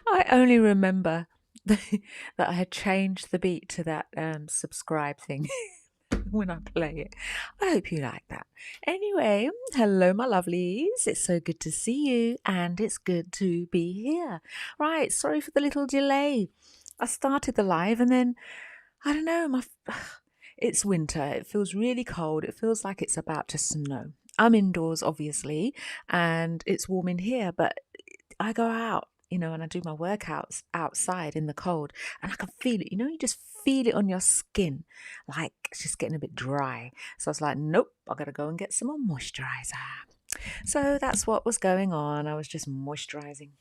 I only remember that I had changed the beat to that subscribe thing when I play it. I hope you like that. Anyway, hello, my lovelies. It's so good to see you, and it's good to be here. Right, sorry for the little delay. I started the live, and then I don't know. It's winter. It feels really cold. It feels like it's about to snow. I'm indoors, obviously, and it's warm in here, but I go out, and I do my workouts outside in the cold, and I can feel it. You just feel it on your skin, like it's just getting a bit dry. So I was like, nope, I gotta go and get some more moisturizer. So that's what was going on. I was just moisturizing.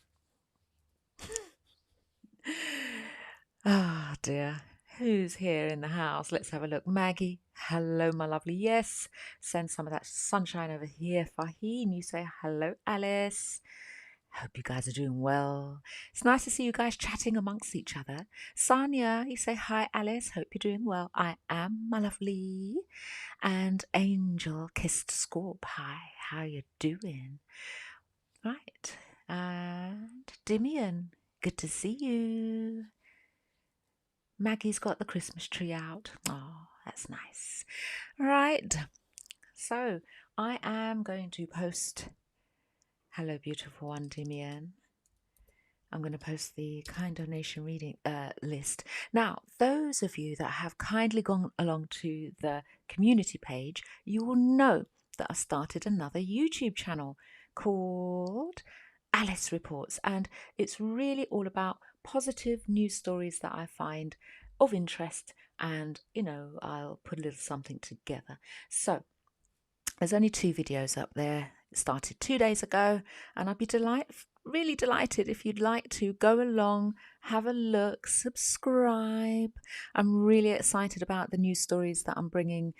Ah, dear. Who's here in the house? Let's have a look. Maggie, hello, my lovely. Yes, send some of that sunshine over here. Fahim, you say hello, Alice. Hope you guys are doing well. It's nice to see you guys chatting amongst each other. Sanya, you say hi, Alice. Hope you're doing well. I am, my lovely. And Angel kissed Scorp. Hi, how you doing? Right. And Dimian, good to see you. Maggie's got the Christmas tree out. Oh, that's nice. Right. So I am going to post. Hello, beautiful one, Dimian. I'm going to post the kind donation reading list. Now, those of you that have kindly gone along to the community page, you will know that I started another YouTube channel called Alice Reports, and it's really all about positive news stories that I find of interest, and I'll put a little something together. So there's only 2 videos up there. It started 2 days ago, and I'd be really delighted if you'd like to go along, have a look, subscribe. I'm really excited about the news stories that I'm bringing.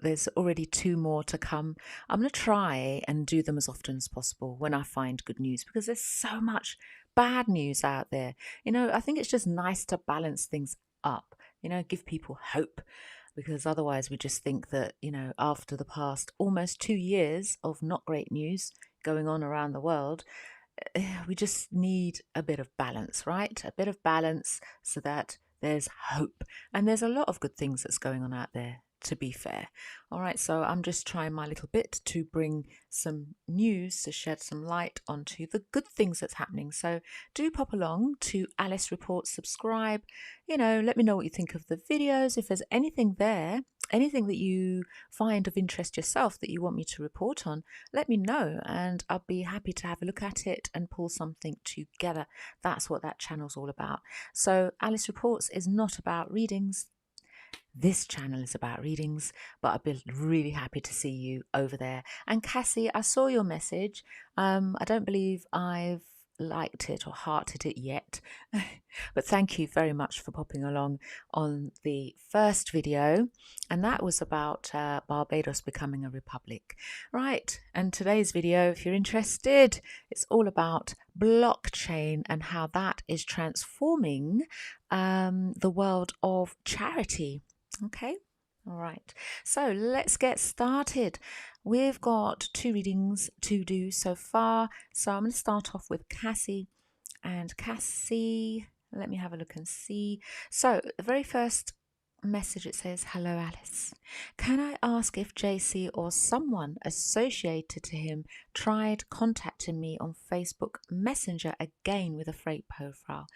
There's already 2 more to come. I'm going to try and do them as often as possible when I find good news, because there's so much bad news out there. I think it's just nice to balance things up, give people hope, because otherwise we just think that, after the past almost 2 years of not great news going on around the world, we just need a bit of balance, right? A bit of balance so that there's hope. And there's a lot of good things that's going on out there, to be fair. All right, so I'm just trying my little bit to bring some news to shed some light onto the good things that's happening. So do pop along to Alice Reports, subscribe, let me know what you think of the videos. If there's anything there, anything that you find of interest yourself that you want me to report on, let me know and I'll be happy to have a look at it and pull something together. That's what that channel's all about. So Alice Reports is not about readings. This channel is about readings, but I'd be really happy to see you over there. And Cassie, I saw your message. I don't believe I've liked it or hearted it yet, but thank you very much for popping along on the first video, and that was about Barbados becoming a republic, right? And today's video, if you're interested, it's all about blockchain and how that is transforming the world of charity. Okay, all right, so let's get started. We've got 2 readings to do so far, so I'm going to start off with Cassie. And Cassie, let me have a look and see. So the very first message, it says, "Hello Alice, can I ask if JC or someone associated to him tried contacting me on Facebook Messenger again with a fake profile?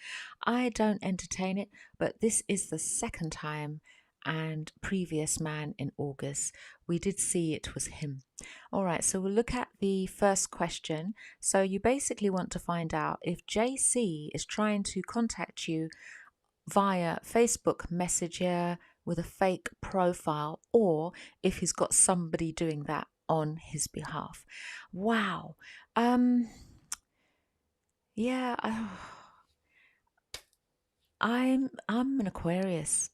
I don't entertain it, but this is the second time, and previous man in August, we did see it was him." All right, so we'll look at the first question. So you basically want to find out if JC is trying to contact you via Facebook Messenger with a fake profile, or if he's got somebody doing that on his behalf. Wow. Yeah, I'm an Aquarius.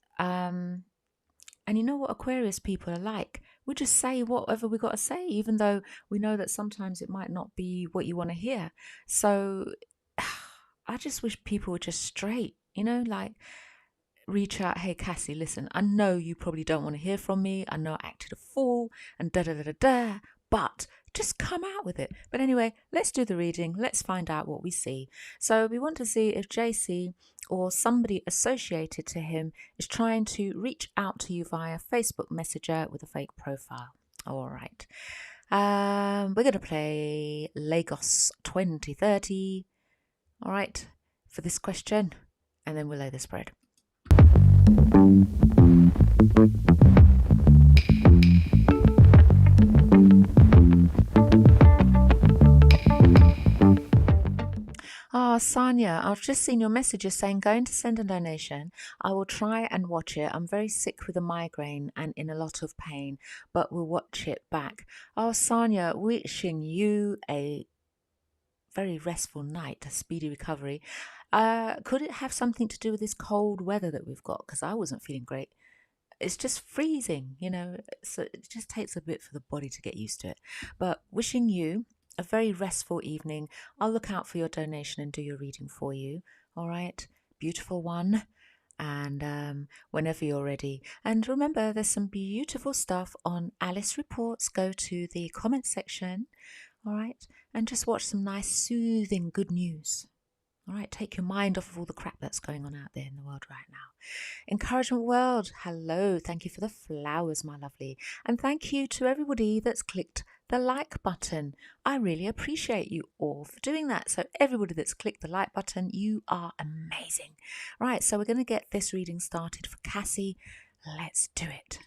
And you know what Aquarius people are like? We just say whatever we got to say, even though we know that sometimes it might not be what you want to hear. So I just wish people were just straight, like reach out, "Hey Cassie, listen, I know you probably don't want to hear from me. I know I acted a fool and da-da-da-da-da, but just come out with it." But anyway, let's do the reading. Let's find out what we see. So we want to see if JC or somebody associated to him is trying to reach out to you via Facebook Messenger with a fake profile. All right. We're going to play Lagos 2030. All right, for this question, and then we'll lay the spread. Sanya, I've just seen your messages saying going to send a donation. I will try and watch it. I'm very sick with a migraine and in a lot of pain, but we'll watch it back. Sanya, wishing you a very restful night, a speedy recovery. Could it have something to do with this cold weather that we've got? Because I wasn't feeling great. It's just freezing, so it just takes a bit for the body to get used to it. But wishing you a very restful evening. I'll look out for your donation and do your reading for you. All right, beautiful one. And whenever you're ready. And remember, there's some beautiful stuff on Alice Reports. Go to the comment section, all right, and just watch some nice, soothing, good news. All right, take your mind off of all the crap that's going on out there in the world right now. Encouragement World, hello. Thank you for the flowers, my lovely. And thank you to everybody that's clicked the like button. I really appreciate you all for doing that. So everybody that's clicked the like button, you are amazing. Right, so we're going to get this reading started for Cassie. Let's do it.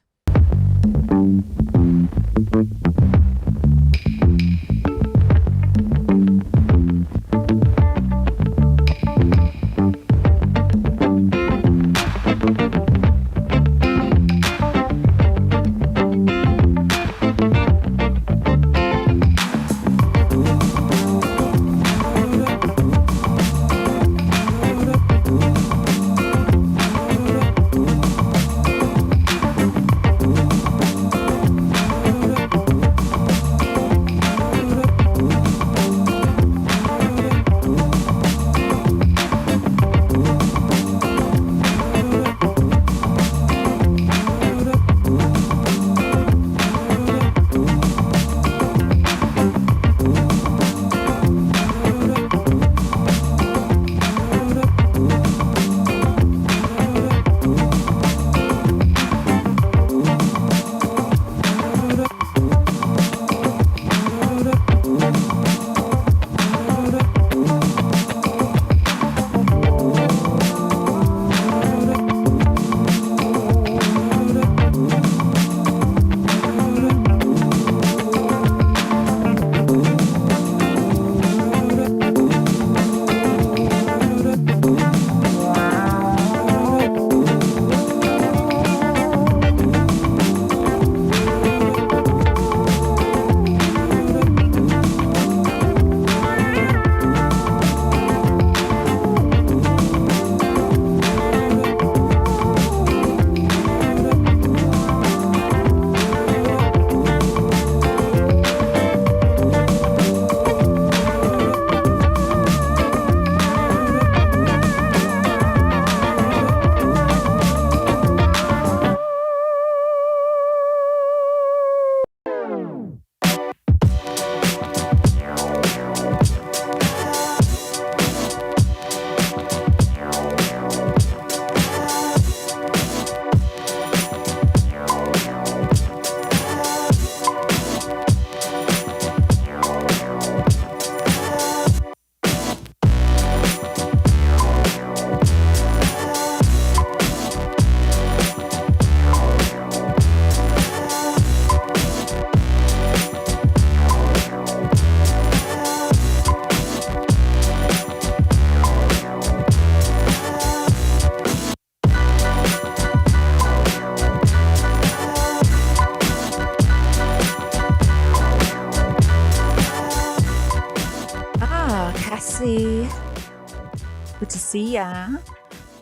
Good to see ya.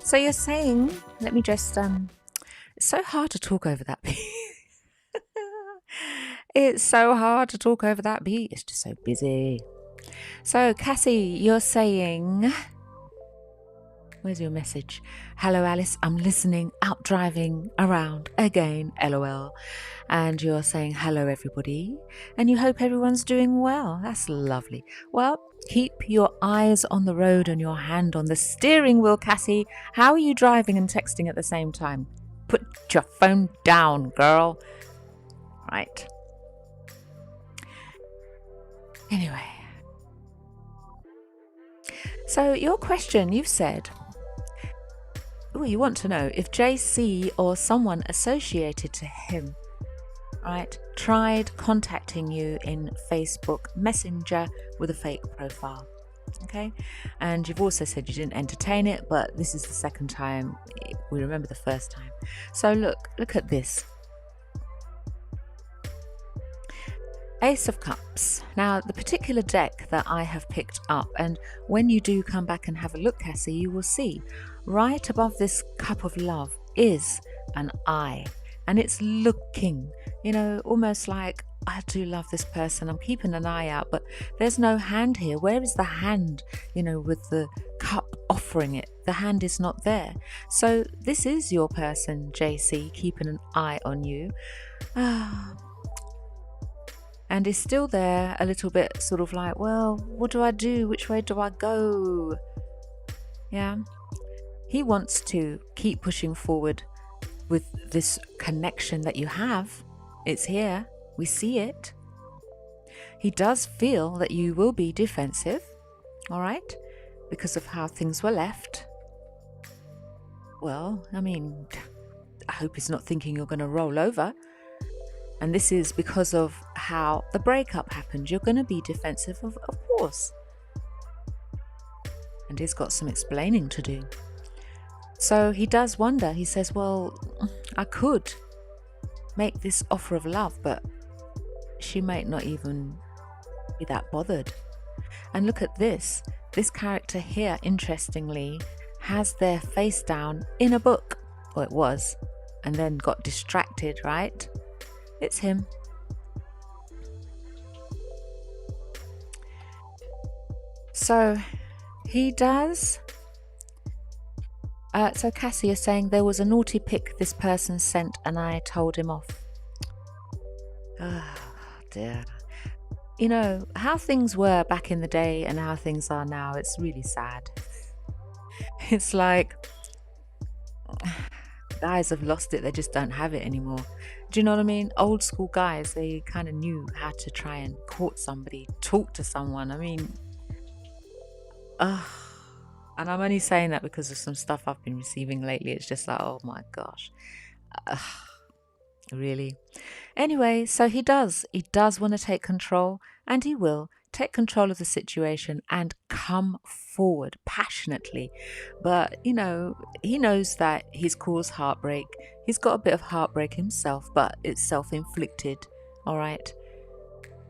So you're saying, let me just, it's so hard to talk over that beat. It's so hard to talk over that beat. It's just so busy. So Cassie, you're saying, where's your message? Hello, Alice. I'm listening, out driving around again, LOL. And you're saying, hello, everybody. And you hope everyone's doing well. That's lovely. Well, keep your eyes on the road and your hand on the steering wheel, Cassie. How are you driving and texting at the same time? Put your phone down, girl. Right. Anyway. So your question, you've said, you want to know if JC or someone associated to him, right, tried contacting you in Facebook Messenger with a fake profile. Okay, and you've also said you didn't entertain it, but this is the second time. We remember the first time. So look at this. Ace of Cups. Now, the particular deck that I have picked up, and when you do come back and have a look, Cassie, you will see right above this cup of love is an eye, and it's looking, almost like, I do love this person, I'm keeping an eye out, but there's no hand here. Where is the hand, with the cup offering it? The hand is not there. So this is your person, JC, keeping an eye on you. And is still there a little bit sort of like, well, what do I do? Which way do I go? Yeah. He wants to keep pushing forward with this connection that you have. It's here. We see it. He does feel that you will be defensive, all right, because of how things were left. Well, I hope he's not thinking you're going to roll over. And this is because of how the breakup happened. You're going to be defensive, of course. And he's got some explaining to do. So he does wonder. He says, well, I could make this offer of love, but she might not even be that bothered. And look at this. This character here, interestingly, has their face down in a book. Or it was. And then got distracted, right? It's him. So he does. So Cassie is saying there was a naughty pic this person sent and I told him off. Oh dear. How things were back in the day and how things are now, it's really sad. It's like guys have lost it. They just don't have it anymore. Do you know what I mean? Old school guys, they kind of knew how to try and court somebody, talk to someone. And I'm only saying that because of some stuff I've been receiving lately. It's just like, oh my gosh. Really? Anyway, so he does want to take control, and he will take control of the situation and come forward passionately. But, he knows that he's caused heartbreak. He's got a bit of heartbreak himself, but it's self-inflicted. All right.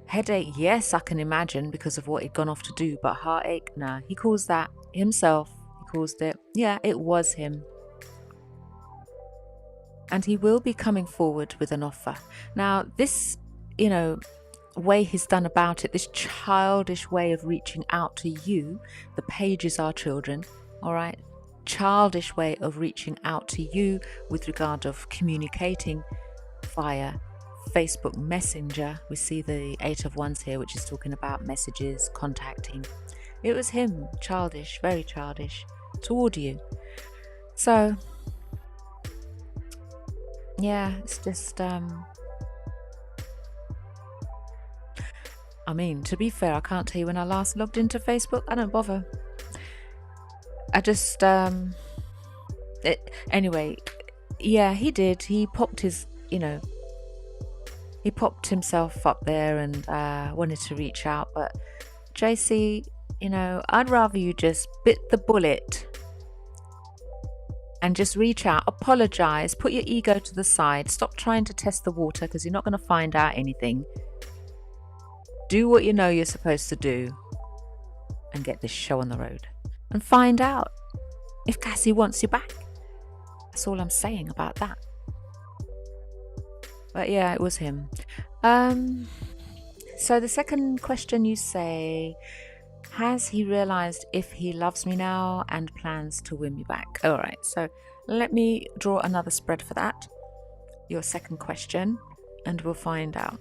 Headache, yes, I can imagine because of what he'd gone off to do, but heartache, nah, he caused that himself. He caused it. Yeah, it was him. And he will be coming forward with an offer. Now, this, way he's done about it, this childish way of reaching out to you, the pages are children, all right? Childish way of reaching out to you with regard of communicating via Facebook Messenger. We see the 8 of Wands here, which is talking about messages, contacting. It was him, childish, very childish toward you. So, yeah, it's just, to be fair, I can't tell you when I last logged into Facebook. I don't bother. I just, anyway, yeah, he did. He popped his, he popped himself up there and wanted to reach out. But JC, I'd rather you just bit the bullet and just reach out, apologize, put your ego to the side, stop trying to test the water because you're not going to find out anything. Do what you know you're supposed to do and get this show on the road and find out if Cassie wants you back. That's all I'm saying about that. But yeah, it was him. So the second question, you say, has he realized if he loves me now and plans to win me back? All right, so let me draw another spread for that, your second question, and we'll find out.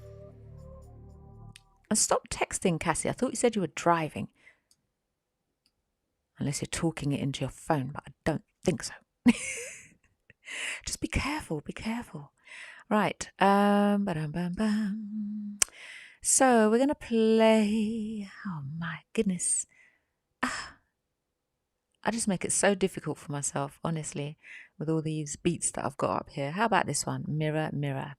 And stop texting, Cassie. I thought you said you were driving. Unless you're talking it into your phone, but I don't think so. Just be careful, be careful. Right. So we're going to play... Oh, my goodness. I just make it so difficult for myself, honestly, with all these beats that I've got up here. How about this one? Mirror, mirror.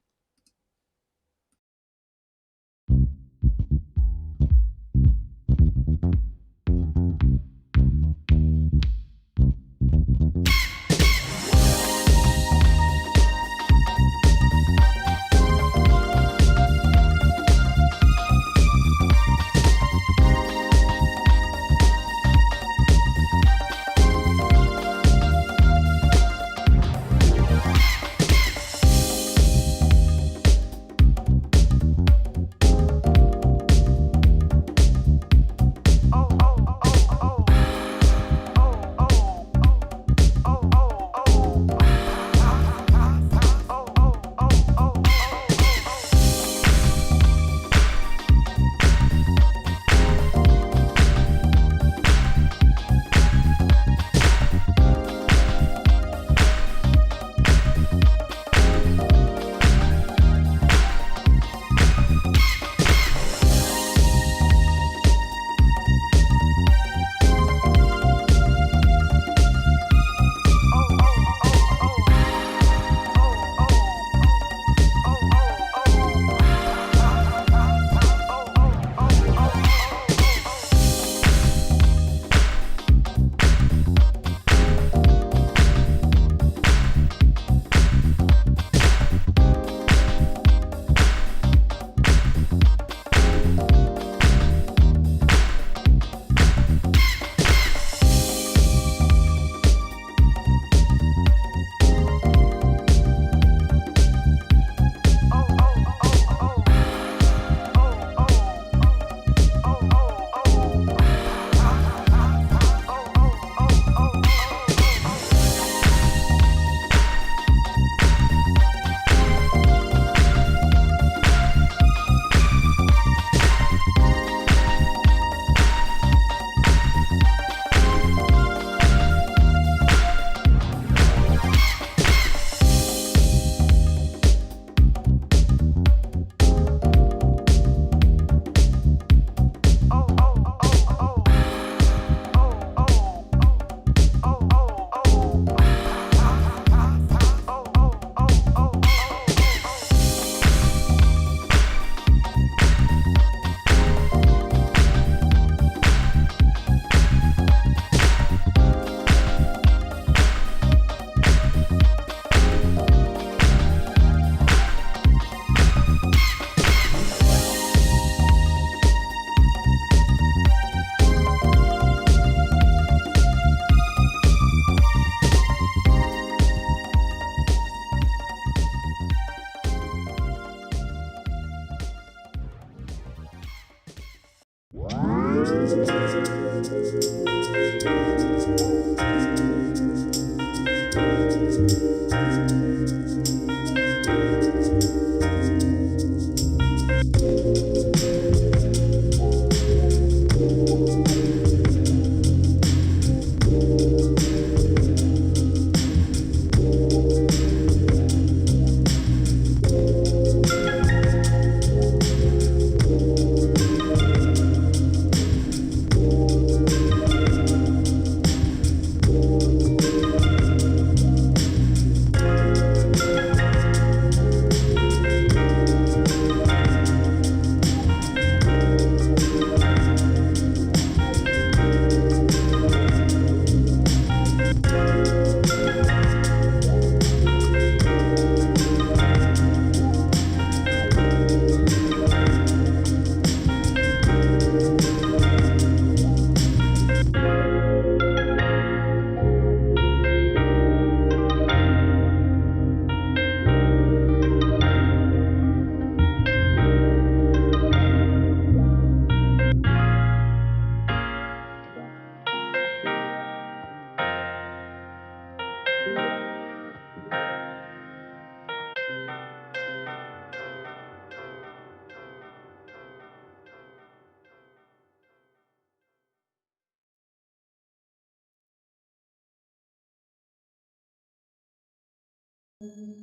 That's it.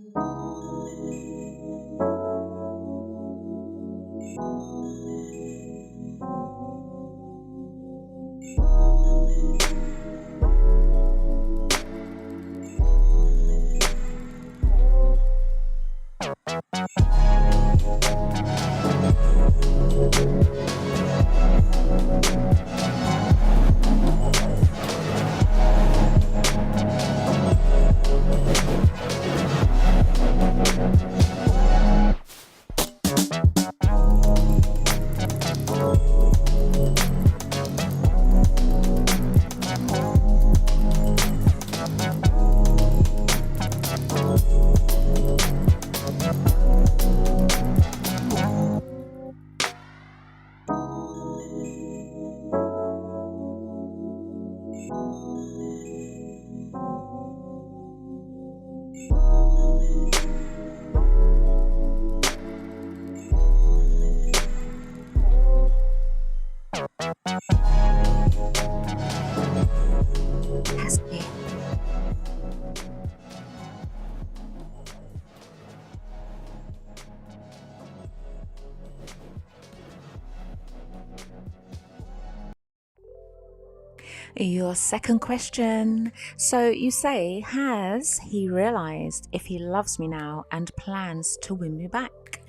Your second question. So you say, has he realized if he loves me now and plans to win me back?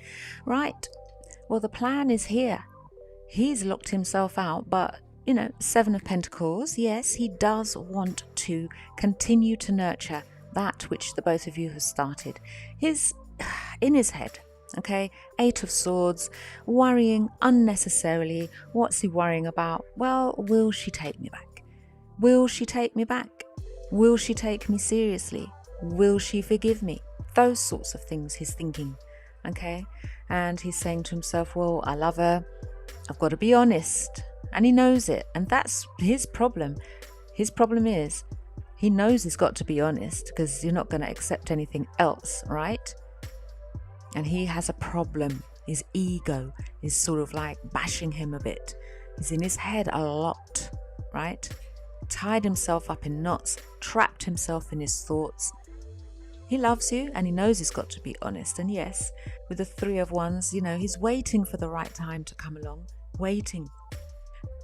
Right. Well, the plan is here. He's locked himself out, but Seven of Pentacles, yes, he does want to continue to nurture that which the both of you have started. In his head, okay? Eight of Swords, worrying unnecessarily. What's he worrying about? Well, will she take me back? Will she take me back? Will she take me seriously? Will she forgive me? Those sorts of things he's thinking, okay? And he's saying to himself, well, I love her. I've got to be honest. And he knows it. And that's his problem. His problem is he knows he's got to be honest because you're not going to accept anything else, right? And he has a problem. His ego is sort of like bashing him a bit. He's in his head a lot, right? Tied himself up in knots, trapped himself in his thoughts. He loves you and he knows he's got to be honest. And yes, with the Three of Wands, he's waiting for the right time to come along. Waiting.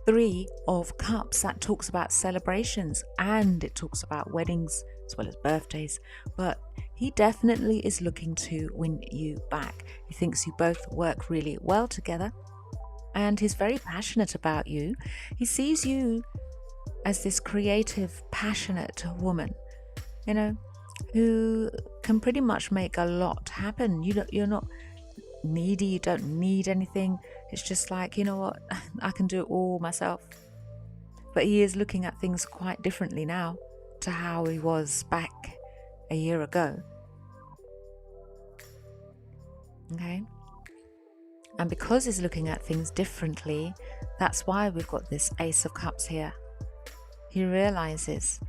Three of Cups, that talks about celebrations and it talks about weddings as well as birthdays. But he definitely is looking to win you back. He thinks you both work really well together and he's very passionate about you. He sees you as this creative, passionate woman, who can pretty much make a lot happen. You're not needy, you don't need anything. It's just like, you know what, I can do it all myself. But he is looking at things quite differently now to how he was back a year ago. Okay? And because he's looking at things differently, that's why we've got this Ace of Cups here. He realizes.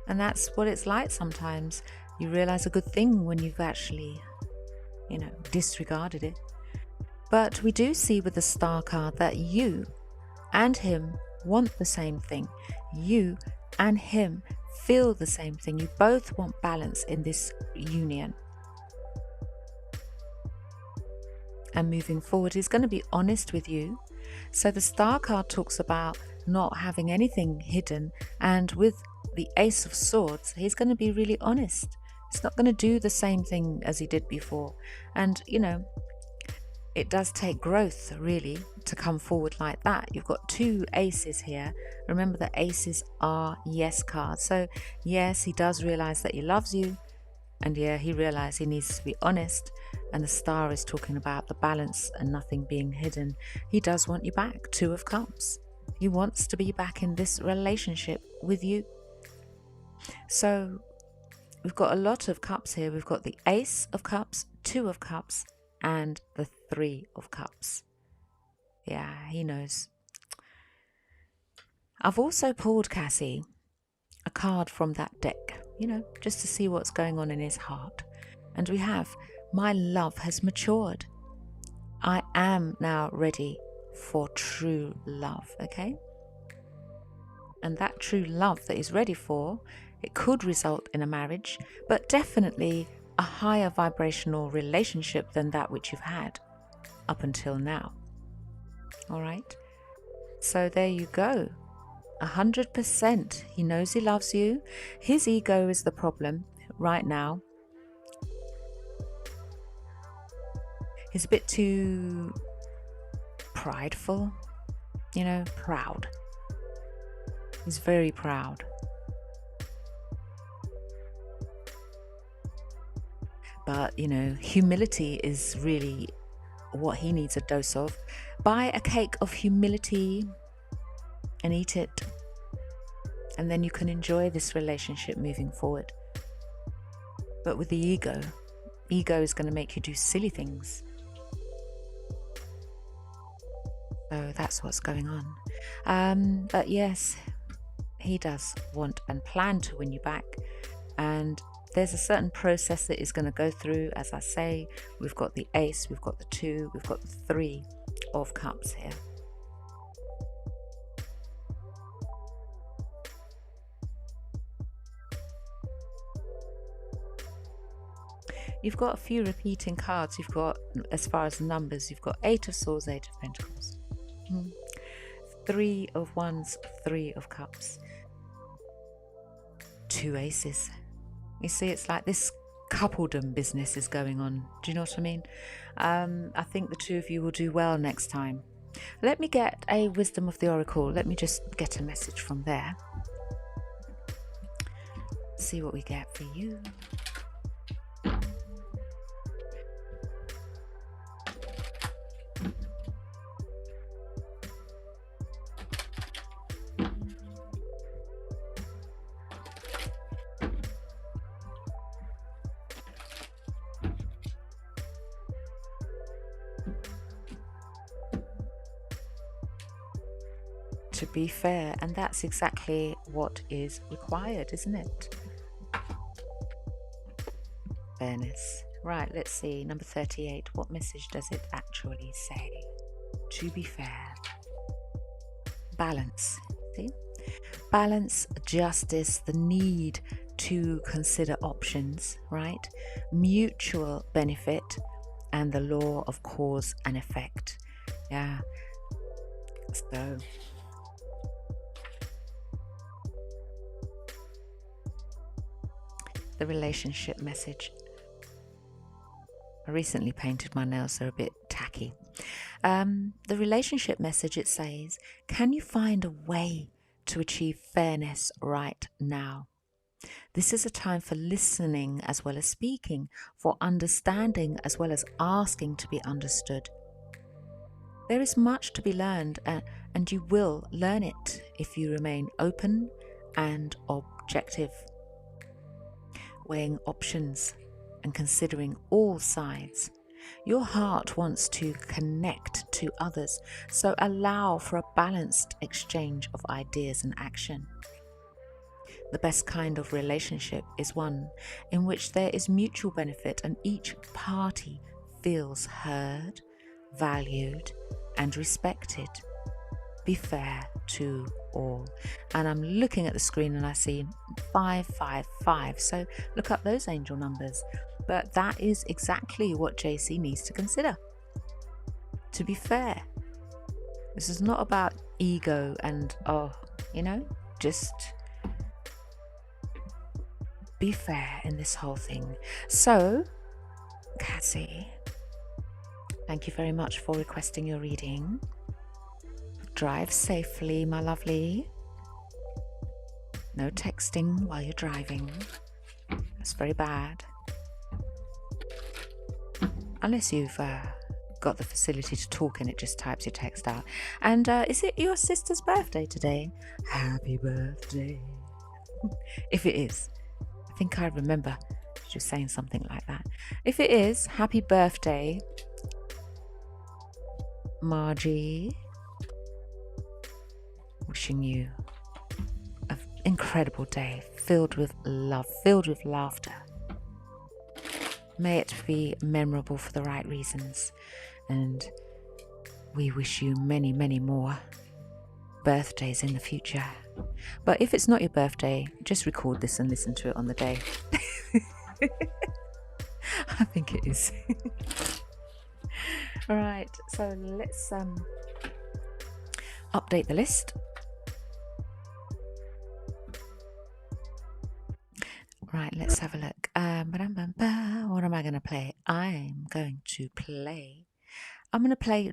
And that's what it's like sometimes. You realize a good thing when you've actually, disregarded it. But we do see with the Star card that you and him want the same thing. You and him feel the same thing. You both want balance in this union. And moving forward, he's going to be honest with you. So the Star card talks about not having anything hidden, and with the Ace of Swords, he's going to be really honest. He's not going to do the same thing as he did before. And it does take growth really to come forward like that. You've got two aces here. Remember, the aces are yes cards. So yes, he does realize that he loves you, and yeah, he realizes he needs to be honest. And the Star is talking about the balance and nothing being hidden. He does want you back. Two of Cups. He wants to be back in this relationship with you. So we've got a lot of cups here. We've got the Ace of Cups, Two of Cups, and the Three of Cups. Yeah, he knows. I've also pulled, Cassie, a card from that deck, just to see what's going on in his heart. And we have, my love has matured. I am now ready for true love, okay? And that true love that he's ready for It could result in a marriage, but definitely a higher vibrational relationship than that which you've had up until now. All right? So there you go. 100%. He knows he loves you. His ego is the problem right now. He's a bit too prideful, proud. He's very proud. But, humility is really what he needs a dose of. Buy a cake of humility and eat it. And then you can enjoy this relationship moving forward. But with the ego is going to make you do silly things. So that's what's going on. But yes, he does want and plan to win you back. And there's a certain process that is going to go through. As I say, we've got the Ace, we've got the 2, we've got the 3 of Cups here. You've got a few repeating cards. You've got, as far as numbers, you've got 8 of Swords, 8 of Pentacles. 3 of Wands, 3 of Cups. 2 Aces. You see, it's like this coupledom business is going on. Do you know what I mean? I think the two of you will do well next time. Let me get a Wisdom of the Oracle. Let me just get a message from there. See what we get for you. To be fair, and that's exactly what is required, isn't it? Fairness. Right, let's see. Number 38. What message does it actually say? To be fair. Balance. See? Balance, justice, the need to consider options, right? Mutual benefit, and the law of cause and effect. Yeah. So the relationship message. I recently painted my nails, they're a bit tacky. The relationship message, it says, can you find a way to achieve fairness right now? This is a time for listening as well as speaking, for understanding as well as asking to be understood. There is much to be learned, and you will learn it if you remain open and objective, weighing options and considering all sides. Your heart wants to connect to others, so allow for a balanced exchange of ideas and action. The best kind of relationship is one in which there is mutual benefit and each party feels heard, valued, and respected. Be fair to all. And I'm looking at the screen and I see 555. So look up those angel numbers. But that is exactly what JC needs to consider. To be fair. This is not about ego and, just be fair in this whole thing. So, Cassie, thank you very much for requesting your reading. Drive safely, my lovely. No texting while you're driving. That's very bad. Unless you've got the facility to talk and it just types your text out. And is it your sister's birthday today? Happy birthday. If it is. I think I remember she was saying something like that. If it is, happy birthday, Margie. Wishing you an incredible day filled with love, filled with laughter. May it be memorable for the right reasons. And we wish you many, many more birthdays in the future. But if it's not your birthday, just record this and listen to it on the day. I think it is. All right, so let's update the list. Right, let's have a look. What am I going to play? I'm going to play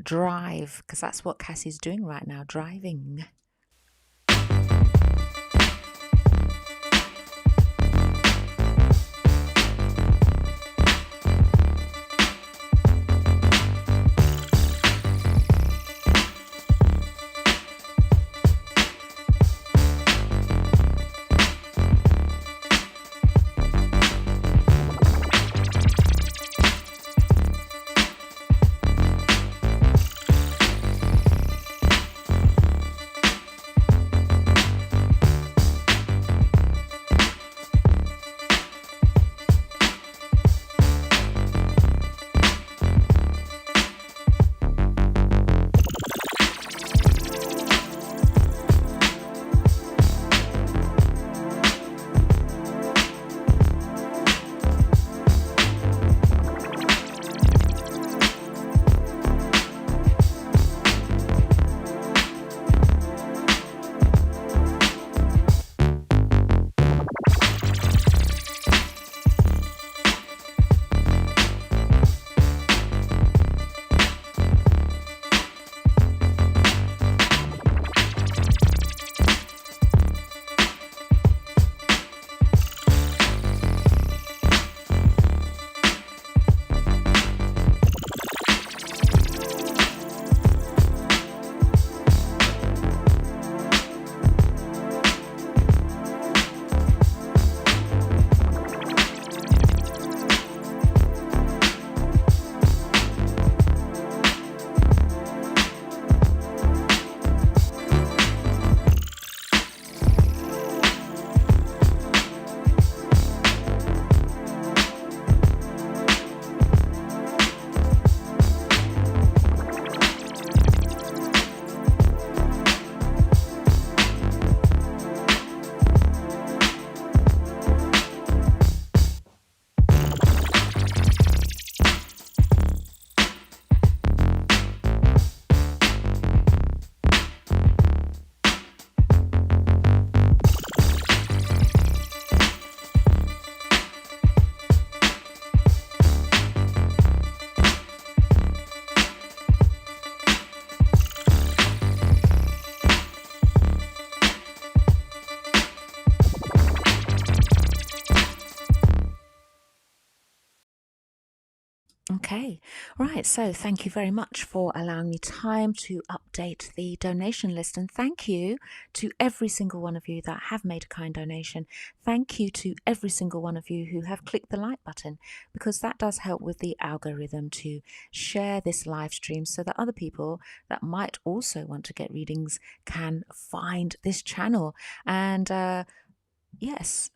Drive, because that's what Cassie's doing right now, driving. Okay, right, so thank you very much for allowing me time to update the donation list, and thank you to every single one of you that have made a kind donation. Thank you to every single one of you who have clicked the like button, because that does help with the algorithm to share this live stream so that other people that might also want to get readings can find this channel. And yes,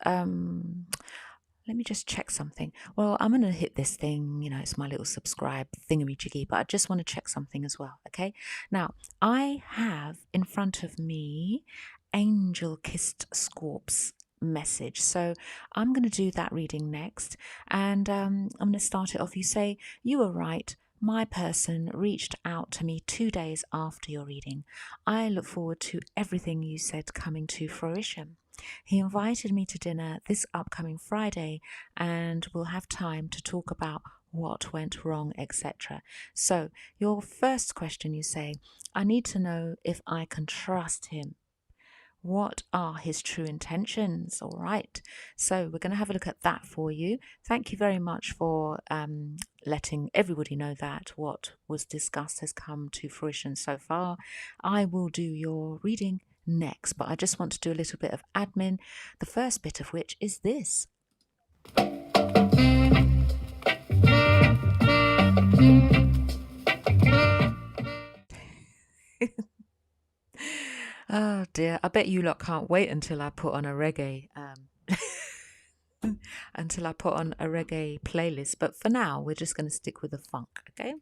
let me just check something. Well, I'm going to hit this thing, it's my little subscribe thingamajiggy, but I just want to check something as well, okay? Now, I have in front of me Angel Kissed Scorp's message. So I'm going to do that reading next. And I'm going to start it off. You say, "You were right. My person reached out to me 2 days after your reading. I look forward to everything you said coming to fruition. He invited me to dinner this upcoming Friday, and we'll have time to talk about what went wrong, etc." So your first question, you say, "I need to know if I can trust him. What are his true intentions?" All right. So we're going to have a look at that for you. Thank you very much for letting everybody know that what was discussed has come to fruition so far. I will do your reading next, but I just want to do a little bit of admin, the first bit of which is this. Oh dear, I bet you lot can't wait until I put on a reggae playlist, but for now we're just going to stick with the funk, okay?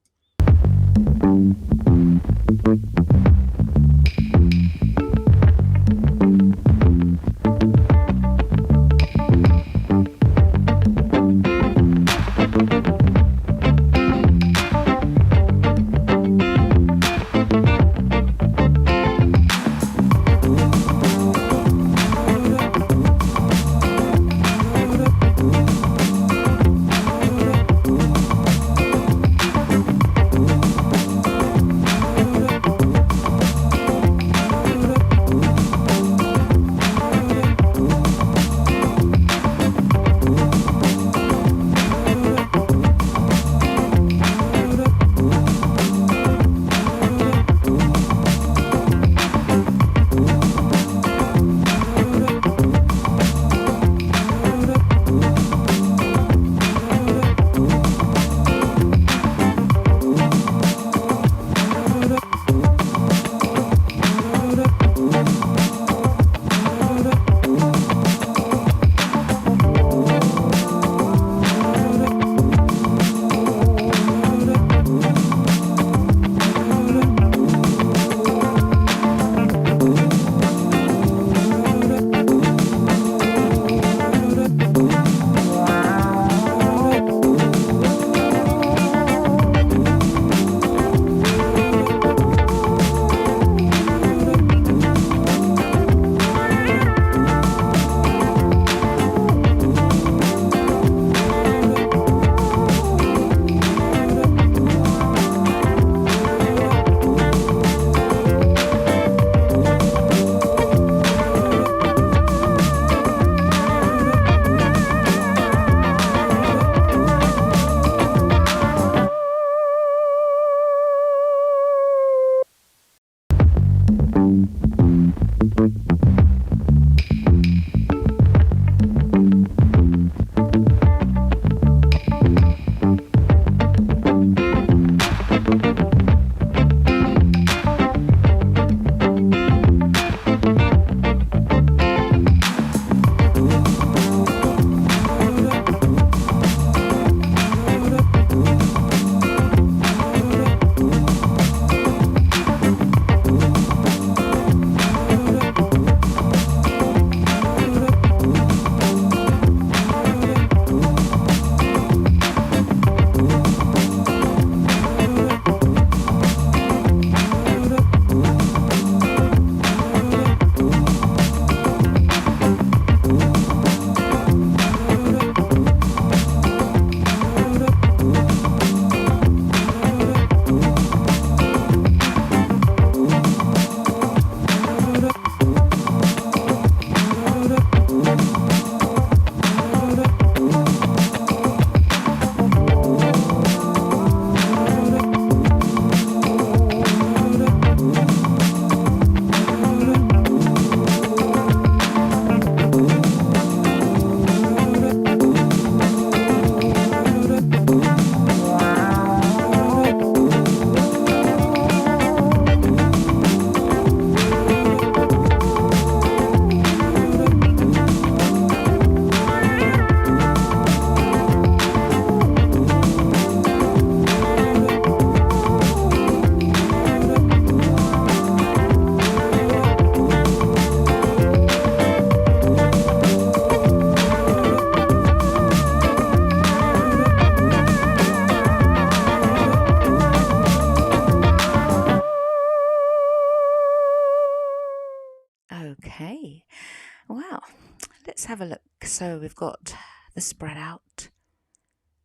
let's have a look. So we've got the spread out,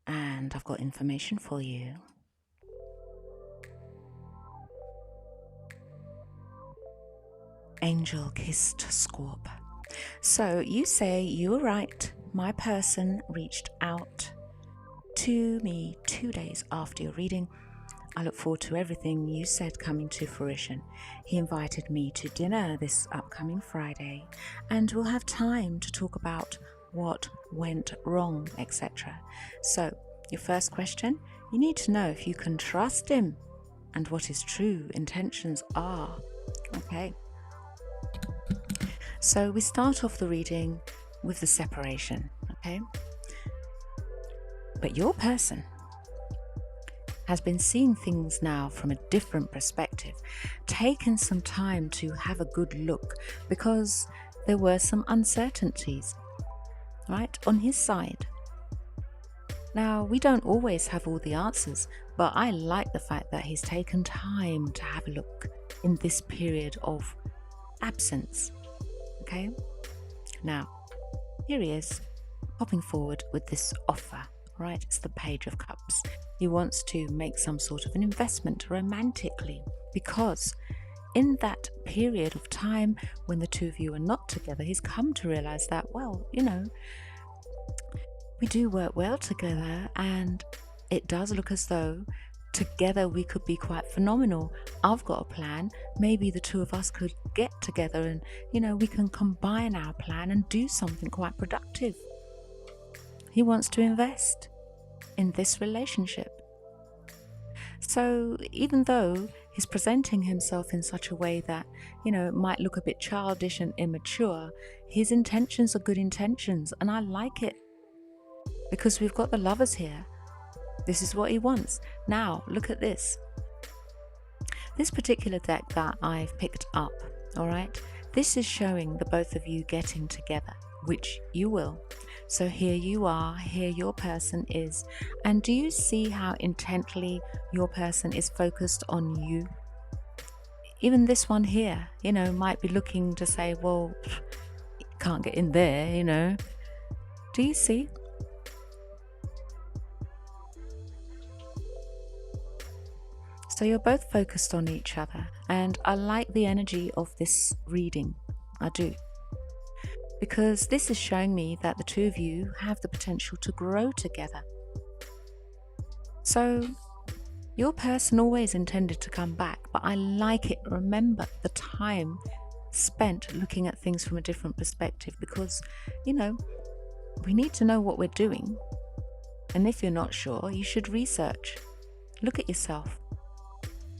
and I've got information for you. Angel kissed squab. So you say you were right. My person reached out to me 2 days after your reading. I look forward to everything you said coming to fruition. He invited me to dinner this upcoming Friday, and we'll have time to talk about what went wrong, etc. So, your first question, you need to know if you can trust him and what his true intentions are. Okay. So we start off the reading with the separation, okay? But your person has been seeing things now from a different perspective, taken some time to have a good look because there were some uncertainties, right, on his side. Now, we don't always have all the answers, but I like the fact that he's taken time to have a look in this period of absence. Okay, now here he is popping forward with this offer, right? It's the Page of Cups. He wants to make some sort of an investment romantically because in that period of time when the two of you are not together, he's come to realize that, well, you know, we do work well together and it does look as though together we could be quite phenomenal. I've got a plan. Maybe the two of us could get together and, you know, we can combine our plan and do something quite productive. He wants to invest in this relationship. So even though he's presenting himself in such a way that, you know, it might look a bit childish and immature, his intentions are good intentions, and I like it because we've got the Lovers here. This is what he wants. Now, look at this. This particular deck that I've picked up, all right, this is showing the both of you getting together, which you will. So here you are, here your person is. And do you see how intently your person is focused on you? Even this one here, you know, might be looking to say, well, can't get in there, you know. Do you see? So you're both focused on each other, and I like the energy of this reading. I do. Because this is showing me that the two of you have the potential to grow together. So your person always intended to come back, but I like it. Remember the time spent looking at things from a different perspective because, you know, we need to know what we're doing. And if you're not sure, you should research. Look at yourself.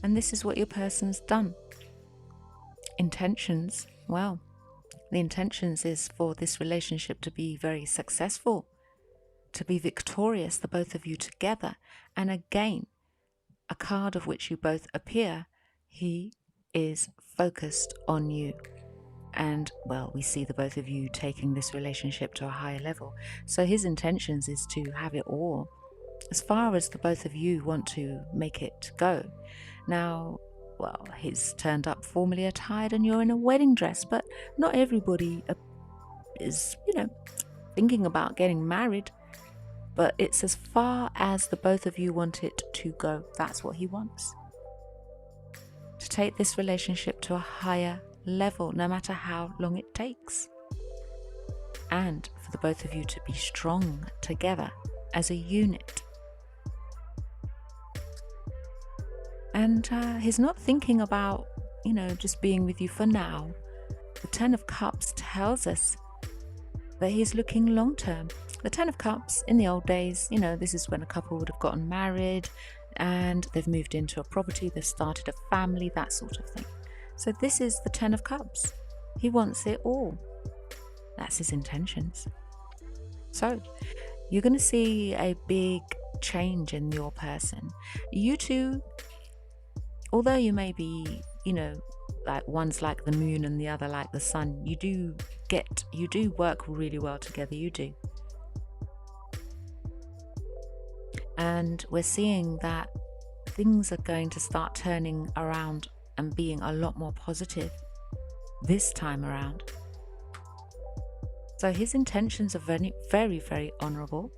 And this is what your person's done. Intentions, well, the intentions is for this relationship to be very successful, to be victorious, the both of you together. And again, a card of which you both appear, he is focused on you. And, well, we see the both of you taking this relationship to a higher level. So his intentions is to have it all, as far as the both of you want to make it go. Now, well, he's turned up formally attired and you're in a wedding dress, but not everybody is, you know, thinking about getting married. But it's as far as the both of you want it to go. That's what he wants. To take this relationship to a higher level, no matter how long it takes. And for the both of you to be strong together as a unit. And he's not thinking about, you know, just being with you for now. The Ten of Cups tells us that he's looking long term. The Ten of Cups in the old days, you know, this is when a couple would have gotten married and they've moved into a property, they've started a family, that sort of thing. So this is the Ten of Cups. He wants it all. That's his intentions. So you're going to see a big change in your person. You two, although you may be, you know, like one's like the moon and the other like the sun, you do work really well together, you do. And we're seeing that things are going to start turning around and being a lot more positive this time around. So his intentions are very, very, very honourable.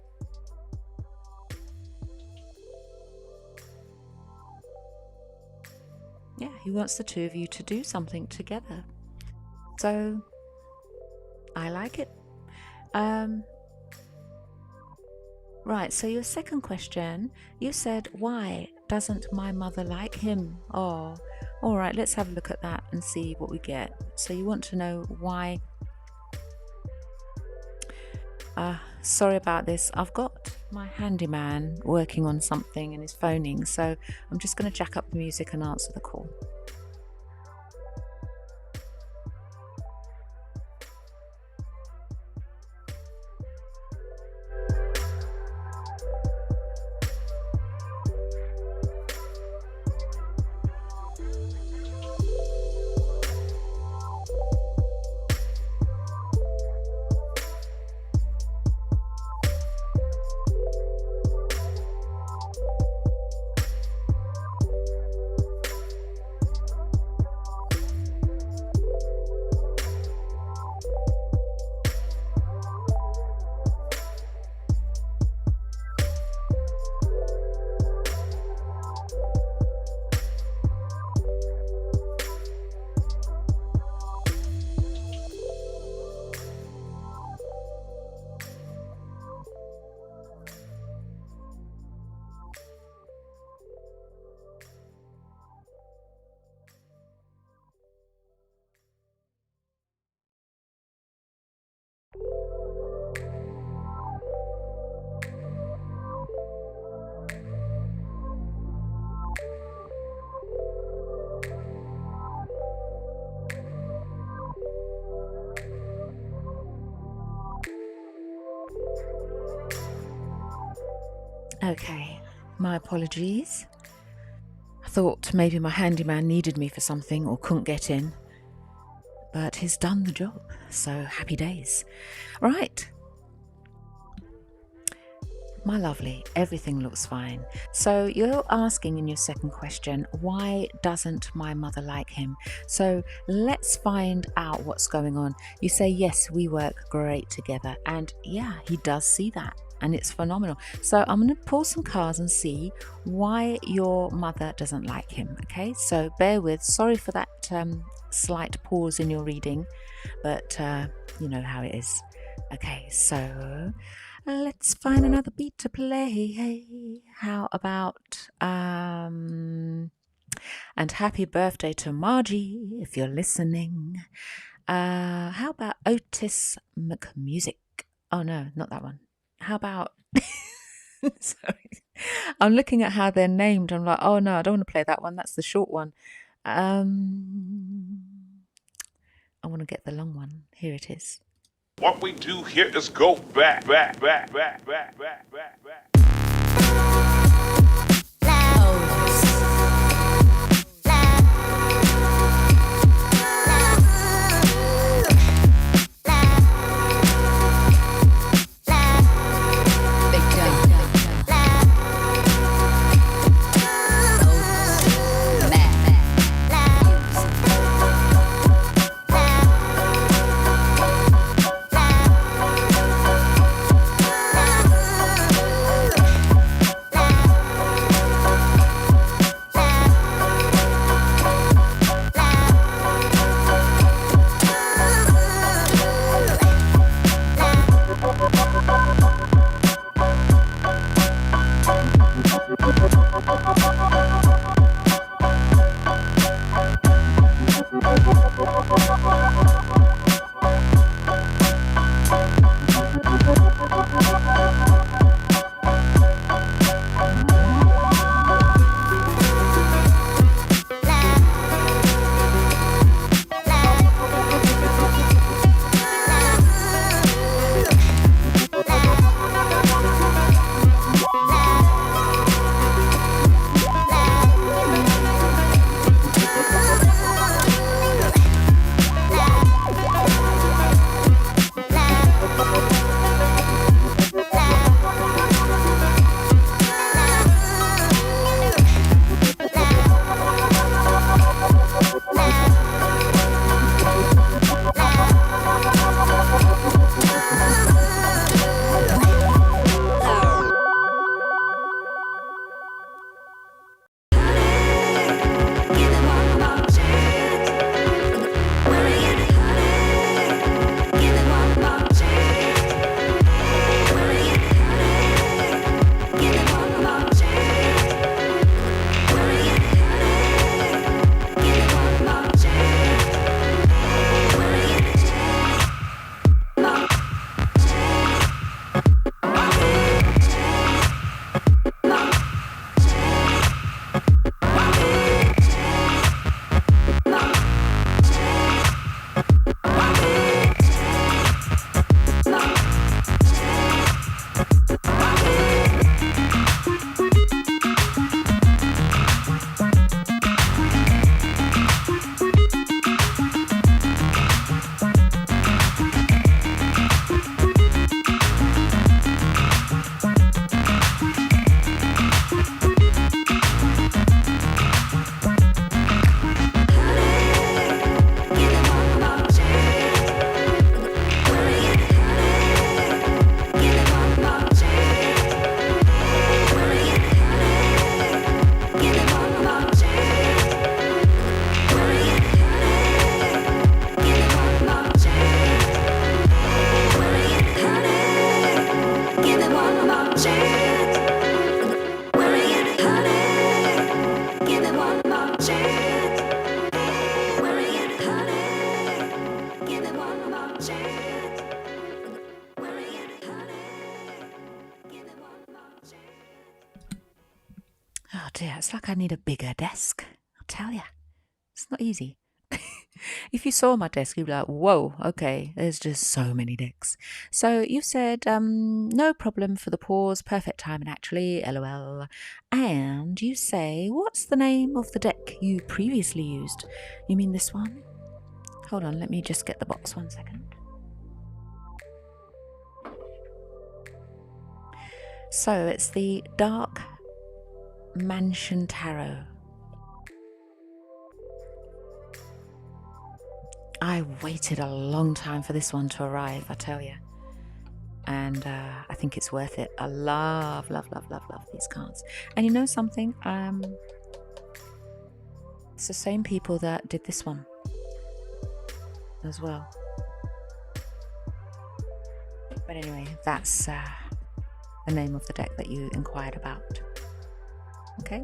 Yeah, he wants the two of you to do something together. So I like it. Right, so your second question, you said, why doesn't my mother like him? Oh, all right, let's have a look at that and see what we get. So you want to know why. Sorry about this. I've got my handyman working on something and he's phoning, so I'm just going to jack up the music and answer the call. Okay, my apologies. I thought maybe my handyman needed me for something or couldn't get in, but he's done the job, so happy days. Right, my lovely, everything looks fine. So you're asking in your second question, why doesn't my mother like him? So let's find out what's going on. You say, yes, we work great together, and yeah, he does see that. And it's phenomenal. So I'm going to pull some cards and see why your mother doesn't like him. Okay, so bear with. Sorry for that slight pause in your reading, but you know how it is. Okay, so let's find another beat to play. How about and happy birthday to Margie if you're listening. How about Otis McMusic? Oh no, not that one. How about sorry, I'm looking at how they're named. I'm like, oh no, I don't want to play that one. That's the short one. I want to get the long one. Here it is. What we do here is go back. Oh dear, it's like I need a bigger desk. I'll tell you, it's not easy. If you saw my desk, you'd be like, whoa, okay, there's just so many decks. So you said, no problem for the pause, perfect timing actually, lol. And you say, what's the name of the deck you previously used? You mean this one? Hold on, let me just get the box 1 second. So it's the Dark Mansion Tarot. I waited a long time for this one to arrive, I tell you. And I think it's worth it. I love these cards. And you know something? It's the same people that did this one as well. But anyway, that's the name of the deck that you inquired about. Okay?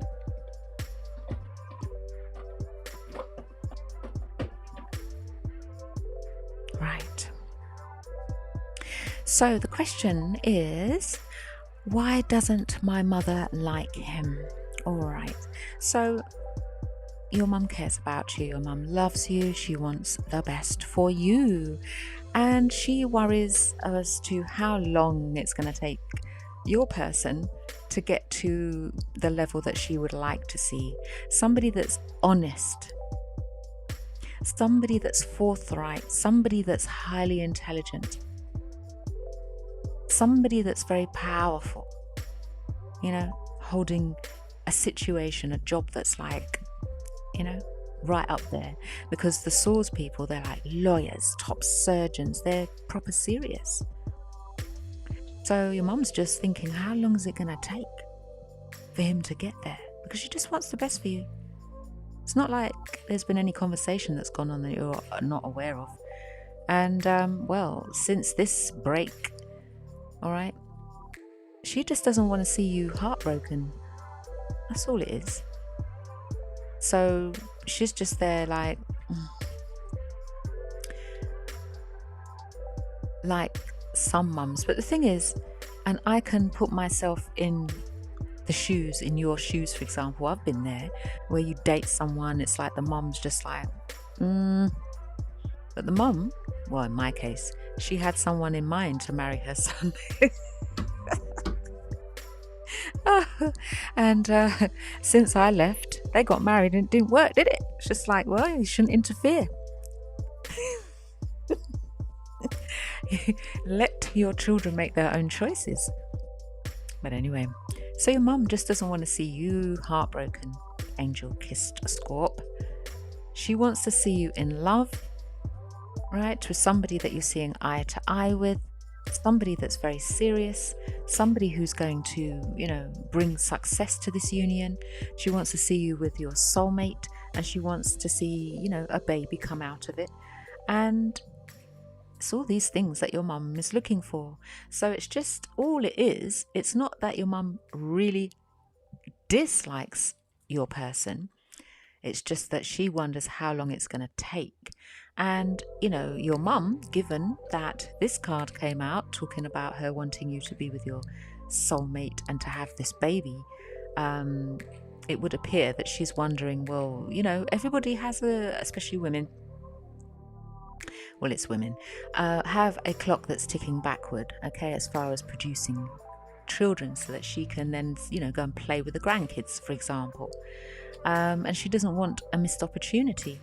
Right. So the question is, why doesn't my mother like him? All right. So your mum cares about you. Your mum loves you. She wants the best for you. And she worries as to how long it's going to take your person to get to the level that she would like to see. Somebody that's honest. Somebody that's forthright. Somebody that's highly intelligent. Somebody that's very powerful. You know, holding a situation, a job that's like, you know, right up there. Because the swords people, they're like lawyers, top surgeons, they're proper serious. So your mum's just thinking, how long is it going to take for him to get there? Because she just wants the best for you. It's not like there's been any conversation that's gone on that you're not aware of. And, well, since this break, all right, she just doesn't want to see you heartbroken. That's all it is. So she's just there like some mums. But the thing is, and I can put myself in the shoes, in your shoes, for example. I've been there where you date someone, it's like the mum's just like, But the mum, well, in my case, she had someone in mind to marry her son. And since I left, they got married and it didn't work, did it? It's just like, well, you shouldn't interfere. Let your children make their own choices. But anyway, so your mum just doesn't want to see you heartbroken, angel-kissed scorp. She wants to see you in love, right, with somebody that you're seeing eye to eye with, somebody that's very serious, somebody who's going to, you know, bring success to this union. She wants to see you with your soulmate, and she wants to see, you know, a baby come out of it. And it's all these things that your mum is looking for. So it's just, all it is, it's not that your mum really dislikes your person. It's just that she wonders how long it's going to take. And, you know, your mum, given that this card came out talking about her wanting you to be with your soulmate and to have this baby, it would appear that she's wondering, well, you know, everybody has especially women, well, it's women, have a clock that's ticking backward, okay, as far as producing children, so that she can then, you know, go and play with the grandkids, for example. And she doesn't want a missed opportunity.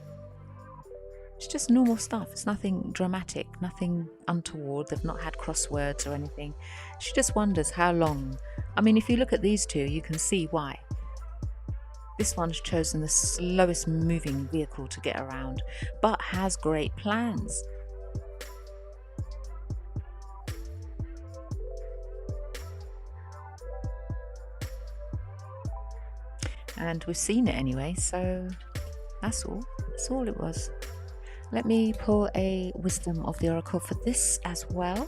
It's just normal stuff. It's nothing dramatic, nothing untoward. They've not had crosswords or anything. She just wonders how long. I mean, if you look at these two, you can see why. This one's chosen the slowest moving vehicle to get around, but has great plans. And we've seen it anyway, so that's all. That's all it was. Let me pull a wisdom of the oracle for this as well.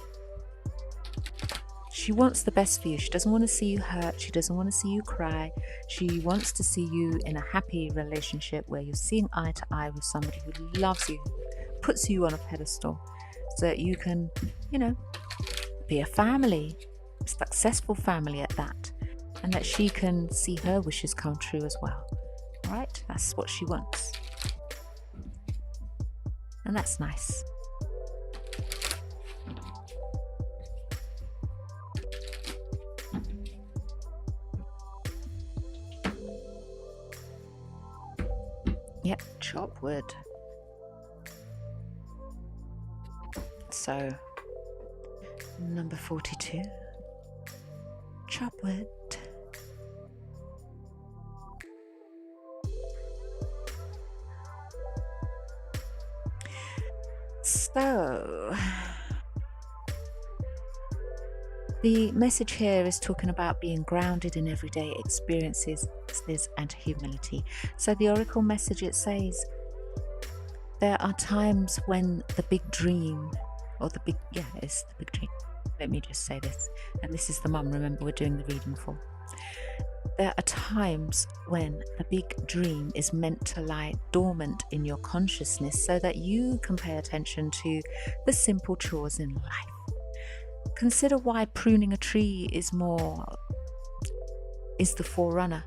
She wants the best for you. She doesn't want to see you hurt. She doesn't want to see you cry. She wants to see you in a happy relationship where you're seeing eye to eye with somebody who loves you, puts you on a pedestal, so that you can, you know, be a family, a successful family at that. and that she can see her wishes come true as well. All right, that's what she wants, and that's nice. Yep, chop wood. So, number 42, chop wood. So, the message here is talking about being grounded in everyday experiences and humility. So the oracle message, it says, there are times when the big dream, or the big, it's the big dream. Let me just say this, and this is the mum, remember we're doing the reading for. There are times when the big dream is meant to lie dormant in your consciousness so that you can pay attention to the simple chores in life. Consider why pruning a tree is the forerunner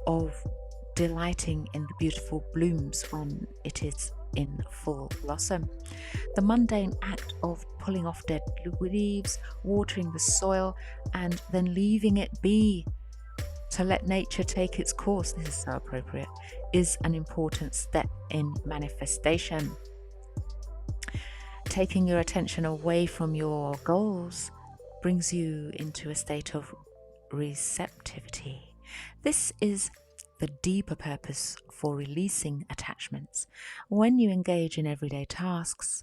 of delighting in the beautiful blooms when it is in full blossom. The mundane act of pulling off dead leaves, watering the soil, and then leaving it be to let nature take its course, this is so appropriate, is an important step in manifestation. Taking your attention away from your goals brings you into a state of receptivity. This is the deeper purpose for releasing attachments. When you engage in everyday tasks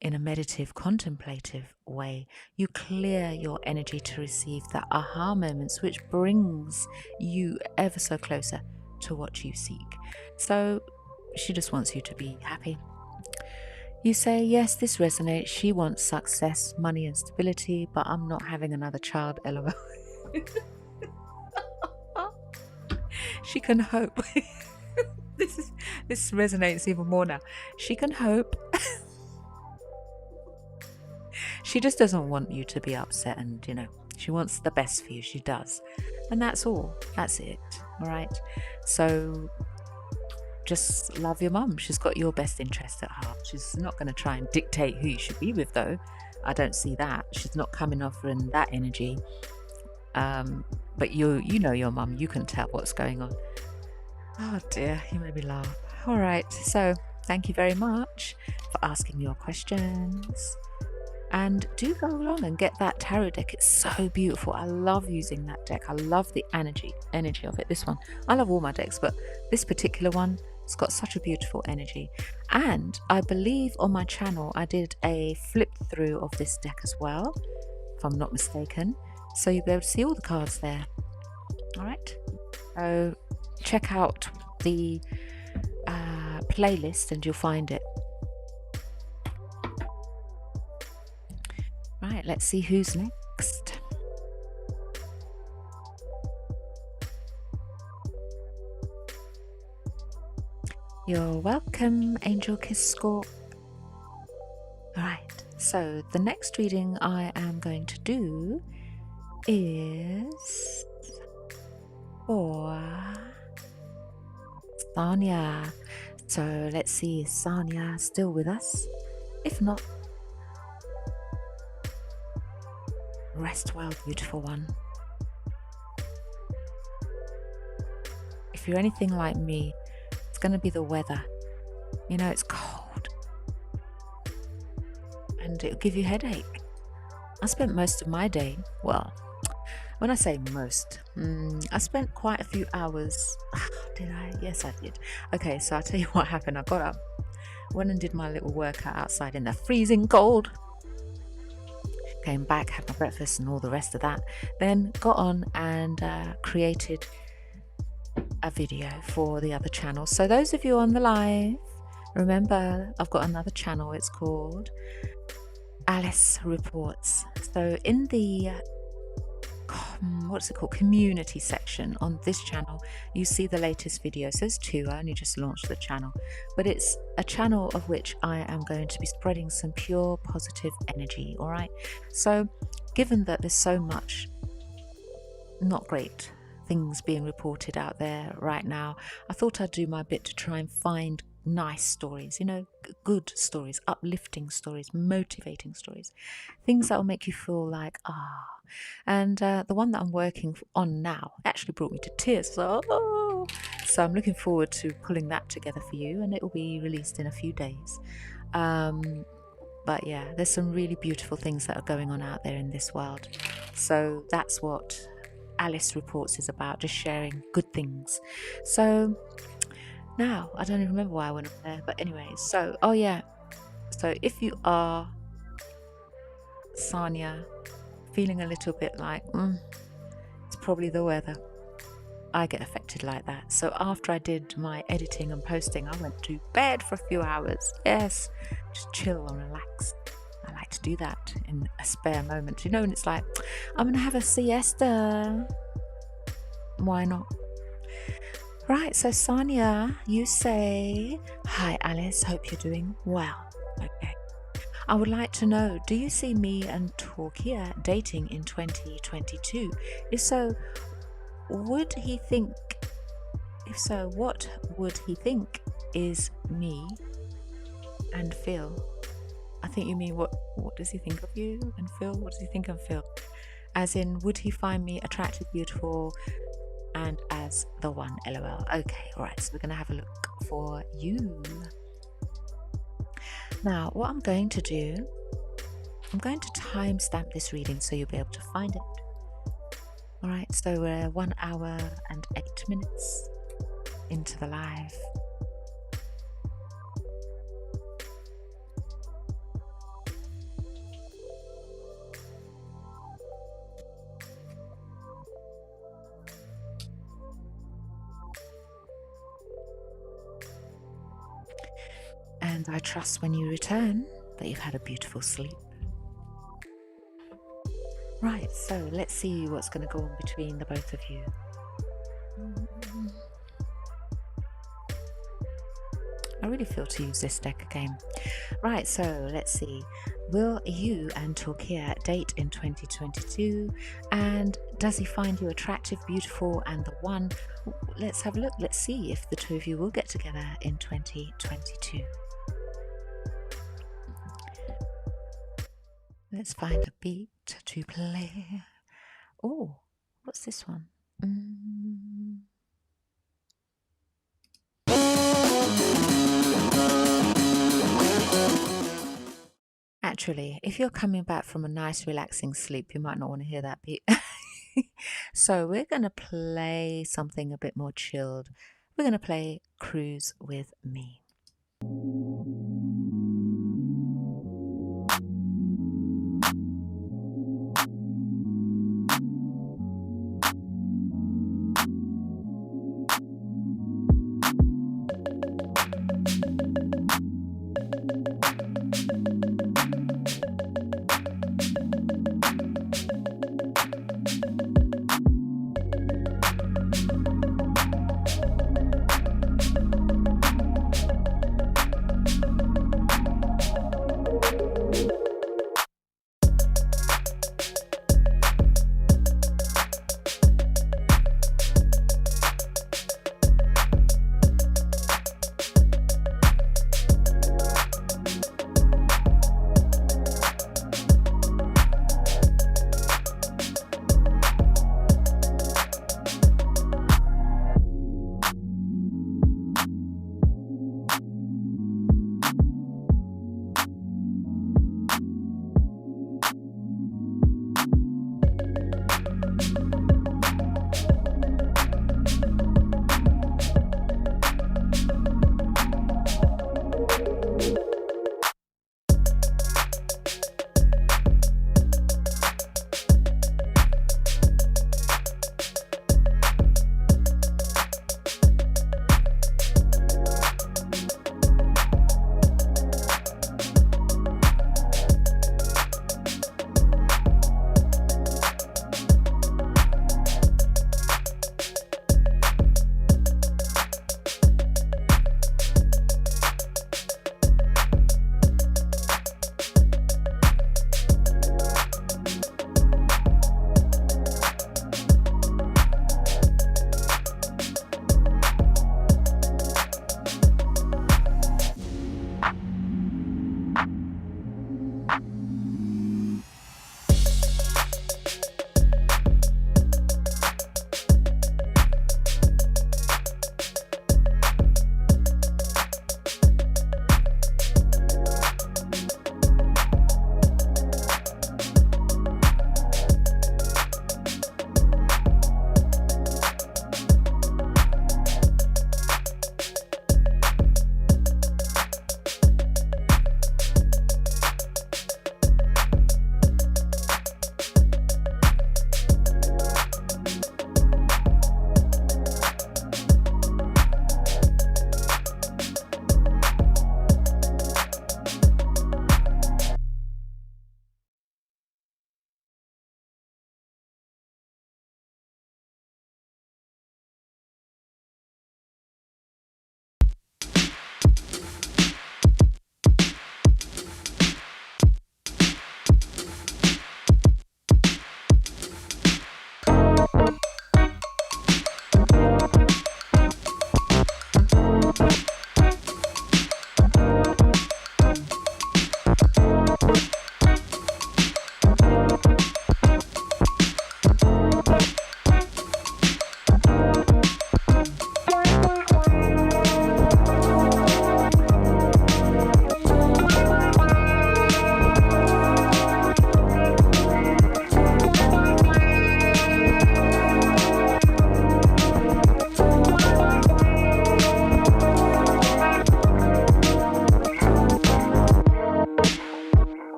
in a meditative, contemplative way, you clear your energy to receive the aha moments, which brings you ever so closer to what you seek. So she just wants you to be happy. You say, yes, this resonates. She wants success, money and stability, but I'm not having another child, LOL. She can hope. This resonates even more now. She can hope. She just doesn't want you to be upset, and she wants the best for you. She does. And that's all. That's it. All right. So just love your mum. She's got your best interest at heart. She's not going to try and dictate who you should be with, though. I don't see that. She's not coming offering that energy. But you know your mum. You can tell what's going on. Oh dear, you made me laugh. All right. So thank you very much for asking your questions. And do go along and get that tarot deck. It's so beautiful. I love using that deck. I love the energy of it. This one, I love all my decks, but this particular one, it's got such a beautiful energy. And I believe on my channel I did a flip through of this deck as well, if I'm not mistaken. So you'll be able to see all the cards there. All right. So check out the playlist and you'll find it. Right, let's see who's next. You're welcome, Angel Kiss Scorp. Alright, so the next reading I am going to do is for Sanya. So let's see, is Sanya still with us? If not, rest well, beautiful one. If you're anything like me, it's going to be the weather. It's cold and it'll give you a headache. I spent most of my day, well, when I say most, I spent quite a few hours. Did I? Yes, I did. Okay, so I'll tell you what happened. I got up, went and did my little workout outside in the freezing cold. Came back, had my breakfast and all the rest of that. Then got on and created a video for the other channel. So those of you on the live, remember I've got another channel. It's called Alice Reports. So in the community section on this channel, you see the latest videos. There's 2. I only just launched the channel, but it's a channel of which I am going to be spreading some pure positive energy. All right, so given that there's so much not great things being reported out there right now, I thought I'd do my bit to try and find nice stories, good stories, uplifting stories, motivating stories, things that will make you feel like, And the one that I'm working on now actually brought me to tears. So I'm looking forward to pulling that together for you, and it will be released in a few days. But yeah, there's some really beautiful things that are going on out there in this world. So that's what Alice Reports is about, just sharing good things. So now, I don't even remember why I went up there, but anyway, so if you are Sanya, feeling a little bit like, it's probably the weather. I get affected like that. So after I did my editing and posting, I went to bed for a few hours. Yes, just chill and relax. I like to do that in a spare moment, and it's like, I'm gonna have a siesta. Why not? Right, so Sanya, you say, hi Alice, hope you're doing well. Okay. I would like to know, do you see me and Torquia dating in 2022? If so, what would he think is me and Phil? I think you mean what does he think of you and Phil? What does he think of Phil? As in, would he find me attractive, beautiful, and as the one? LOL. Okay, all right, so we're going to have a look for you. Now, what I'm going to do, I'm going to timestamp this reading so you'll be able to find it. All right, so we're 1 hour and 8 minutes into the live. And I trust when you return that you've had a beautiful sleep. Right, so let's see what's going to go on between the both of you. I really feel to use this deck again. Right, so let's see. Will you and Torquia date in 2022? And does he find you attractive, beautiful, and the one? Let's have a look. Let's see if the two of you will get together in 2022. Let's find a beat to play. Oh, what's this one? Actually, if you're coming back from a nice relaxing sleep, you might not want to hear that beat. So we're going to play something a bit more chilled. We're going to play Cruise With Me.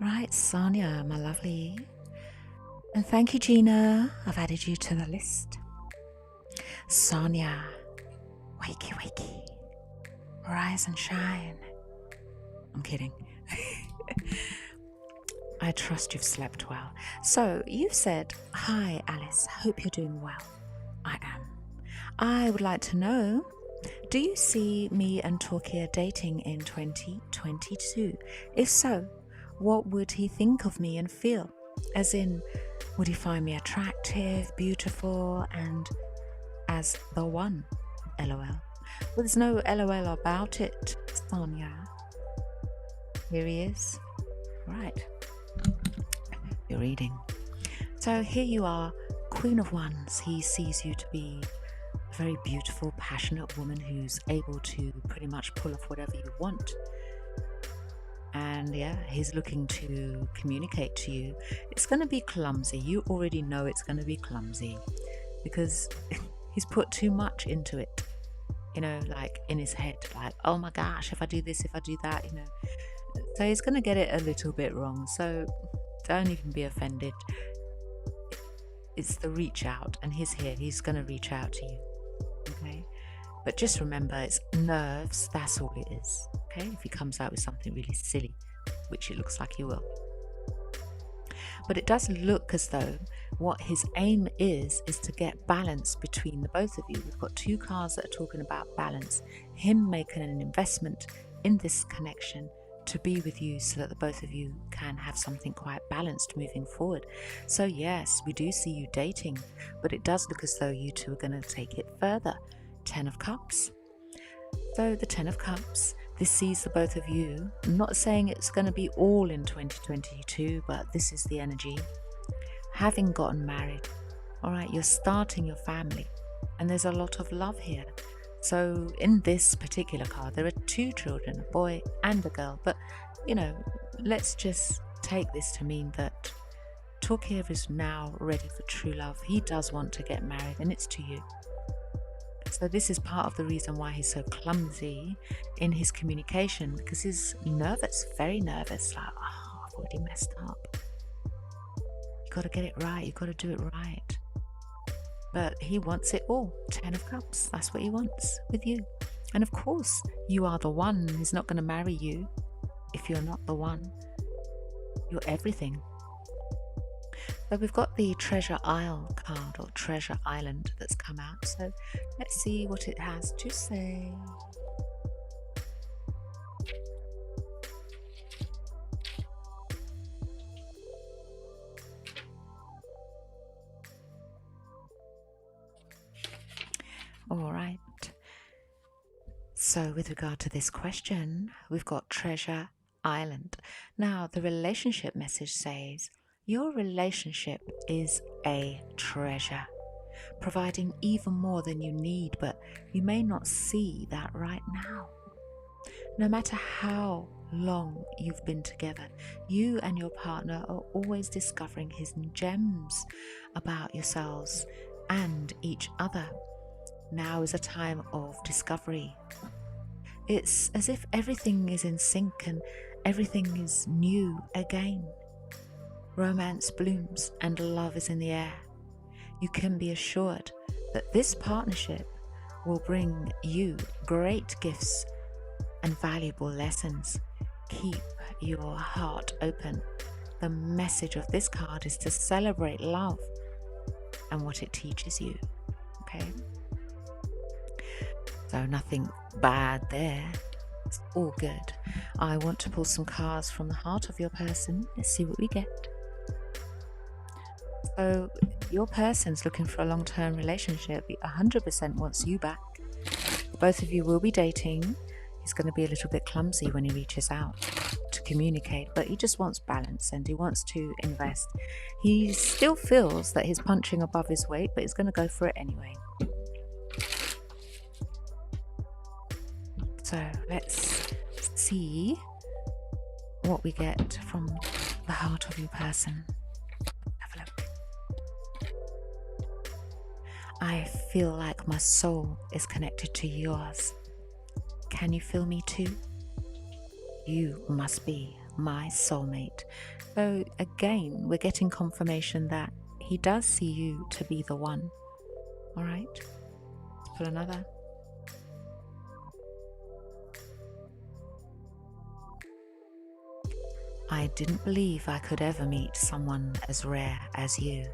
Right, Sonia, my lovely. And thank you, Gina. I've added you to the list. Sonia, wakey, wakey. Rise and shine. I'm kidding. I trust you've slept well. So you've said, "Hi, Alice. Hope you're doing well." I am. I would like to know, do you see me and Torquia dating in 2022? If so, what would he think of me and feel? As in, would he find me attractive, beautiful, and as the one? LOL. Well, there's no LOL about it, Sonia. Here he is. Right. You're reading. So here you are, Queen of Wands. He sees you to be a very beautiful, passionate woman who's able to pretty much pull off whatever you want. And yeah, he's looking to communicate to you. It's going to be clumsy. You already know it's going to be clumsy because he's put too much into it, like in his head, like, oh my gosh, if I do this, if I do that, so he's going to get it a little bit wrong. So don't even be offended. It's the reach out, and he's here. He's going to reach out to you. Okay. But just remember, it's nerves. That's all it is. Okay. If he comes out with something really silly, which it looks like he will. But it does look as though what his aim is to get balance between the both of you. We've got two cards that are talking about balance. Him making an investment in this connection to be with you so that the both of you can have something quite balanced moving forward. So yes, we do see you dating, but it does look as though you two are going to take it further. 10 of Cups. So the 10 of Cups, this sees the both of you. I'm not saying it's going to be all in 2022, but this is the energy. Having gotten married, all right, you're starting your family, and there's a lot of love here. So in this particular card, there are two children, a boy and a girl. But, let's just take this to mean that Torquia is now ready for true love. He does want to get married, and it's to you. So this is part of the reason why he's so clumsy in his communication, because he's nervous, very nervous. Like, oh, I've already messed up. You got to get it right. You got to do it right. But he wants it all. 10 of Cups. That's what he wants with you. And of course, you are the one. He's not going to marry you if you're not the one. You're everything. So we've got the Treasure Isle card, or Treasure Island, that's come out. So let's see what it has to say. All right. So with regard to this question, we've got Treasure Island. Now, the relationship message says, your relationship is a treasure, providing even more than you need, but you may not see that right now. No matter how long you've been together, you and your partner are always discovering hidden gems about yourselves and each other. Now is a time of discovery. It's as if everything is in sync and everything is new again. Romance blooms and love is in the air. You can be assured that this partnership will bring you great gifts and valuable lessons. Keep your heart open. The message of this card is to celebrate love and what it teaches you. Okay? So nothing bad there. It's all good. I want to pull some cards from the heart of your person. Let's see what we get. So your person's looking for a long-term relationship. He 100% wants you back. Both of you will be dating. He's going to be a little bit clumsy when he reaches out to communicate, but he just wants balance and he wants to invest. He still feels that he's punching above his weight, but he's going to go for it anyway. So let's see what we get from the heart of your person. Have a look. I feel like my soul is connected to yours. Can you feel me too? You must be my soulmate. So again, we're getting confirmation that he does see you to be the one. All right, let's put another. I didn't believe I could ever meet someone as rare as you.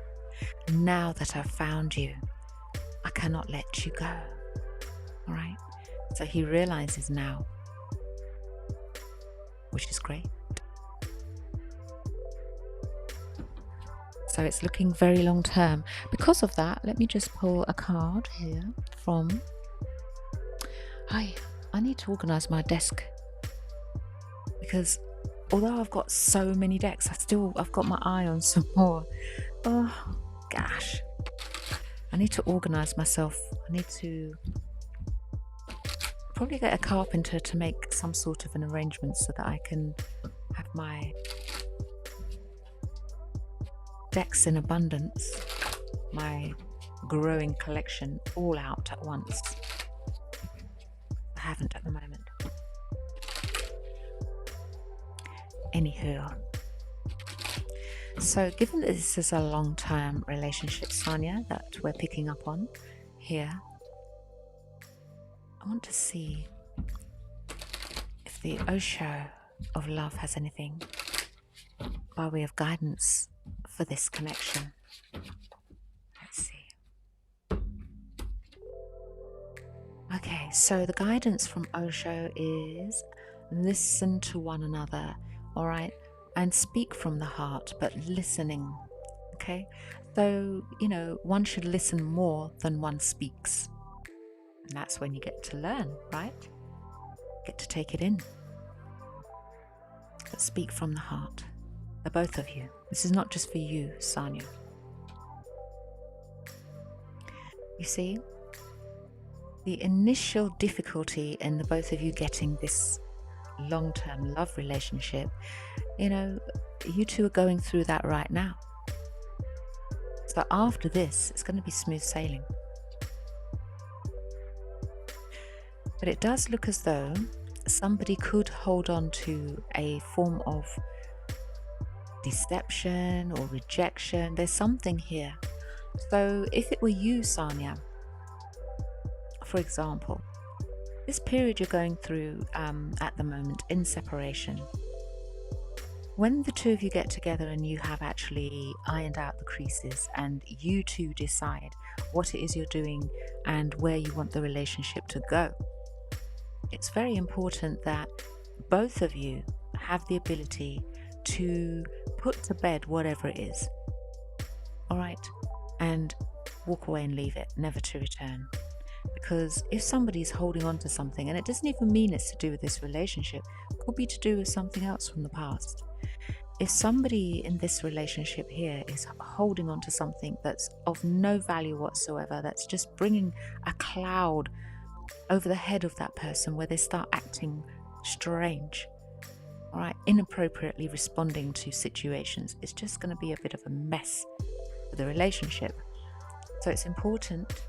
Now that I've found you, I cannot let you go. All right, so he realizes now, which is great. So it's looking very long term. Because of that, let me just pull a card here from... Hi, I need to organize my desk, because although I've got so many decks, I've got my eye on some more. Oh gosh, I need to organize myself. I need to probably get a carpenter to make some sort of an arrangement so that I can have my decks in abundance, my growing collection all out at once. I haven't at the moment. Anywho, so given that this is a long-term relationship, Sonia, that we're picking up on here, I want to see if the Osho of love has anything by way of guidance for this connection. Let's see. Okay, so the guidance from Osho is listen to one another, all right, and speak from the heart, but listening. Okay, so one should listen more than one speaks, and that's when you get to learn, right? Get to take it in. But speak from the heart, the both of you. This is not just for you, Sanya. You see, the initial difficulty in the both of you getting this long-term love relationship, you two are going through that right now. So after this, it's going to be smooth sailing. But it does look as though somebody could hold on to a form of deception or rejection. There's something here. So if it were you, Sanya, for example, this period you're going through at the moment in separation, when the two of you get together and you have actually ironed out the creases and you two decide what it is you're doing and where you want the relationship to go, it's very important that both of you have the ability to put to bed whatever it is, all right, and walk away and leave it, never to return. Because if somebody's holding on to something, and it doesn't even mean it's to do with this relationship, it could be to do with something else from the past. If somebody in this relationship here is holding on to something that's of no value whatsoever, that's just bringing a cloud over the head of that person where they start acting strange, all right, inappropriately responding to situations, it's just going to be a bit of a mess for the relationship. So it's important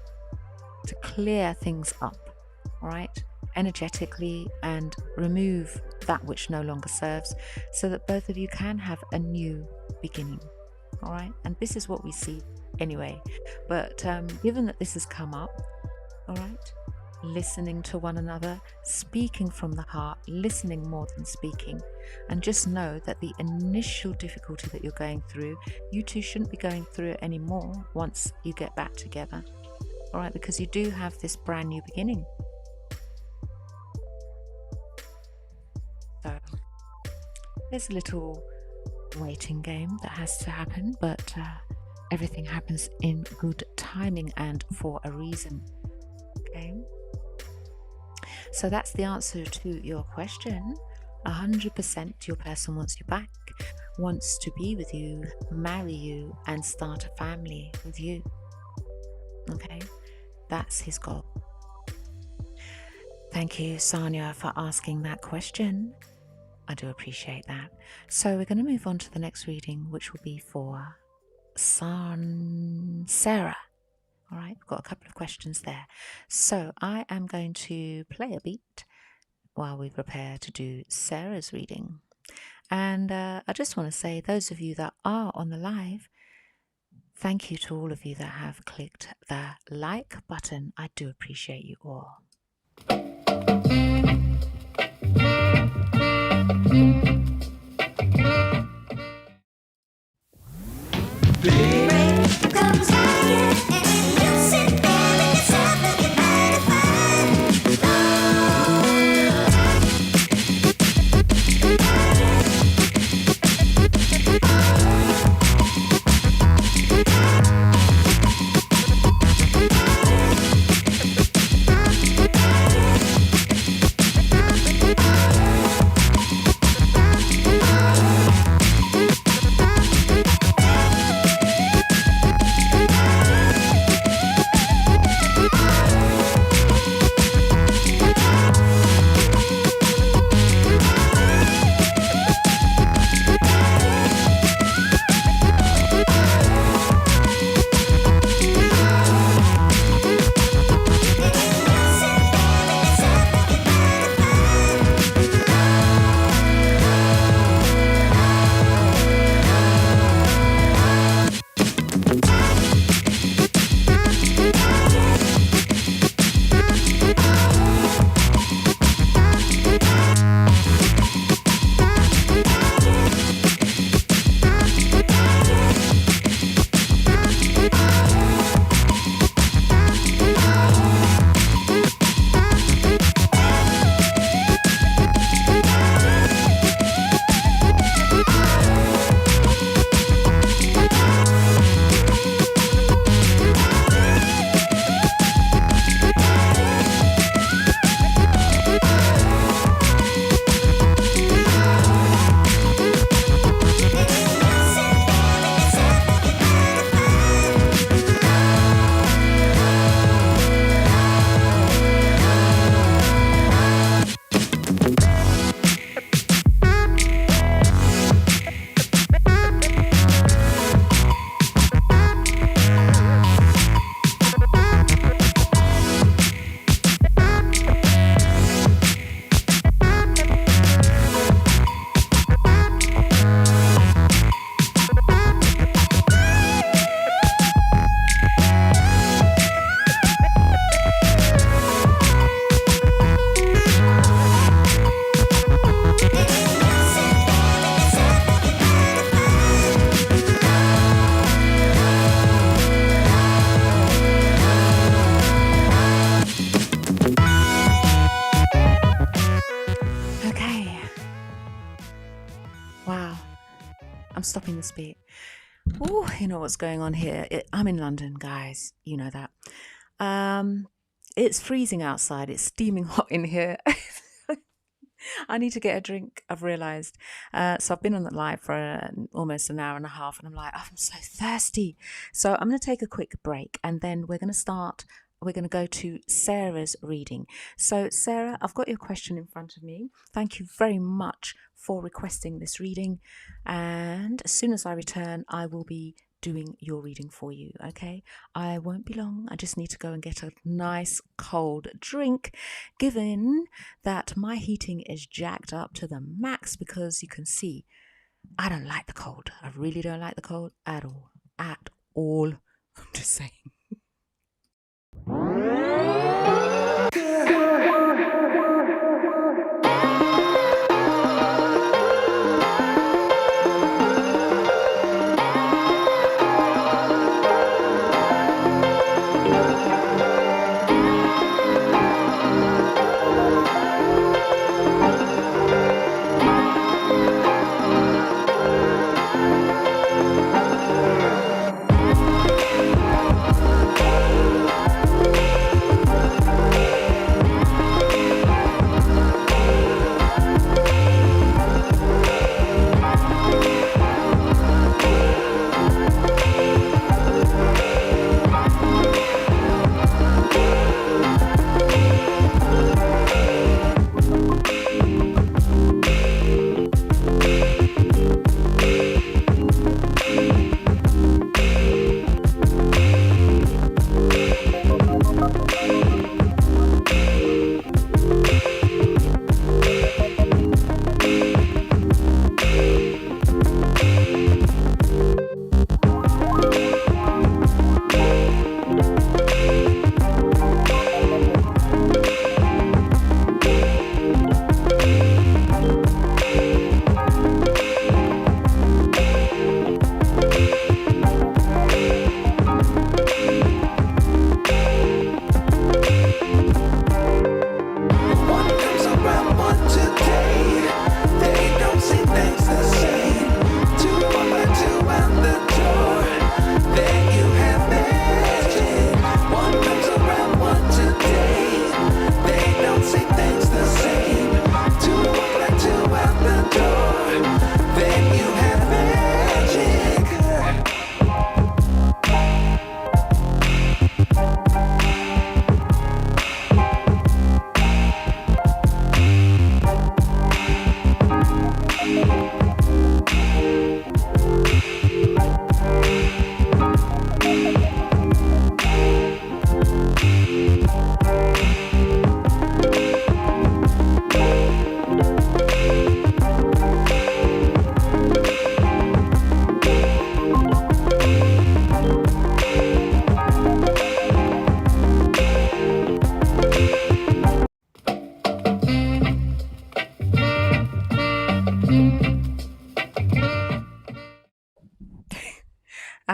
to clear things up, all right, energetically, and remove that which no longer serves, so that both of you can have a new beginning, all right. And this is what we see anyway, but given that this has come up, all right, listening to one another, speaking from the heart, listening more than speaking, and just know that the initial difficulty that you're going through, you two shouldn't be going through it anymore once you get back together, all right, because you do have this brand new beginning. So there's a little waiting game that has to happen, but everything happens in good timing and for a reason. Okay, so that's the answer to your question. 100% your person wants you back, wants to be with you, marry you, and start a family with you. Okay, that's his goal. Thank you, Sanya, for asking that question. I do appreciate that. So we're going to move on to the next reading, which will be for Sarah. All right, we've got a couple of questions there. So I am going to play a beat while we prepare to do Sarah's reading. And I just want to say, those of you that are on the live, thank you to all of you that have clicked the like button. I do appreciate you all. I'm stopping this beat. Oh, you know what's going on here. I'm in London, guys. You know that. It's freezing outside. It's steaming hot in here. I need to get a drink, I've realised. So I've been on the live for almost an hour and a half, and I'm like, oh, I'm so thirsty. So I'm going to take a quick break, and then we're going to start. We're going to go to Sarah's reading. So, Sarah, I've got your question in front of me. Thank you very much for requesting this reading. And as soon as I return, I will be doing your reading for you, okay? I won't be long. I just need to go and get a nice cold drink, given that my heating is jacked up to the max, because you can see I don't like the cold. I really don't like the cold at all. At all. I'm just saying.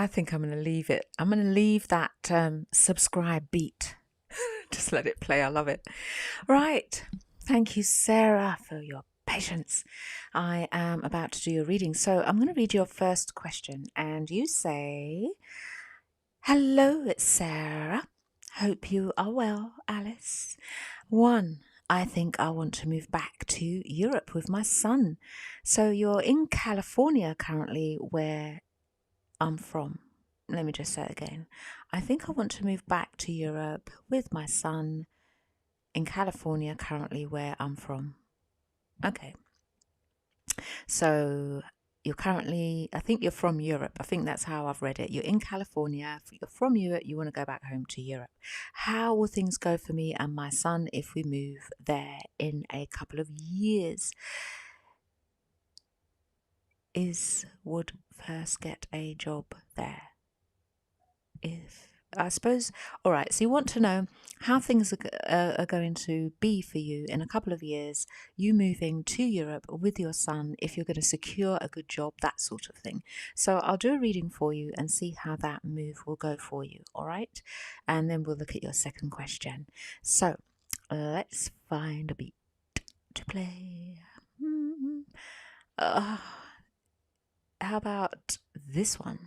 I think I'm going to leave it. I'm going to leave that subscribe beat. Just let it play. I love it. Right. Thank you, Sarah, for your patience. I am about to do your reading. So I'm going to read your first question. And you say, hello, it's Sarah. Hope you are well, Alice. 1. I think I want to move back to Europe with my son. So you're in California currently, where I'm from. Let me just say it again. I think I want to move back to Europe with my son in California, currently where I'm from. Okay. So you're currently, I think you're from Europe. I think that's how I've read it. You're in California. You're from Europe. You want to go back home to Europe. How will things go for me and my son if we move there in a couple of years? Would first get a job there. I suppose, all right, so you want to know how things are going to be for you in a couple of years, you moving to Europe with your son, if you're going to secure a good job, that sort of thing. So I'll do a reading for you and see how that move will go for you, all right? And then we'll look at your second question. So let's find a beat to play. How about this one?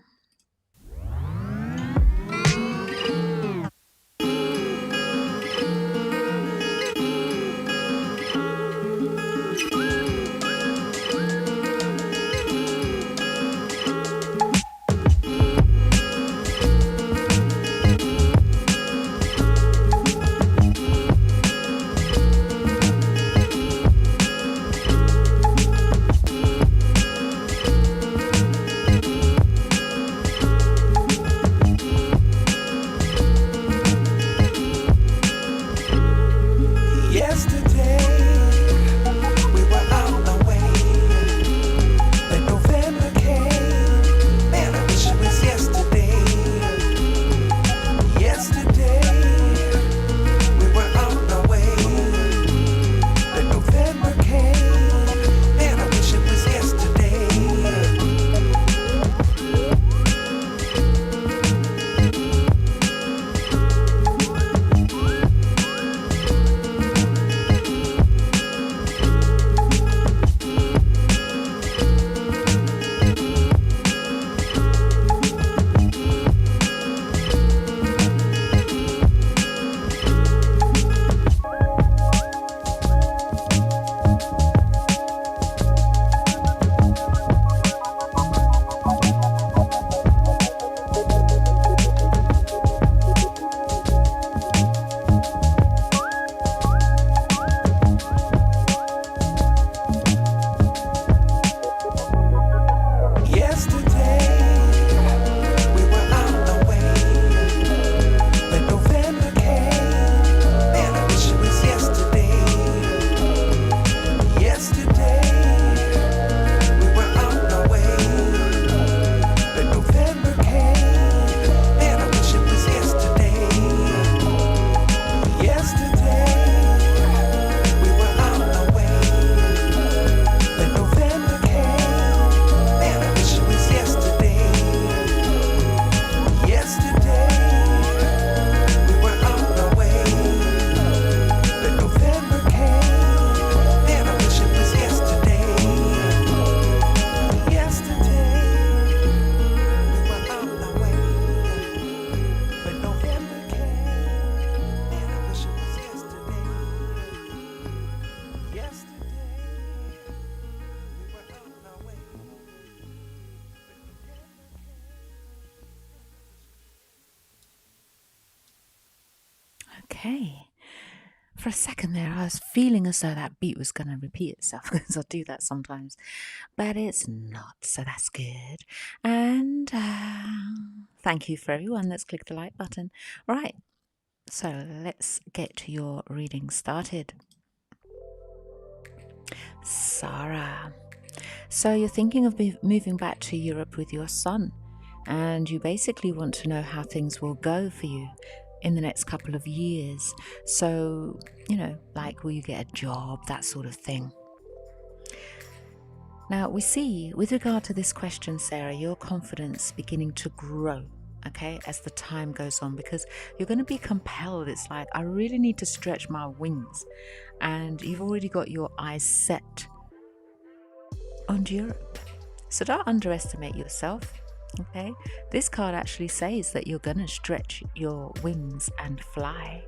Okay. For a second there, I was feeling as though that beat was going to repeat itself, because I do that sometimes, but it's not, so that's good. And thank you for everyone that's clicked the like button. Right, so let's get to your reading started. Sarah. So you're thinking of moving back to Europe with your son, and you basically want to know how things will go for you in the next couple of years. So, like, will you get a job, that sort of thing. Now, we see, with regard to this question, Sarah, your confidence beginning to grow, okay, as the time goes on, because you're going to be compelled. It's like, I really need to stretch my wings. And you've already got your eyes set on Europe. So don't underestimate yourself, okay? This card actually says that you're going to stretch your wings and fly.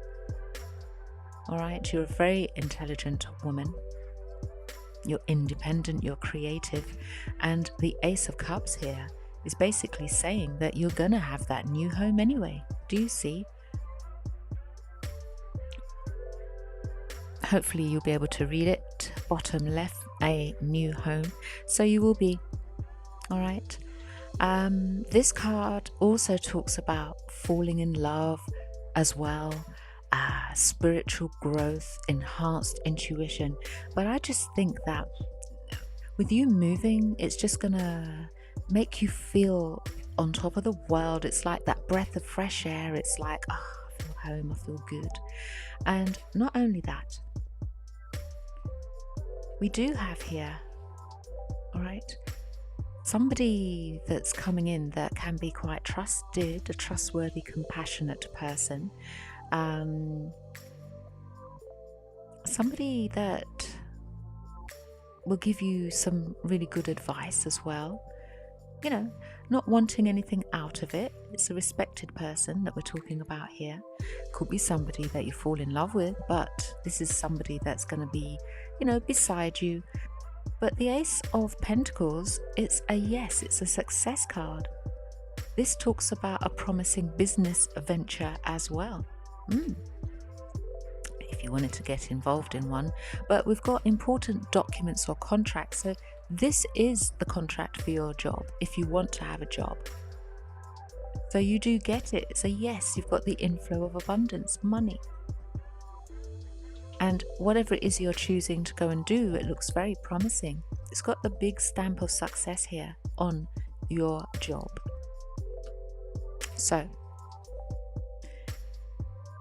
All right, you're a very intelligent woman. You're independent, you're creative, and the Ace of Cups here is basically saying that you're gonna have that new home anyway. Do you see? Hopefully you'll be able to read it. Bottom left, a new home. So you will be. All right. This card also talks about falling in love as well. Spiritual growth, enhanced intuition. But I just think that with you moving, it's just gonna make you feel on top of the world. It's like that breath of fresh air. It's like, I feel home, I feel good. And not only that, we do have here, all right, somebody that's coming in that can be quite trusted, a trustworthy, compassionate person. Somebody that will give you some really good advice as well. You know, not wanting anything out of it. It's a respected person that we're talking about here. Could be somebody that you fall in love with, but this is somebody that's going to be, you know, beside you. But the Ace of Pentacles, it's a yes, it's a success card. This talks about a promising business venture as well. If you wanted to get involved in one, but we've got important documents or contracts. So this is the contract for your job if you want to have a job. So you do get it. It's a yes, you've got the inflow of abundance, money. And whatever it is you're choosing to go and do, it looks very promising. It's got the big stamp of success here on your job. So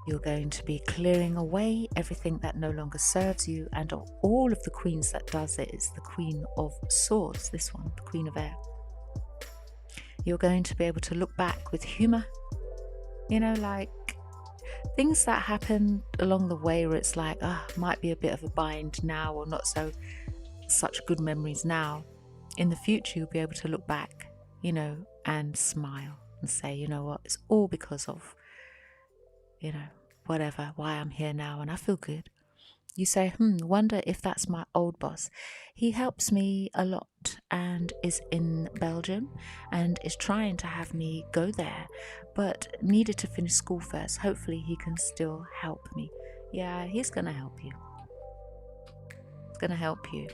you're going to be clearing away everything that no longer serves you, and all of the queens that does it is the Queen of Swords, this one, the Queen of Air. You're going to be able to look back with humor, you know, like things that happen along the way where it's like, might be a bit of a bind now, or not such good memories now. In the future, you'll be able to look back, you know, and smile and say, you know what, it's all because of, you know, whatever, why I'm here now, and I feel good. You say, wonder if that's my old boss. He helps me a lot and is in Belgium and is trying to have me go there, but needed to finish school first. Hopefully he can still help me. Yeah, he's going to help you. He's going to help you.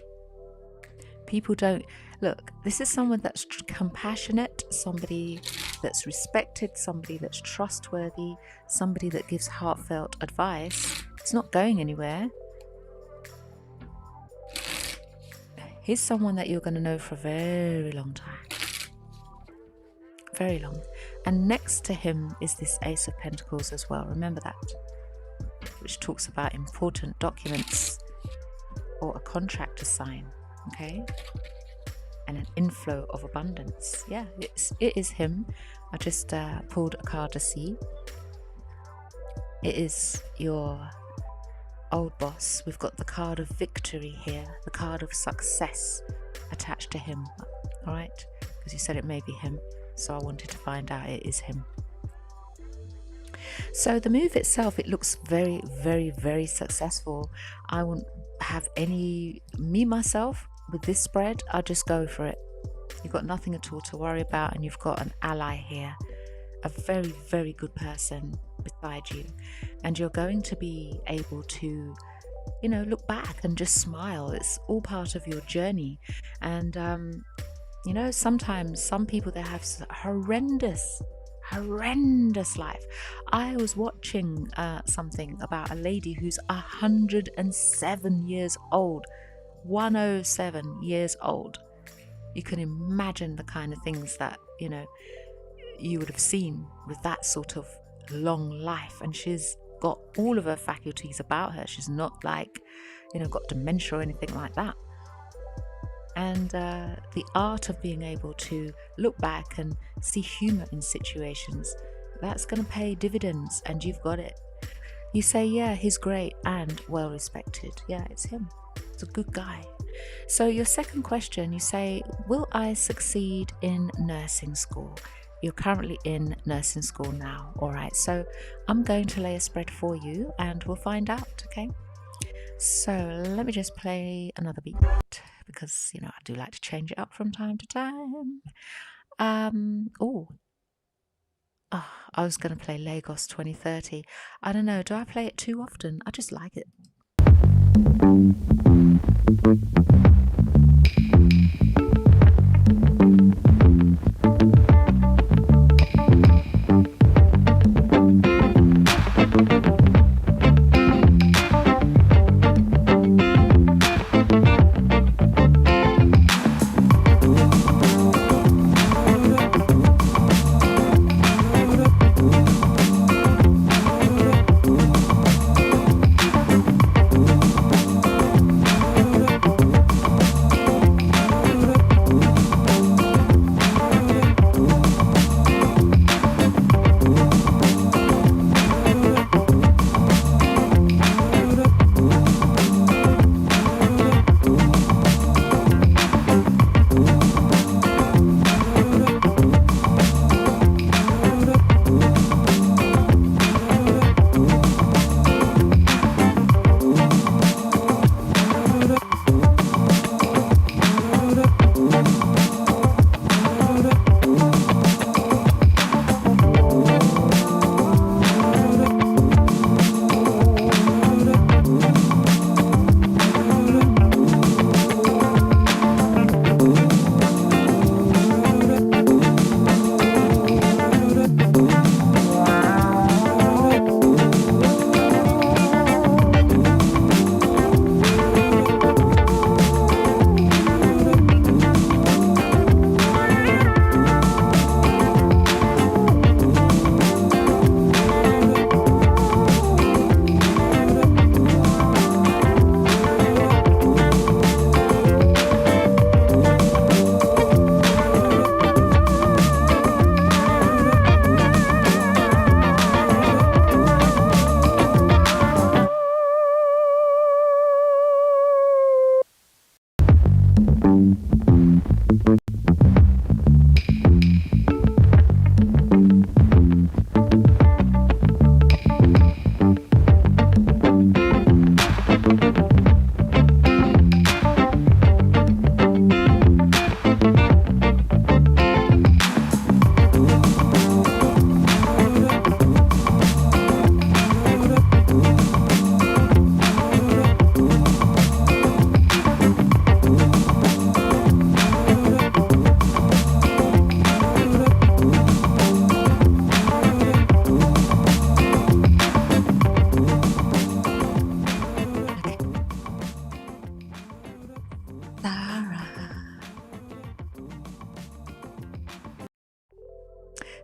People don't look, this is someone that's compassionate, somebody that's respected, somebody that's trustworthy, somebody that gives heartfelt advice. It's not going anywhere. He's someone that you're going to know for a very long time. Very long. And next to him is this Ace of Pentacles as well. Remember that. Which talks about important documents or a contract to sign. Okay, and an inflow of abundance. Yeah, it is him. I just pulled a card to see. It is your old boss. We've got the card of victory here, the card of success attached to him. All right, because you said it may be him, so I wanted to find out it is him. So the move itself, it looks very, very, very successful. I wouldn't have myself, with this spread, I'll just go for it. You've got nothing at all to worry about, and you've got an ally here, a very, very good person beside you, and you're going to be able to, you know, look back and just smile. It's all part of your journey. And you know, sometimes some people, they have horrendous life. I was watching something about a lady who's 107 years old. 107 years old. You can imagine the kind of things that, you know, you would have seen with that sort of long life. And she's got all of her faculties about her. She's not like, you know, got dementia or anything like that. and the art of being able to look back and see humor in situations, that's going to pay dividends, and you've got it. You say, yeah, he's great and well respected. Yeah, it's him. It's a good guy. So your second question, you say, will I succeed in nursing school? You're currently in nursing school now. All right, so I'm going to lay a spread for you and we'll find out, okay? So let me just play another beat because, I do like to change it up from time to time. I was going to play Lagos 2030. I don't know, do I play it too often? I just like it.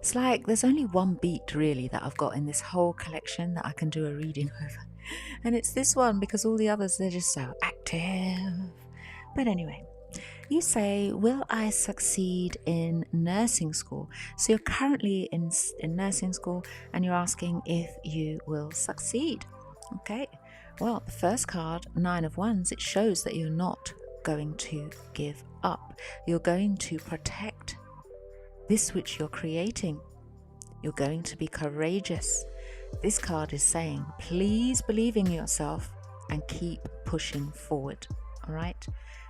It's like there's only one beat really that I've got in this whole collection that I can do a reading over. And it's this one because all the others, they're just so active. But anyway, you say, will I succeed in nursing school? So you're currently in nursing school and you're asking if you will succeed. Okay, well, the first card, 9 of Wands, it shows that you're not going to give up. You're going to protect this which you're creating. You're going to be courageous. This card is saying, please believe in yourself and keep pushing forward. All right?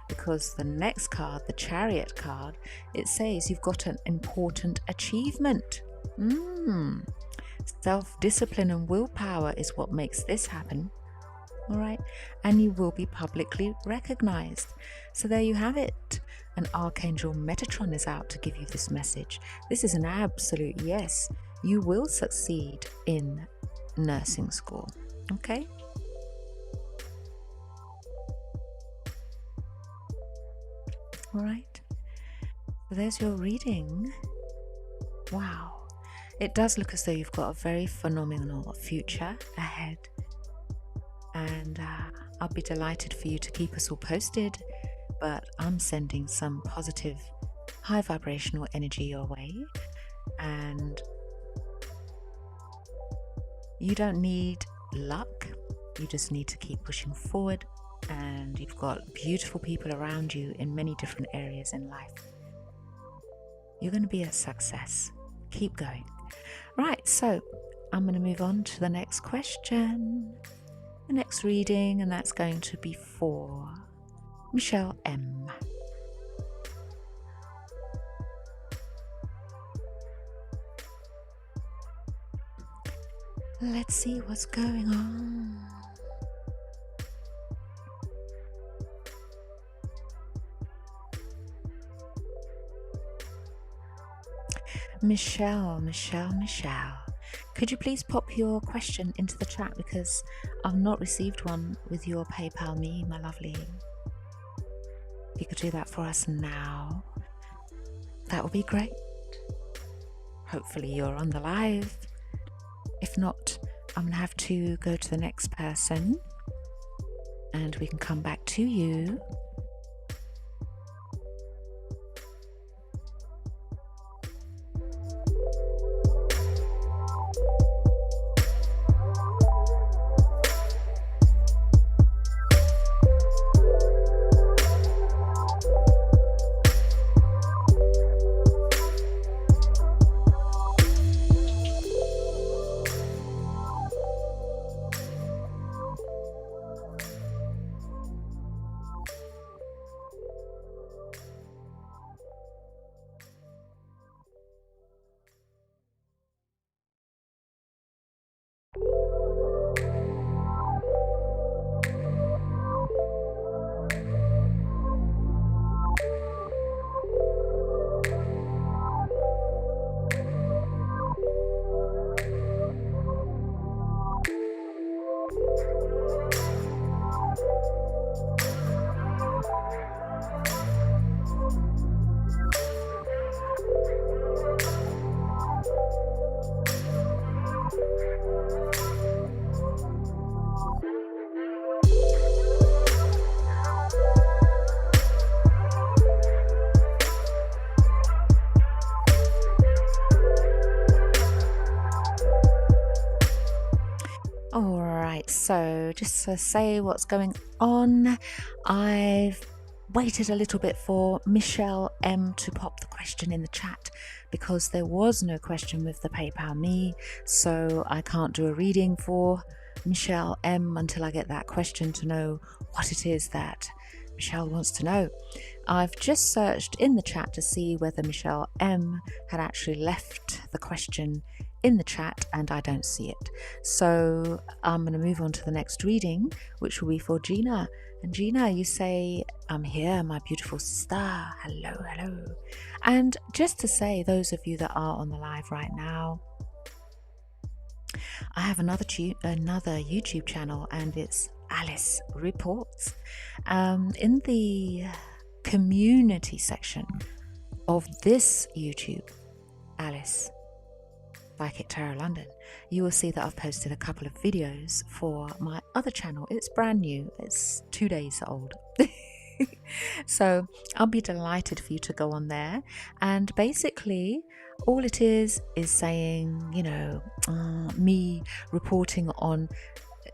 Because the next card, the Chariot card, it says you've got an important achievement. Self-discipline and willpower is what makes this happen. All right? And you will be publicly recognized. So there you have it. An Archangel Metatron is out to give you this message. This is an absolute yes. You will succeed in nursing school. Okay? All right. So there's your reading. Wow. It does look as though you've got a very phenomenal future ahead. And I'll be delighted for you to keep us all posted but I'm sending some positive, high vibrational energy your way. And you don't need luck. You just need to keep pushing forward. And you've got beautiful people around you in many different areas in life. You're going to be a success. Keep going. Right, so I'm going to move on to the next question, the next reading, and that's going to be for Michelle M. Let's see what's going on. Michelle, could you please pop your question into the chat, because I've not received one with your PayPal me, my lovely. If you could do that for us now, that would be great. Hopefully you're on the live. If not, I'm going to have to go to the next person and we can come back to you. Alright, so just to say what's going on, I've waited a little bit for Michelle M to pop the question in the chat because there was no question with the PayPal me, so I can't do a reading for Michelle M until I get that question to know what it is that Michelle wants to know. I've just searched in the chat to see whether Michelle M had actually left the question in the chat, and I don't see it. So I'm going to move on to the next reading, which will be for Gina. And Gina, you say, I'm here, my beautiful sister. Hello. And just to say, those of you that are on the live right now, I have another YouTube channel, and it's Alice Reports. In the community section of this YouTube, Alice Psychic Tarot London, you will see that I've posted a couple of videos for my other channel. It's brand new, it's 2 days old. So I'll be delighted for you to go on there, and basically all it is saying, you know, me reporting on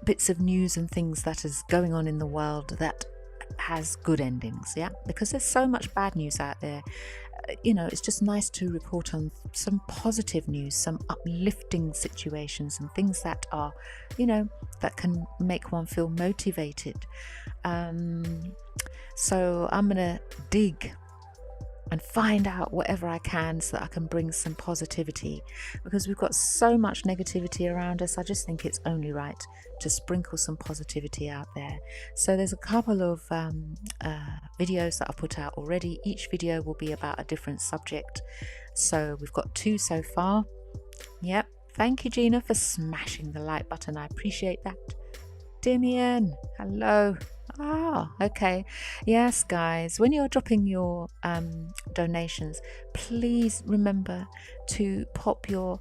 bits of news and things that is going on in the world that has good endings, yeah, because there's so much bad news out there. You know, it's just nice to report on some positive news, some uplifting situations and things that are, you know, that can make one feel motivated. So I'm gonna dig and find out whatever I can so that I can bring some positivity, because we've got so much negativity around us. I just think it's only right to sprinkle some positivity out there. So there's a couple of videos that I put out already. Each video will be about a different subject. So we've got 2 so far. Yep. Thank you, Gina, for smashing the like button. I appreciate that. Dimian, hello. Okay. Yes, guys, when you're dropping your donations, please remember to pop your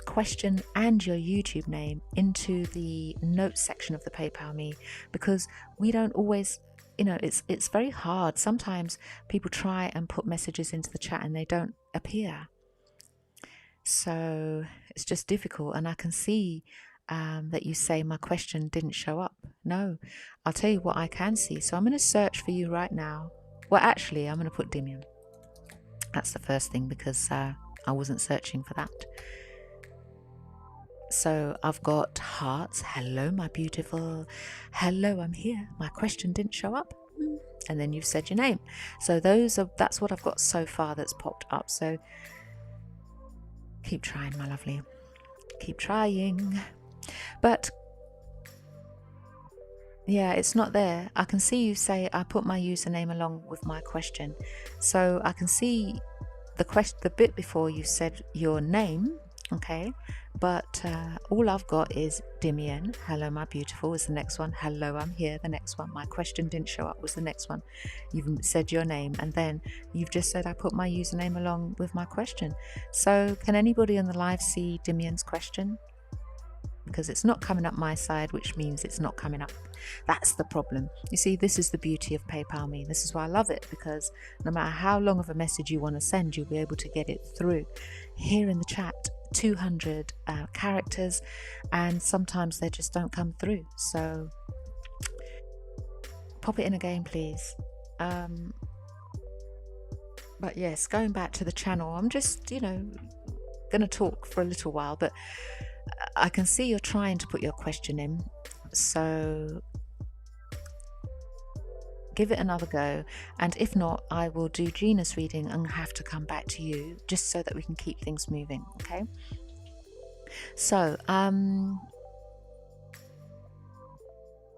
question and your YouTube name into the notes section of the PayPal me, because we don't always you know, it's very hard. Sometimes people try and put messages into the chat and they don't appear. So it's just difficult. And I can see that you say my question didn't show up. No, I'll tell you what I can see. So I'm going to search for you right now. Well, actually, I'm going to put Dimian. That's the first thing, because I wasn't searching for that. So I've got hearts. Hello, my beautiful. Hello, I'm here. My question didn't show up. And then you've said your name. So that's what I've got so far that's popped up. So keep trying, my lovely. Keep trying. But yeah, it's not there. I can see you say I put my username along with my question. So I can see the bit before you said your name, okay? But all I've got is Dimian. Hello, my beautiful is the next one. Hello, I'm here. The next one. My question didn't show up was the next one. You've said your name, and then you've just said I put my username along with my question. So can anybody on the live see Dimian's question? Because it's not coming up my side, which means it's not coming up. That's the problem. You see, this is the beauty of PayPal Me. This is why I love it, because no matter how long of a message you want to send, you'll be able to get it through. Here in the chat, 200 characters, and sometimes they just don't come through. So pop it in again, please. But yes, going back to the channel, I'm just, you know, going to talk for a little while, but I can see you're trying to put your question in, so give it another go, and if not, I will do Gina's reading and have to come back to you just so that we can keep things moving. Okay, so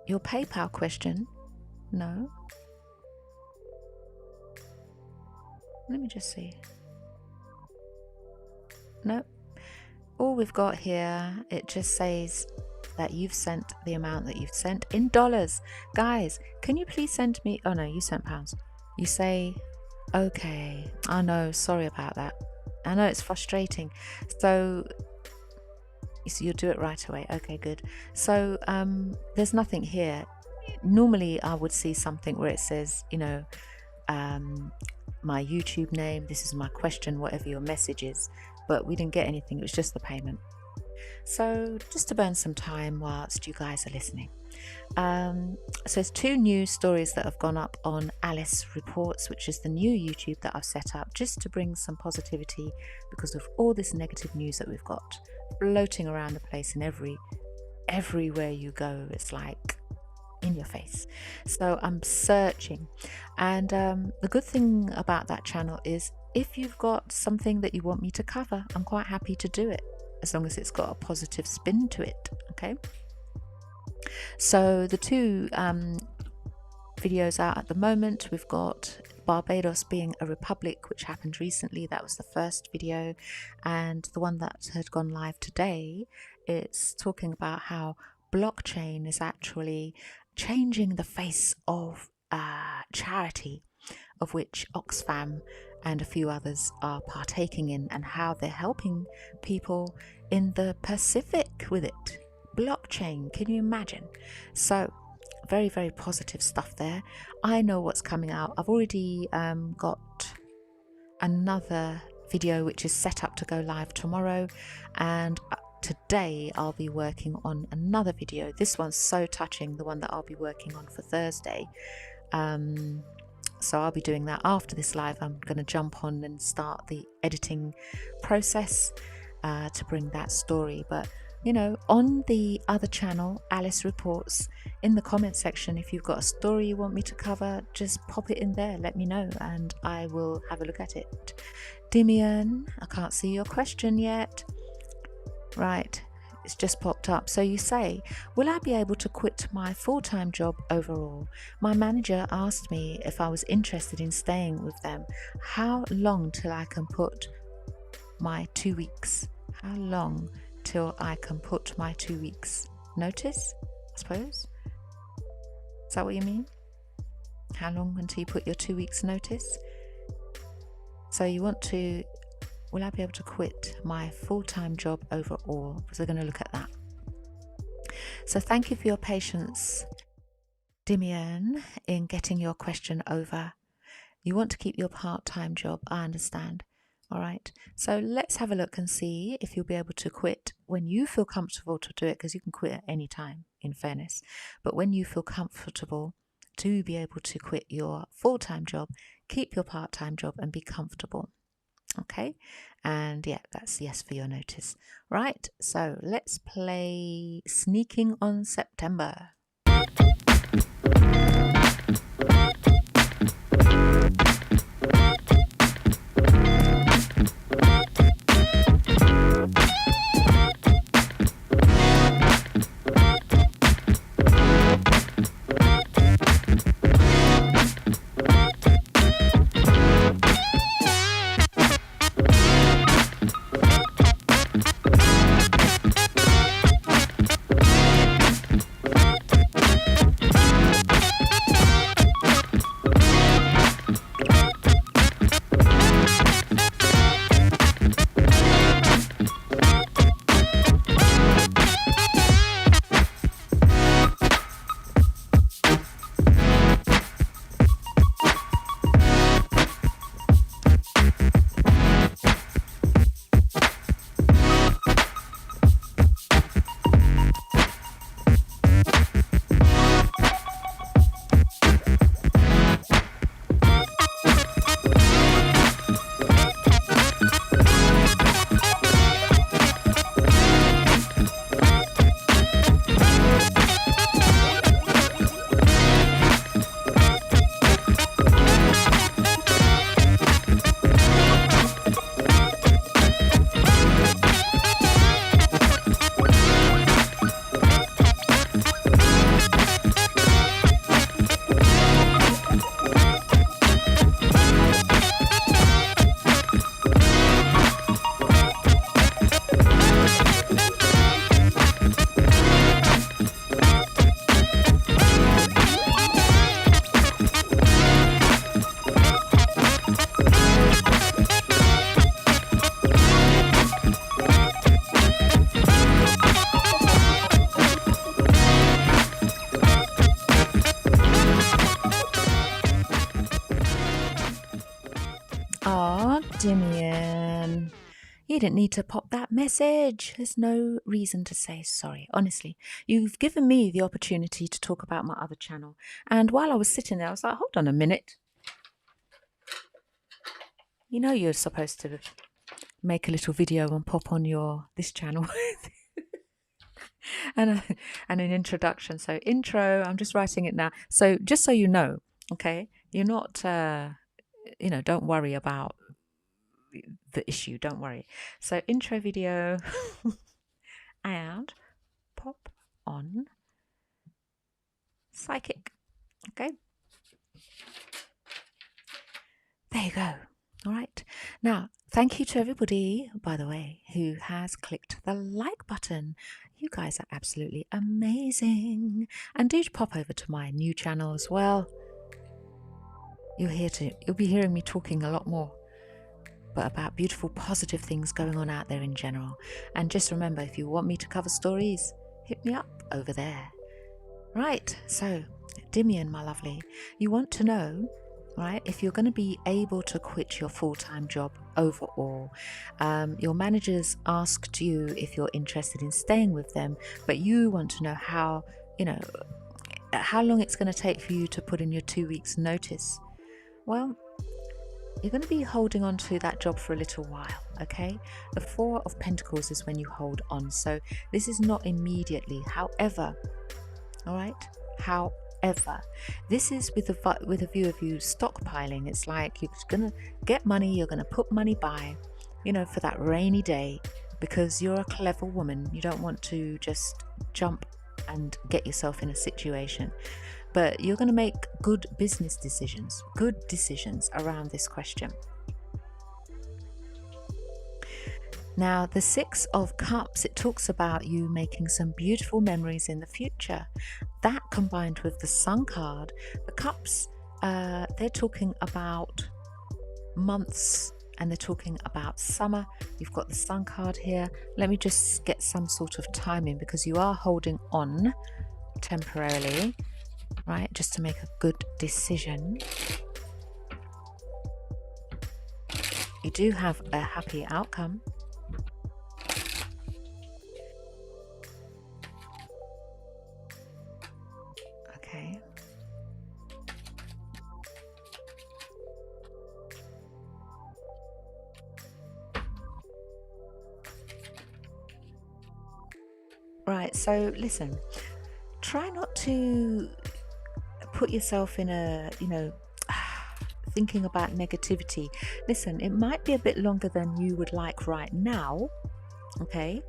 your PayPal question, no, let me just see. No, all we've got here, it just says that you've sent the amount that you've sent in dollars. Guys, can you please send me, oh no, you sent pounds. You say, okay, I know, sorry about that. I know it's frustrating. So you'll do it right away. Okay, good. So there's nothing here. Normally I would see something where it says, you know, my YouTube name, this is my question, whatever your message is, but we didn't get anything. It was just the payment. So just to burn some time whilst you guys are listening, so there's 2 new stories that have gone up on Alice Reports, which is the new YouTube that I've set up just to bring some positivity because of all this negative news that we've got floating around the place, and everywhere you go it's like in your face. So I'm searching, and the good thing about that channel is if you've got something that you want me to cover, I'm quite happy to do it, as long as it's got a positive spin to it. Okay, so the 2 videos out at the moment, we've got Barbados being a republic, which happened recently. That was the first video, and the one that had gone live today, it's talking about how blockchain is actually changing the face of charity, of which Oxfam and a few others are partaking in, and how they're helping people in the Pacific with it. Blockchain, can you imagine? So very, very positive stuff there. I know what's coming out. I've already got another video which is set up to go live tomorrow, and today I'll be working on another video. This one's so touching, the one that I'll be working on for Thursday. So I'll be doing that after this live. I'm going to jump on and start the editing process to bring that story. But you know, on the other channel, Alice Reports, in the comment section, if you've got a story you want me to cover, just pop it in there, let me know, and I will have a look at it. Dimian, I can't see your question yet. Right, it's just popped up. So you say, will I be able to quit my full-time job overall? My manager asked me if I was interested in staying with them. How long till I can put my 2 weeks? How long till I can put my 2 weeks notice, I suppose? Is that what you mean? How long until you put your 2 weeks notice? So you want to, will I be able to quit my full-time job overall? Because we're going to look at that. So thank you for your patience. Dimian, in getting your question over, you want to keep your part-time job. I understand. All right. So let's have a look and see if you'll be able to quit when you feel comfortable to do it, because you can quit at any time, in fairness. But when you feel comfortable to be able to quit your full-time job, keep your part-time job and be comfortable. Okay. And yeah, that's yes for your notice. Right. So let's play Sneaking on September. Dimian, you didn't need to pop that message. There's no reason to say sorry. Honestly, you've given me the opportunity to talk about my other channel. And while I was sitting there, I was like, hold on a minute. You know you're supposed to make a little video and pop on this channel. and an introduction. So intro, I'm just writing it now. So just so you know, okay, you're not, don't worry about the issue, don't worry. So intro video and pop on psychic. Okay, there you go. All right, now thank you to everybody, by the way, who has clicked the like button. You guys are absolutely amazing. And do pop over to my new channel as well. You'll be hearing me talking a lot more, but about beautiful, positive things going on out there in general. And just remember, if you want me to cover stories, hit me up over there. Right, so Dimian, my lovely, you want to know, right, if you're going to be able to quit your full-time job overall. Your managers asked you if you're interested in staying with them, but you want to know how long it's going to take for you to put in your 2 weeks notice. Well, you're going to be holding on to that job for a little while, okay? The 4 of Pentacles is when you hold on, so this is not immediately. However, all right, this is with a view of you stockpiling. It's like you're going to get money, you're going to put money by, for that rainy day, because you're a clever woman. You don't want to just jump and get yourself in a situation. But you're going to make good business decisions, good decisions around this question. Now, the 6 of Cups, it talks about you making some beautiful memories in the future. That combined with the Sun card, the Cups, they're talking about months and they're talking about summer. You've got the Sun card here. Let me just get some sort of timing, because you are holding on temporarily. right? Just to make a good decision. You do have a happy outcome. Okay. Right, so listen, try not to put yourself in a, thinking about negativity. Listen, it might be a bit longer than you would like right now, okay?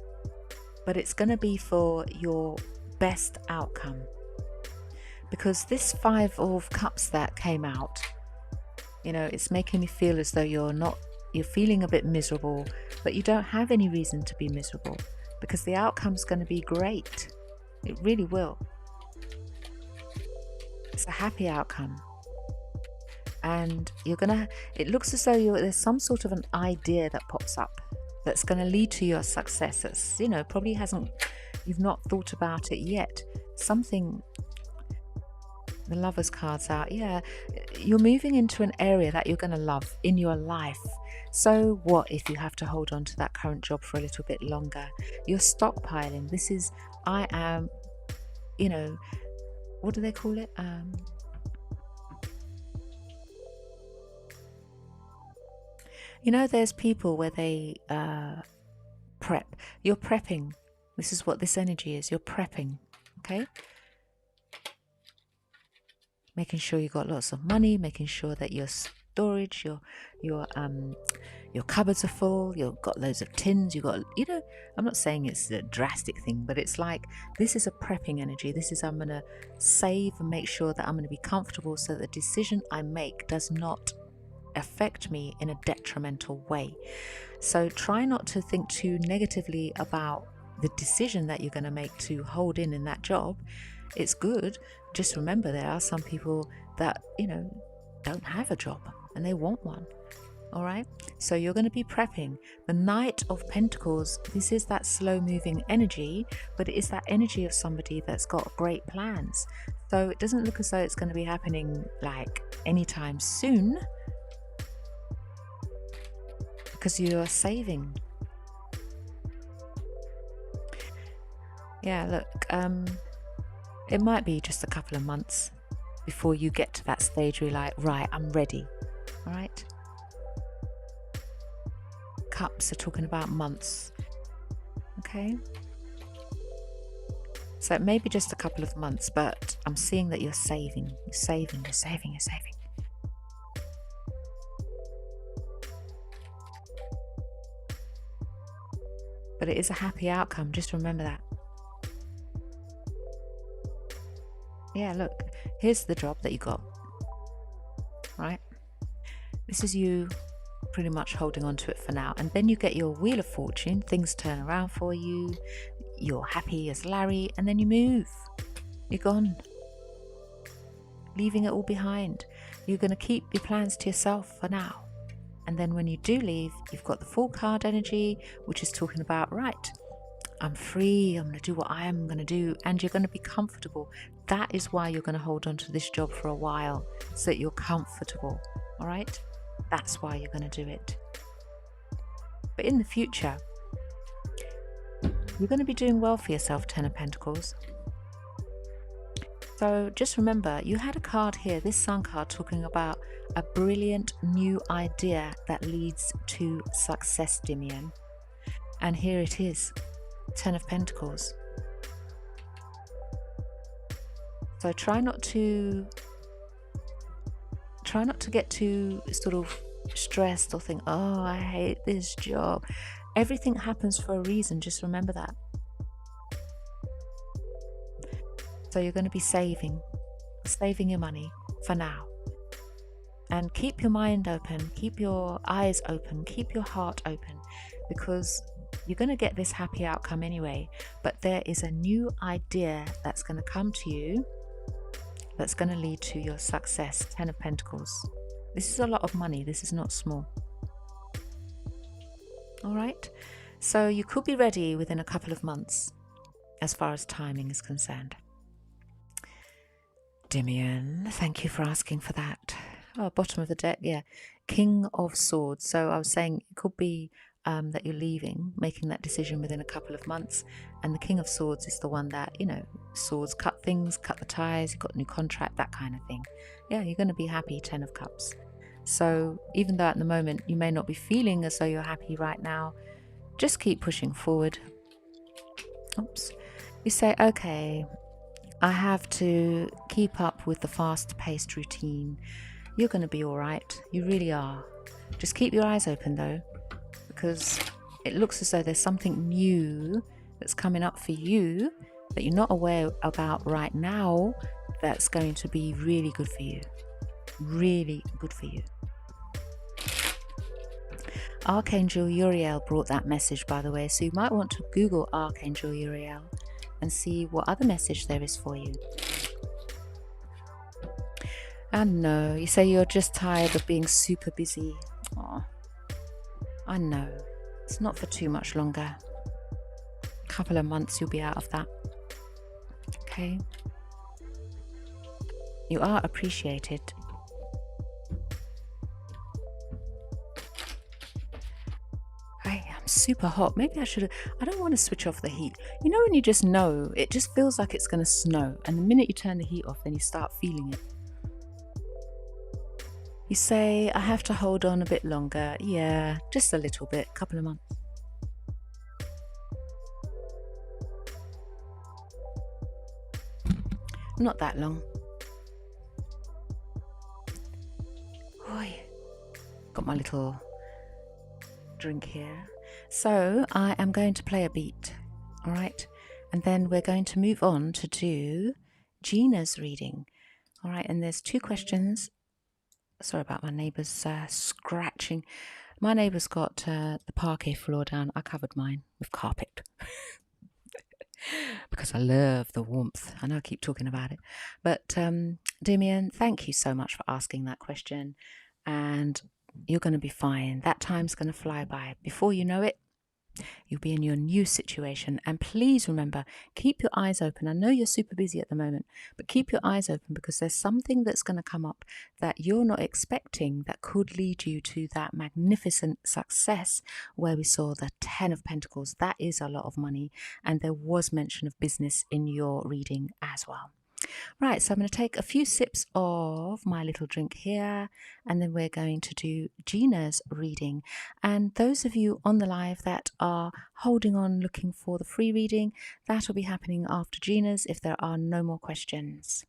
But it's going to be for your best outcome. Because this 5 of Cups that came out, it's making me feel as though you're feeling a bit miserable, but you don't have any reason to be miserable because the outcome's going to be great. It really will. It's a happy outcome. And it looks as though there's some sort of an idea that pops up that's going to lead to your success. That's, probably you've not thought about it yet. Something, the Lovers card's out. Yeah, you're moving into an area that you're going to love in your life. So what if you have to hold on to that current job for a little bit longer? You're stockpiling. This is, I am, what do they call it? There's people where they prep. You're prepping. This is what this energy is. You're prepping, okay? Making sure you got lots of money, making sure that your storage, your cupboards are full, you've got loads of tins, you've got, I'm not saying it's a drastic thing, but it's like, this is a prepping energy. This is, I'm going to save and make sure that I'm going to be comfortable so the decision I make does not affect me in a detrimental way. So try not to think too negatively about the decision that you're going to make to hold in that job. It's good. Just remember, there are some people that don't have a job and they want one. All right, so you're going to be prepping. The Knight of Pentacles, this is that slow moving energy, but it is that energy of somebody that's got great plans. So it doesn't look as though it's going to be happening like anytime soon, because you are saving. Yeah, look, it might be just a couple of months before you get to that stage where you're like, right, I'm ready. All right. Cups are talking about months. Okay. So it may be just a couple of months, but I'm seeing that you're saving. You're saving, you're saving, you're saving. But it is a happy outcome. Just remember that. Yeah, look, here's the job that you got. Right? This is you pretty much holding on to it for now. And then you get your Wheel of Fortune. Things turn around for you. You're happy as Larry. And then you move. You're gone. Leaving it all behind. You're going to keep your plans to yourself for now. And then when you do leave, you've got the Fool card energy, which is talking about, right, I'm free, I'm going to do what I am going to do, and you're going to be comfortable. That is why you're going to hold on to this job for a while, so that you're comfortable, all right? That's why you're going to do it. But in the future, you're going to be doing well for yourself, Ten of Pentacles. So just remember, you had a card here, this Sun card, talking about a brilliant new idea that leads to success, Dimian. And here it is, 10 of Pentacles. So try not to get too sort of stressed or think, oh, I hate this job. Everything happens for a reason. Just remember that. So you're going to be saving your money for now. And keep your mind open, keep your eyes open, keep your heart open, because you're going to get this happy outcome anyway. But there is a new idea that's going to come to you that's going to lead to your success. 10 of Pentacles. This is a lot of money. This is not small. All right. So you could be ready within a couple of months as far as timing is concerned. Dimian, thank you for asking for that. Oh, bottom of the deck, yeah. King of Swords. So I was saying it could be that you're leaving, making that decision within a couple of months. And the King of Swords is the one that, you know, swords cut things, cut the ties, you've got a new contract, that kind of thing. Yeah, you're going to be happy, 10 of Cups. So even though at the moment you may not be feeling as though you're happy right now, just keep pushing forward. Oops. You say, okay, I have to keep up with the fast-paced routine. You're going to be all right. You really are. Just keep your eyes open though, because it looks as though there's something new that's coming up for you that you're not aware about right now that's going to be really good for you. Really good for you. Archangel Uriel brought that message, by the way, so you might want to Google Archangel Uriel and see what other message there is for you. I know, you say you're just tired of being super busy. Oh, I know, it's not for too much longer. A couple of months you'll be out of that. Okay? You are appreciated. I'm super hot. Maybe I don't want to switch off the heat. You know when you just know, it just feels like it's going to snow. And the minute you turn the heat off, then you start feeling it. You say, I have to hold on a bit longer. Yeah, just a little bit, a couple of months. Not that long. Oi. Got my little drink here. So I am going to play a beat, all right? And then we're going to move on to do Gina's reading, all right? And there's 2 questions. Sorry about my neighbours scratching. My neighbour's got the parquet floor down. I covered mine with carpet because I love the warmth. I know I keep talking about it. But Damian, thank you so much for asking that question. And you're going to be fine. That time's going to fly by. Before you know it, you'll be in your new situation. And please remember, keep your eyes open. I know you're super busy at the moment, but keep your eyes open because there's something that's going to come up that you're not expecting that could lead you to that magnificent success where we saw the 10 of Pentacles. That is a lot of money. And there was mention of business in your reading as well. Right, so I'm going to take a few sips of my little drink here, and then we're going to do Gina's reading. And those of you on the live that are holding on looking for the free reading, that will be happening after Gina's if there are no more questions.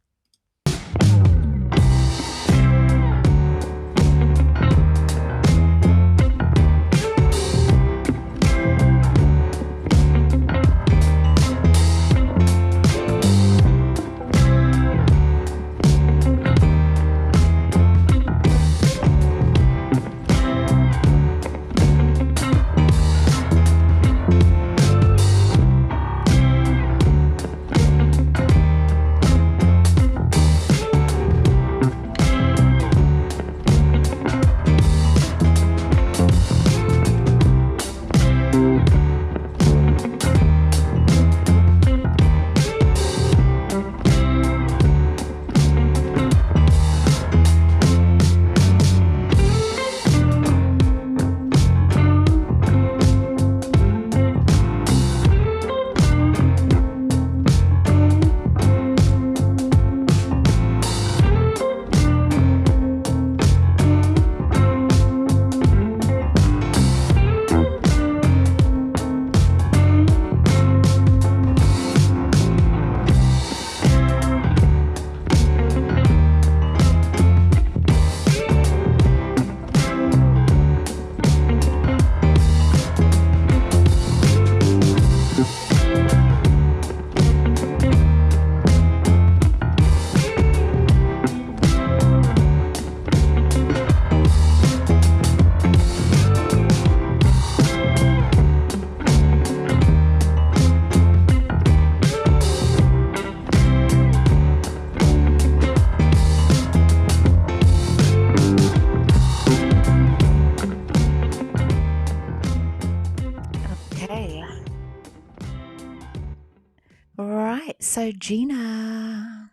So Gina,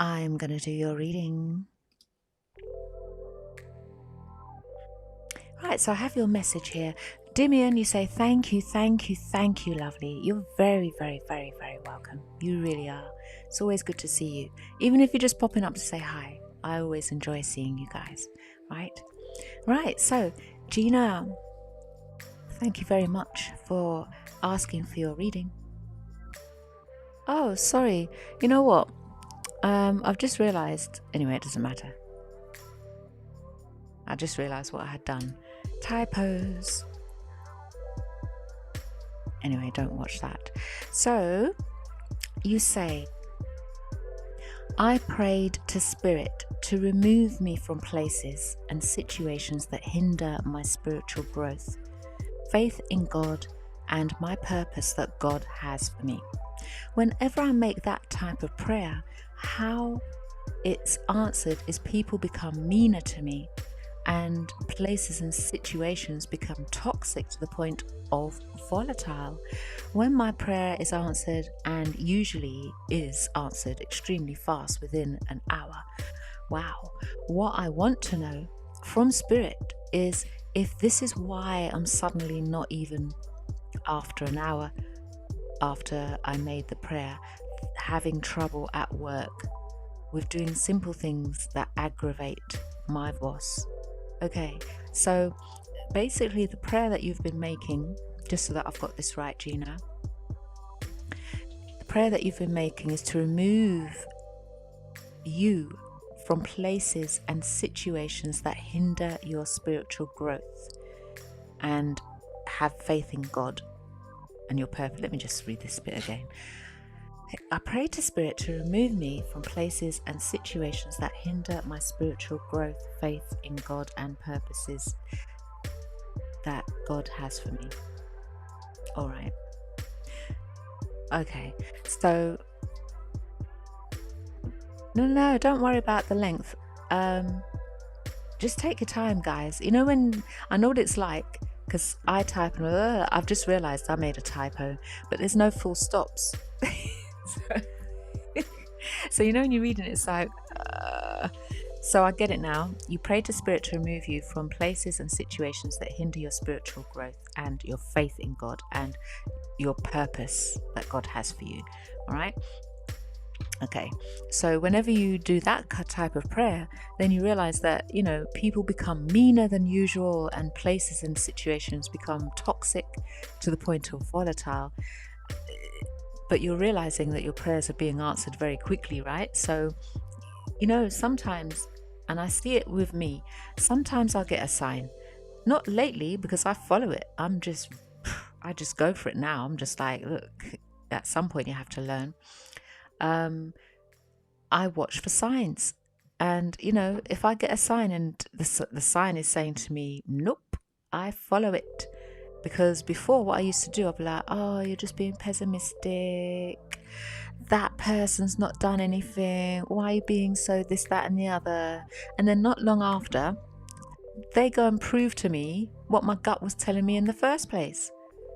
I'm going to do your reading. Right, so I have your message here. Dimian, you say thank you, lovely. You're very, very, very, very welcome. You really are. It's always good to see you. Even if you're just popping up to say hi. I always enjoy seeing you guys. Right, so Gina, thank you very much for asking for your reading. Oh, sorry. You know what? I've just realised. Anyway, it doesn't matter. I just realised what I had done. Typos. Anyway, don't watch that. So, you say, I prayed to Spirit to remove me from places and situations that hinder my spiritual growth, faith in God, and my purpose that God has for me. Whenever I make that type of prayer, how it's answered is people become meaner to me and places and situations become toxic to the point of volatile. When my prayer is answered, and usually is answered extremely fast within an hour, wow, what I want to know from Spirit is if this is why I'm suddenly not even after an hour after I made the prayer having trouble at work with doing simple things that aggravate my boss. Okay, so basically the prayer that you've been making, just so that I've got this right, Gina, the prayer that you've been making is to remove you from places and situations that hinder your spiritual growth and have faith in God and your purpose. Let me just read this bit again. I pray to Spirit to remove me from places and situations that hinder my spiritual growth, faith in God, and purposes that God has for me. All right. Okay. So, no, don't worry about the length. Just take your time, guys. You know, when I know what it's like, because I type and I've just realized I made a typo, but there's no full stops. So you know when you're reading it's like so I get it now. You pray to Spirit to remove you from places and situations that hinder your spiritual growth and your faith in God and your purpose that God has for you. All right. Okay, so whenever you do that type of prayer, then you realize that, you know, people become meaner than usual and places and situations become toxic to the point of volatile. But you're realizing that your prayers are being answered very quickly, right? So, you know, sometimes, and I see it with me, sometimes I'll get a sign. Not lately, because I follow it. I just go for it now. I'm just like, look, at some point you have to learn. I watch for signs. And, you know, if I get a sign and the sign is saying to me, nope, I follow it. Because before, what I used to do, I'd be like, oh, you're just being pessimistic. That person's not done anything. Why are you being so this, that, and the other? And then not long after, they go and prove to me what my gut was telling me in the first place.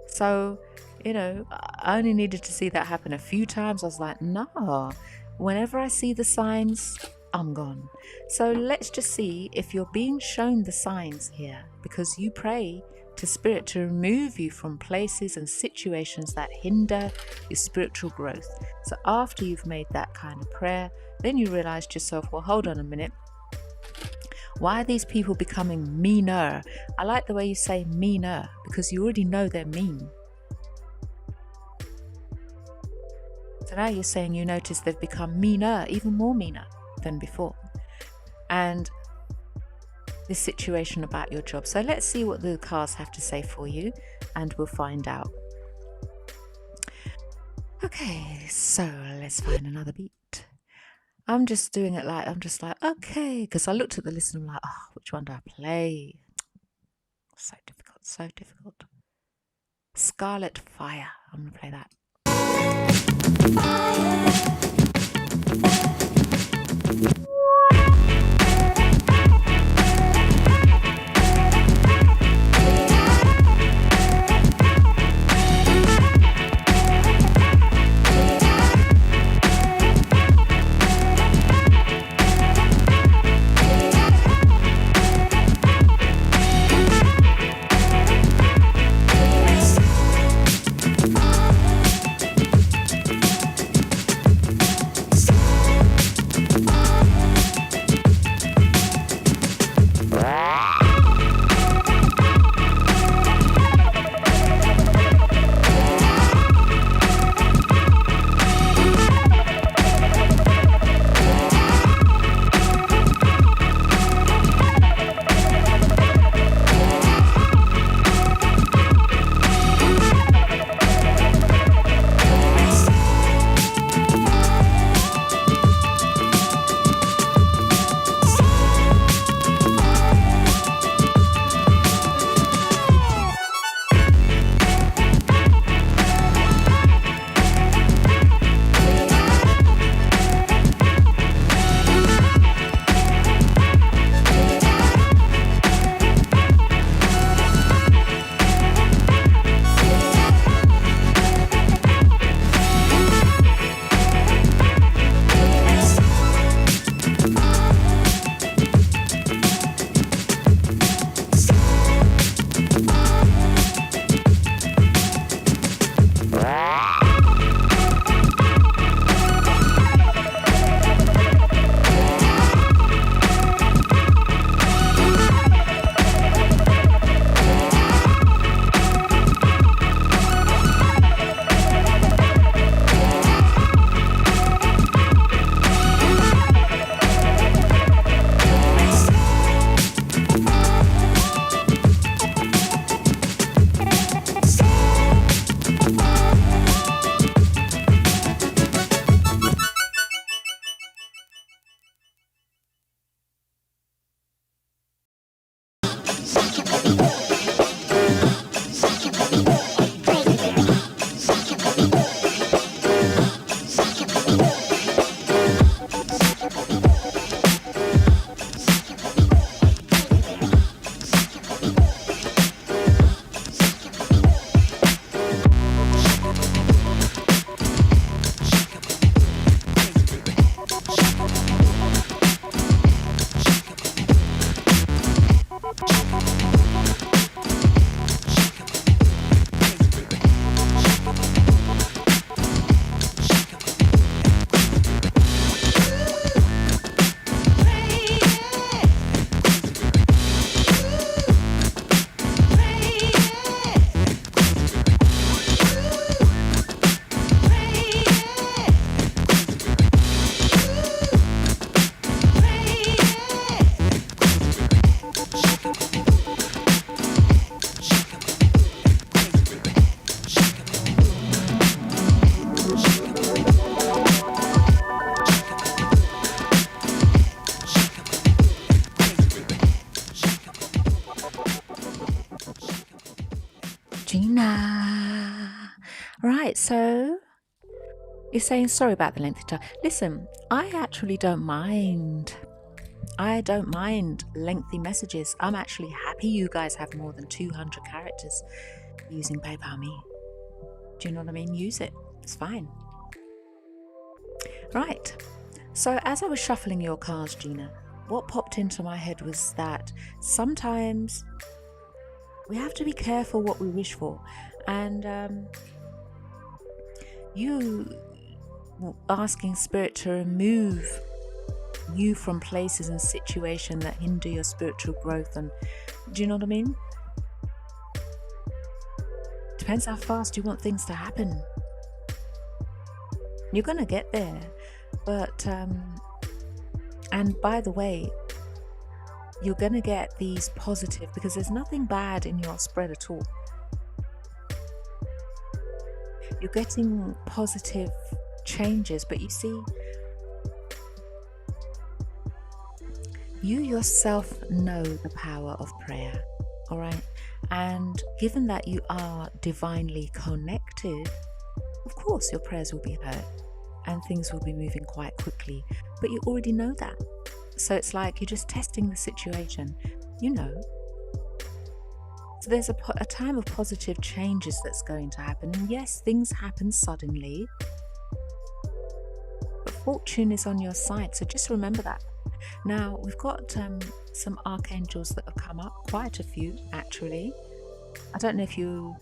So, you know, I only needed to see that happen a few times. I was like, no, whenever I see the signs, I'm gone. So let's just see if you're being shown the signs here, because you pray to Spirit to remove you from places and situations that hinder your spiritual growth. So after you've made that kind of prayer, then you realize to yourself, well, hold on a minute. Why are these people becoming meaner? I like the way you say meaner, because you already know they're mean. So now you're saying you notice they've become meaner, even more meaner than before. And this situation about your job. So let's see what the cards have to say for you, and we'll find out. Okay, so let's find another beat. I'm just doing it like, I'm just like, okay, because I looked at the list and I'm like, oh, which one do I play? So difficult, so difficult. Scarlet Fire. I'm going to play that. Gina. Right, so you're saying sorry about the lengthy time. Listen, I actually don't mind. I don't mind lengthy messages. I'm actually happy you guys have more than 200 characters using PayPal Me. Do you know what I mean? Use it. It's fine. Right. So as I was shuffling your cards, Gina, what popped into my head was that sometimes we have to be careful what we wish for. And you asking Spirit to remove you from places and situations that hinder your spiritual growth, and do you know what I mean? Depends how fast you want things to happen. You're gonna get there, but and by the way, you're gonna get these positive, because there's nothing bad in your spread at all. You're getting positive changes, but you see, you yourself know the power of prayer, all right? And given that you are divinely connected, of course your prayers will be heard and things will be moving quite quickly, but you already know that. So it's like you're just testing the situation, you know. So there's a time of positive changes that's going to happen. And yes, things happen suddenly, but fortune is on your side. So just remember that. Now, we've got some archangels that have come up, quite a few actually. I don't know if you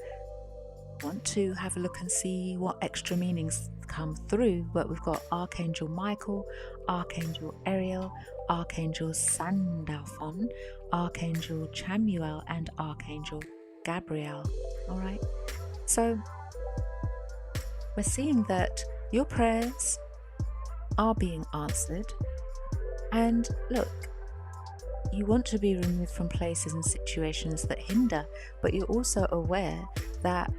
want to have a look and see what extra meanings come through, but we've got Archangel Michael, Archangel Ariel, Archangel Sandalphon, Archangel Chamuel, and Archangel Gabriel. All right, so we're seeing that your prayers are being answered. And look, you want to be removed from places and situations that hinder, but you're also aware that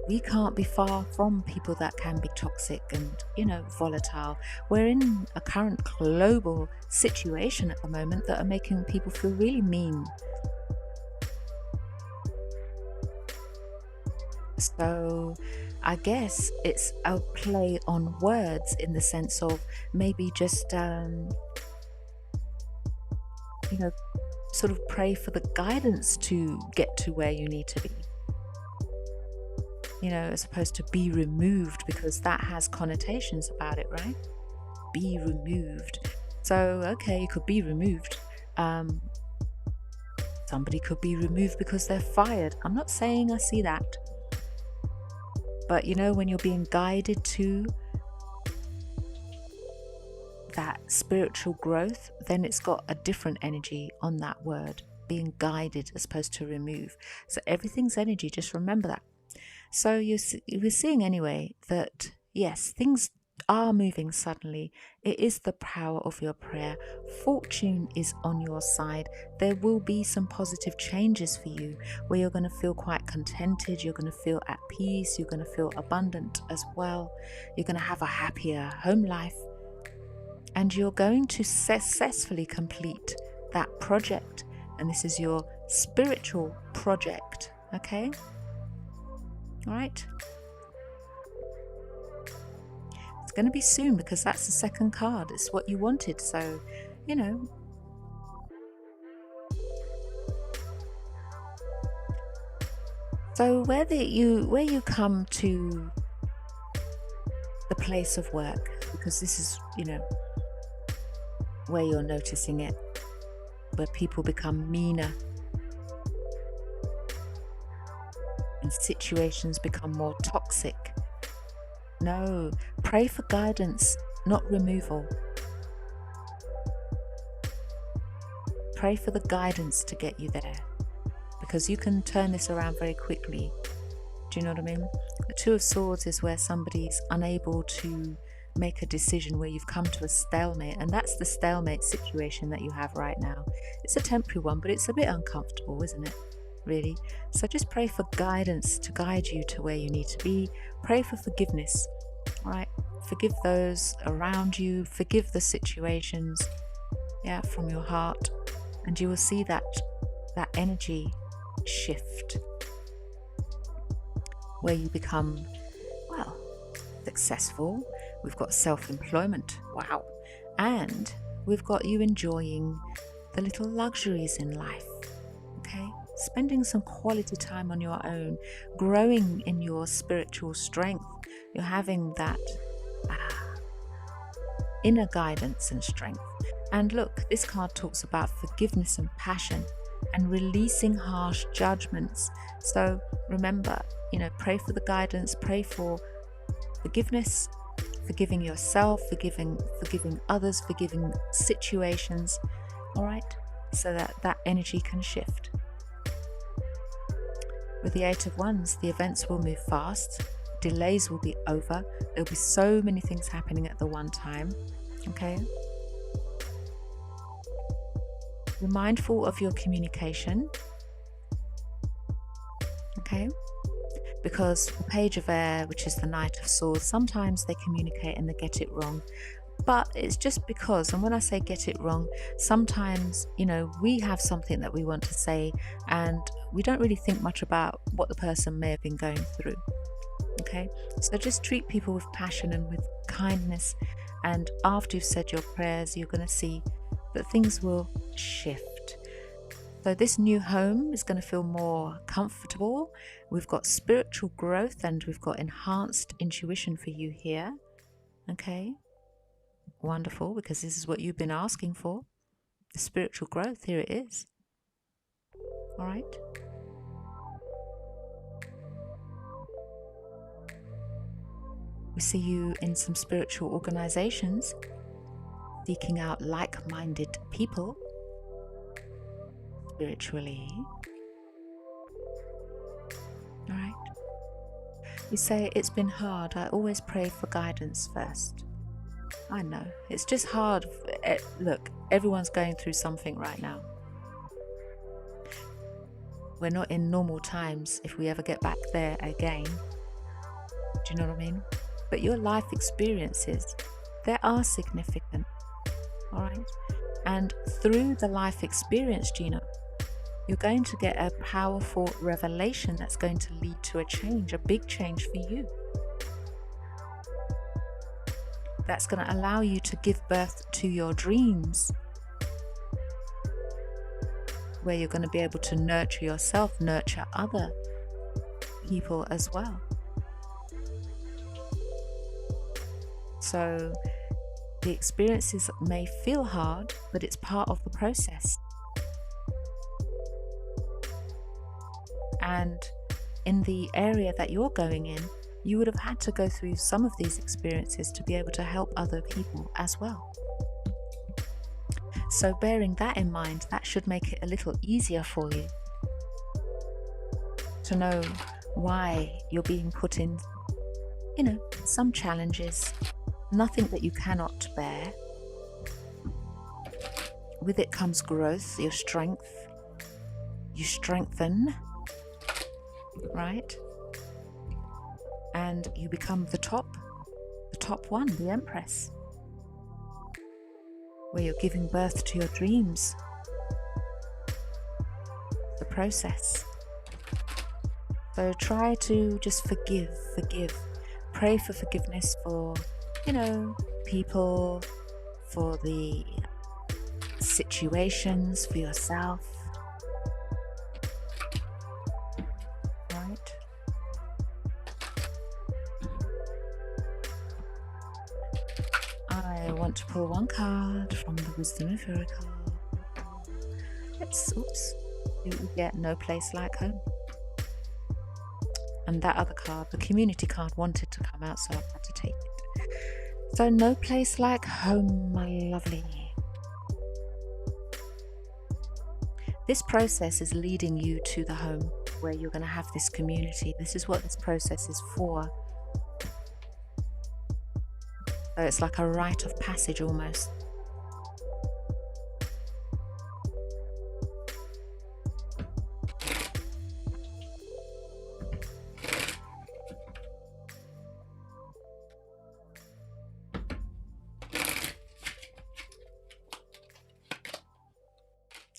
we can't be far from people that can be toxic and, you know, volatile. We're in a current global situation at the moment that are making people feel really mean. So I guess it's a play on words in the sense of maybe just you know, sort of pray for the guidance to get to where you need to be, you know, as opposed to be removed, because that has connotations about it, right? Be removed. So okay, you could be removed. Somebody could be removed because they're fired. I'm not saying I see that, but you know, when you're being guided to that spiritual growth, then it's got a different energy on that word, being guided as opposed to remove. So everything's energy, just remember that. So we're seeing anyway that yes, things are moving suddenly. It is the power of your prayer. Fortune is on your side. There will be some positive changes for you where you're going to feel quite contented, you're going to feel at peace, you're going to feel abundant as well, you're going to have a happier home life, and you're going to successfully complete that project. And this is your spiritual project, okay? All right? It's going to be soon, because that's the second card. It's what you wanted. So, you know. So where you come to the place of work, because this is, you know, where you're noticing it, where people become meaner and situations become more toxic. No, pray for guidance, not removal. Pray for the guidance to get you there, because you can turn this around very quickly. Do you know what I mean? The Two of Swords is where somebody's unable to make a decision, where you've come to a stalemate, and that's the stalemate situation that you have right now. It's a temporary one, but it's a bit uncomfortable, isn't it? Really. So just pray for guidance to guide you to where you need to be. Pray for forgiveness. All right, forgive those around you, forgive the situations, yeah, from your heart, and you will see that energy shift. where you become, well, successful. We've got self-employment. Wow. And we've got you enjoying the little luxuries in life. Okay? Spending some quality time on your own, growing in your spiritual strength. You're having that inner guidance and strength. And look, this card talks about forgiveness and passion and releasing harsh judgments. So remember, pray for the guidance, pray for forgiveness, forgiving yourself, forgiving others, forgiving situations, all right? So that energy can shift. With the Eight of Wands, the events will move fast, delays will be over, there'll be so many things happening at the one time, okay? Be mindful of your communication, okay? Because the Page of Air, which is the Knight of Swords, sometimes they communicate and they get it wrong. But it's just because, and when I say get it wrong, sometimes, we have something that we want to say and we don't really think much about what the person may have been going through. Okay, so just treat people with passion and with kindness, and after you've said your prayers, you're going to see that things will shift. So this new home is going to feel more comfortable. We've got spiritual growth and we've got enhanced intuition for you here. Okay, wonderful, because this is what you've been asking for. The spiritual growth, here it is. All right. We see you in some spiritual organizations, seeking out like-minded people spiritually. All right. You say, it's been hard. I always pray for guidance first. I know. It's just hard. Look, everyone's going through something right now. We're not in normal times if we ever get back there again. Do you know what I mean? But your life experiences, they are significant. All right? And through the life experience, Gina, you're going to get a powerful revelation that's going to lead to a change, a big change for you. That's going to allow you to give birth to your dreams, where you're going to be able to nurture yourself, nurture other people as well. So the experiences may feel hard, but it's part of the process. And in the area that you're going in, you would have had to go through some of these experiences to be able to help other people as well. So bearing that in mind, that should make it a little easier for you to know why you're being put in, some challenges. Nothing that you cannot bear. With it comes growth, your strength. You strengthen, right? And you become the top one, the Empress, where you're giving birth to your dreams. The process. So try to just forgive. Pray for forgiveness for, people, for the situations, for yourself. Right? I want to pull one card from the Wisdom of Oracle. Let's, we get No Place Like Home. And that other card, the community card, wanted to come out, so I had to take it. So no place like home, my lovely. This process is leading you to the home where you're going to have this community. This is what this process is for. So it's like a rite of passage almost.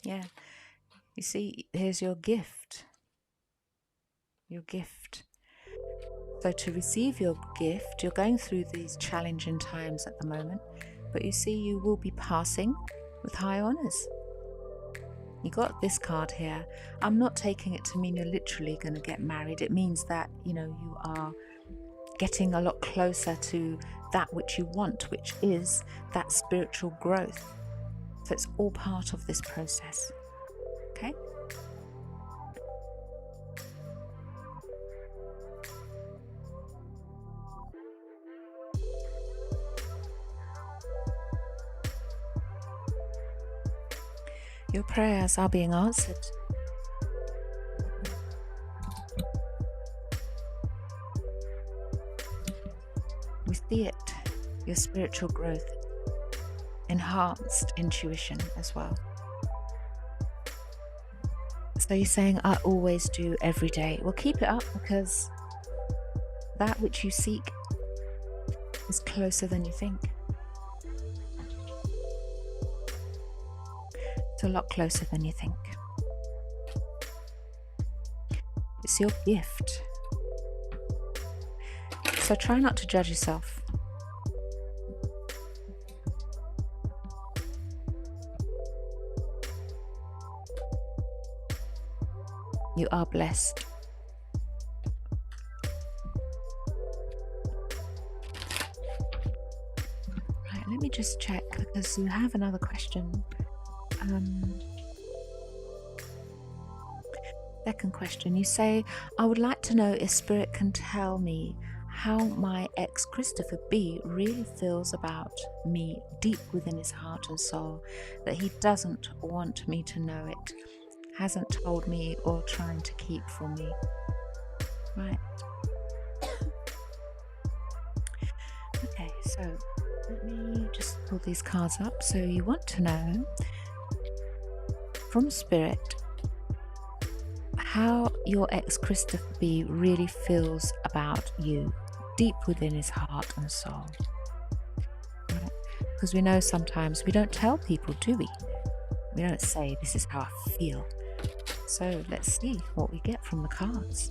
Yeah, you see, here's your gift. Your gift. So to receive your gift, you're going through these challenging times at the moment, but you see you will be passing with high honors. You got this card here. I'm not taking it to mean you're literally going to get married. It means that, you are getting a lot closer to that which you want, which is that spiritual growth. So it's all part of this process. Okay? Your prayers are being answered. We see it, your spiritual growth, enhanced intuition as well. So you're saying, I always do every day. Well, keep it up, because that which you seek is closer than you think. It's a lot closer than you think. It's your gift. So try not to judge yourself. You are blessed. Right, let me just check, because you have another question. Second question, you say, I would like to know if Spirit can tell me how my ex Christopher B really feels about me deep within his heart and soul, that he doesn't want me to know it, hasn't told me, or trying to keep from me. Right. Okay, so let me just pull these cards up. So you want to know from Spirit how your ex Christopher B really feels about you deep within his heart and soul. Right? Because we know sometimes we don't tell people, do we? We don't say, this is how I feel. So let's see what we get from the cards.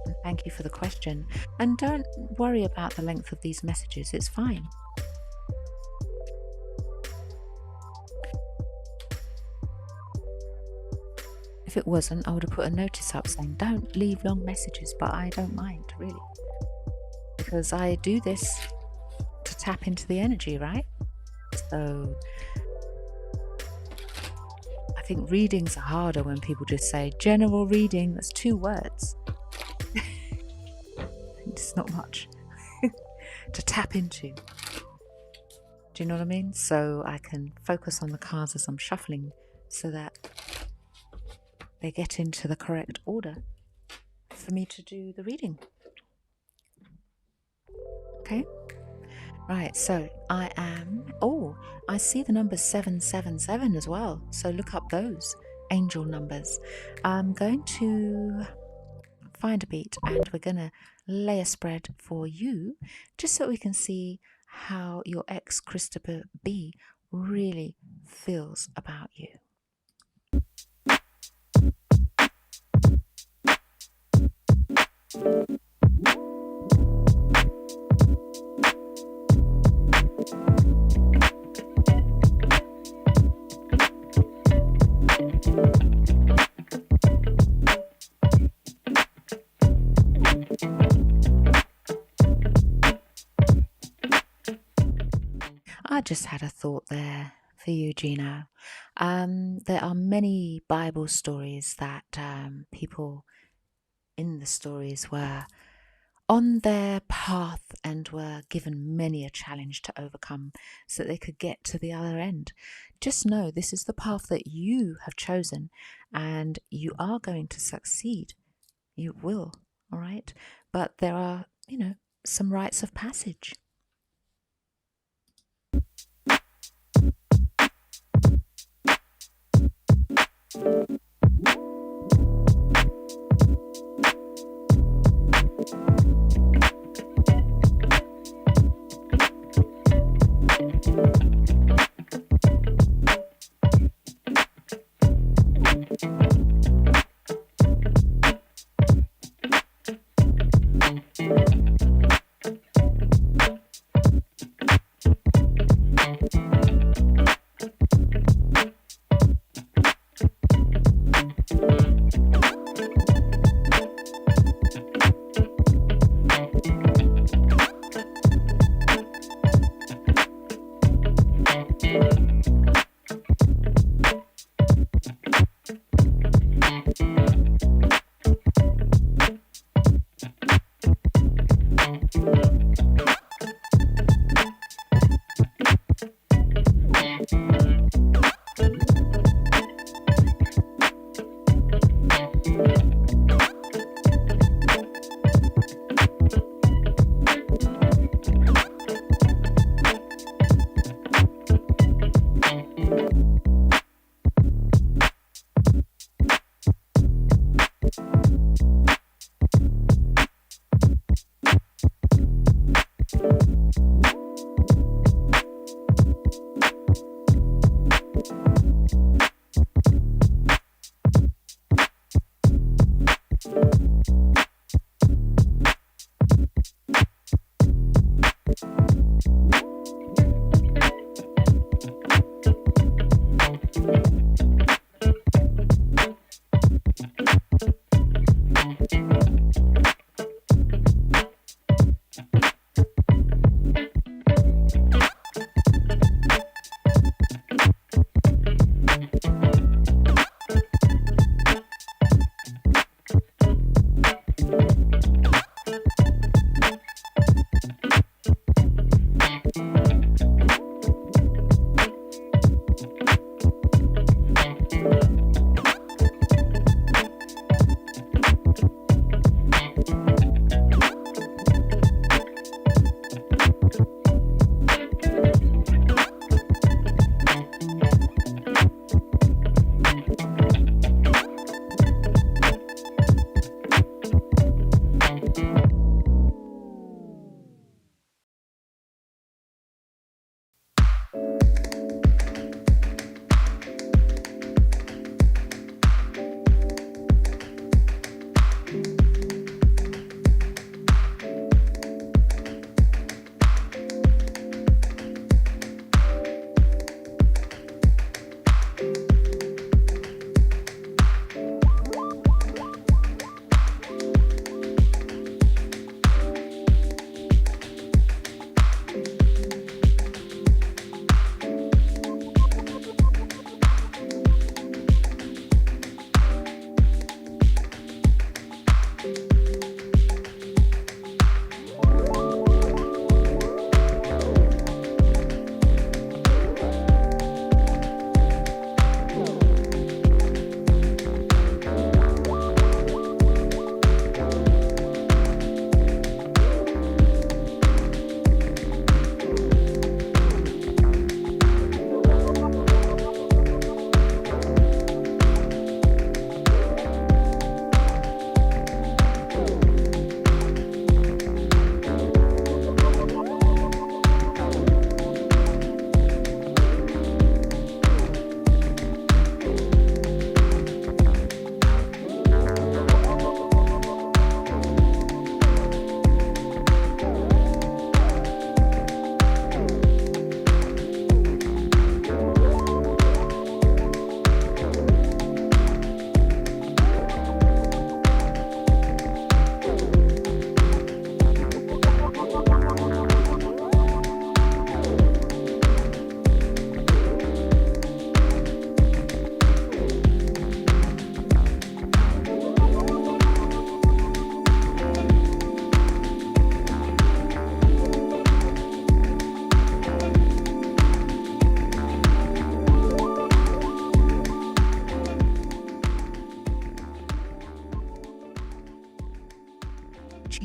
And thank you for the question. And don't worry about the length of these messages, it's fine. If it wasn't, I would have put a notice up saying, don't leave long messages, but I don't mind, really. Because I do this to tap into the energy, right? So I think readings are harder when people just say, general reading, that's 2 words. It's not much to tap into. Do you know what I mean? So I can focus on the cards as I'm shuffling so that they get into the correct order for me to do the reading. Okay? Right, so I see the number 777 as well. So look up those angel numbers. I'm going to find a beat and we're going to lay a spread for you just so we can see how your ex Christopher B really feels about you. I just had a thought there for you, Gino. There are many Bible stories that people in the stories were on their path and were given many a challenge to overcome so that they could get to the other end. Just know this is the path that you have chosen and you are going to succeed. You will, all right? But there are, some rites of passage.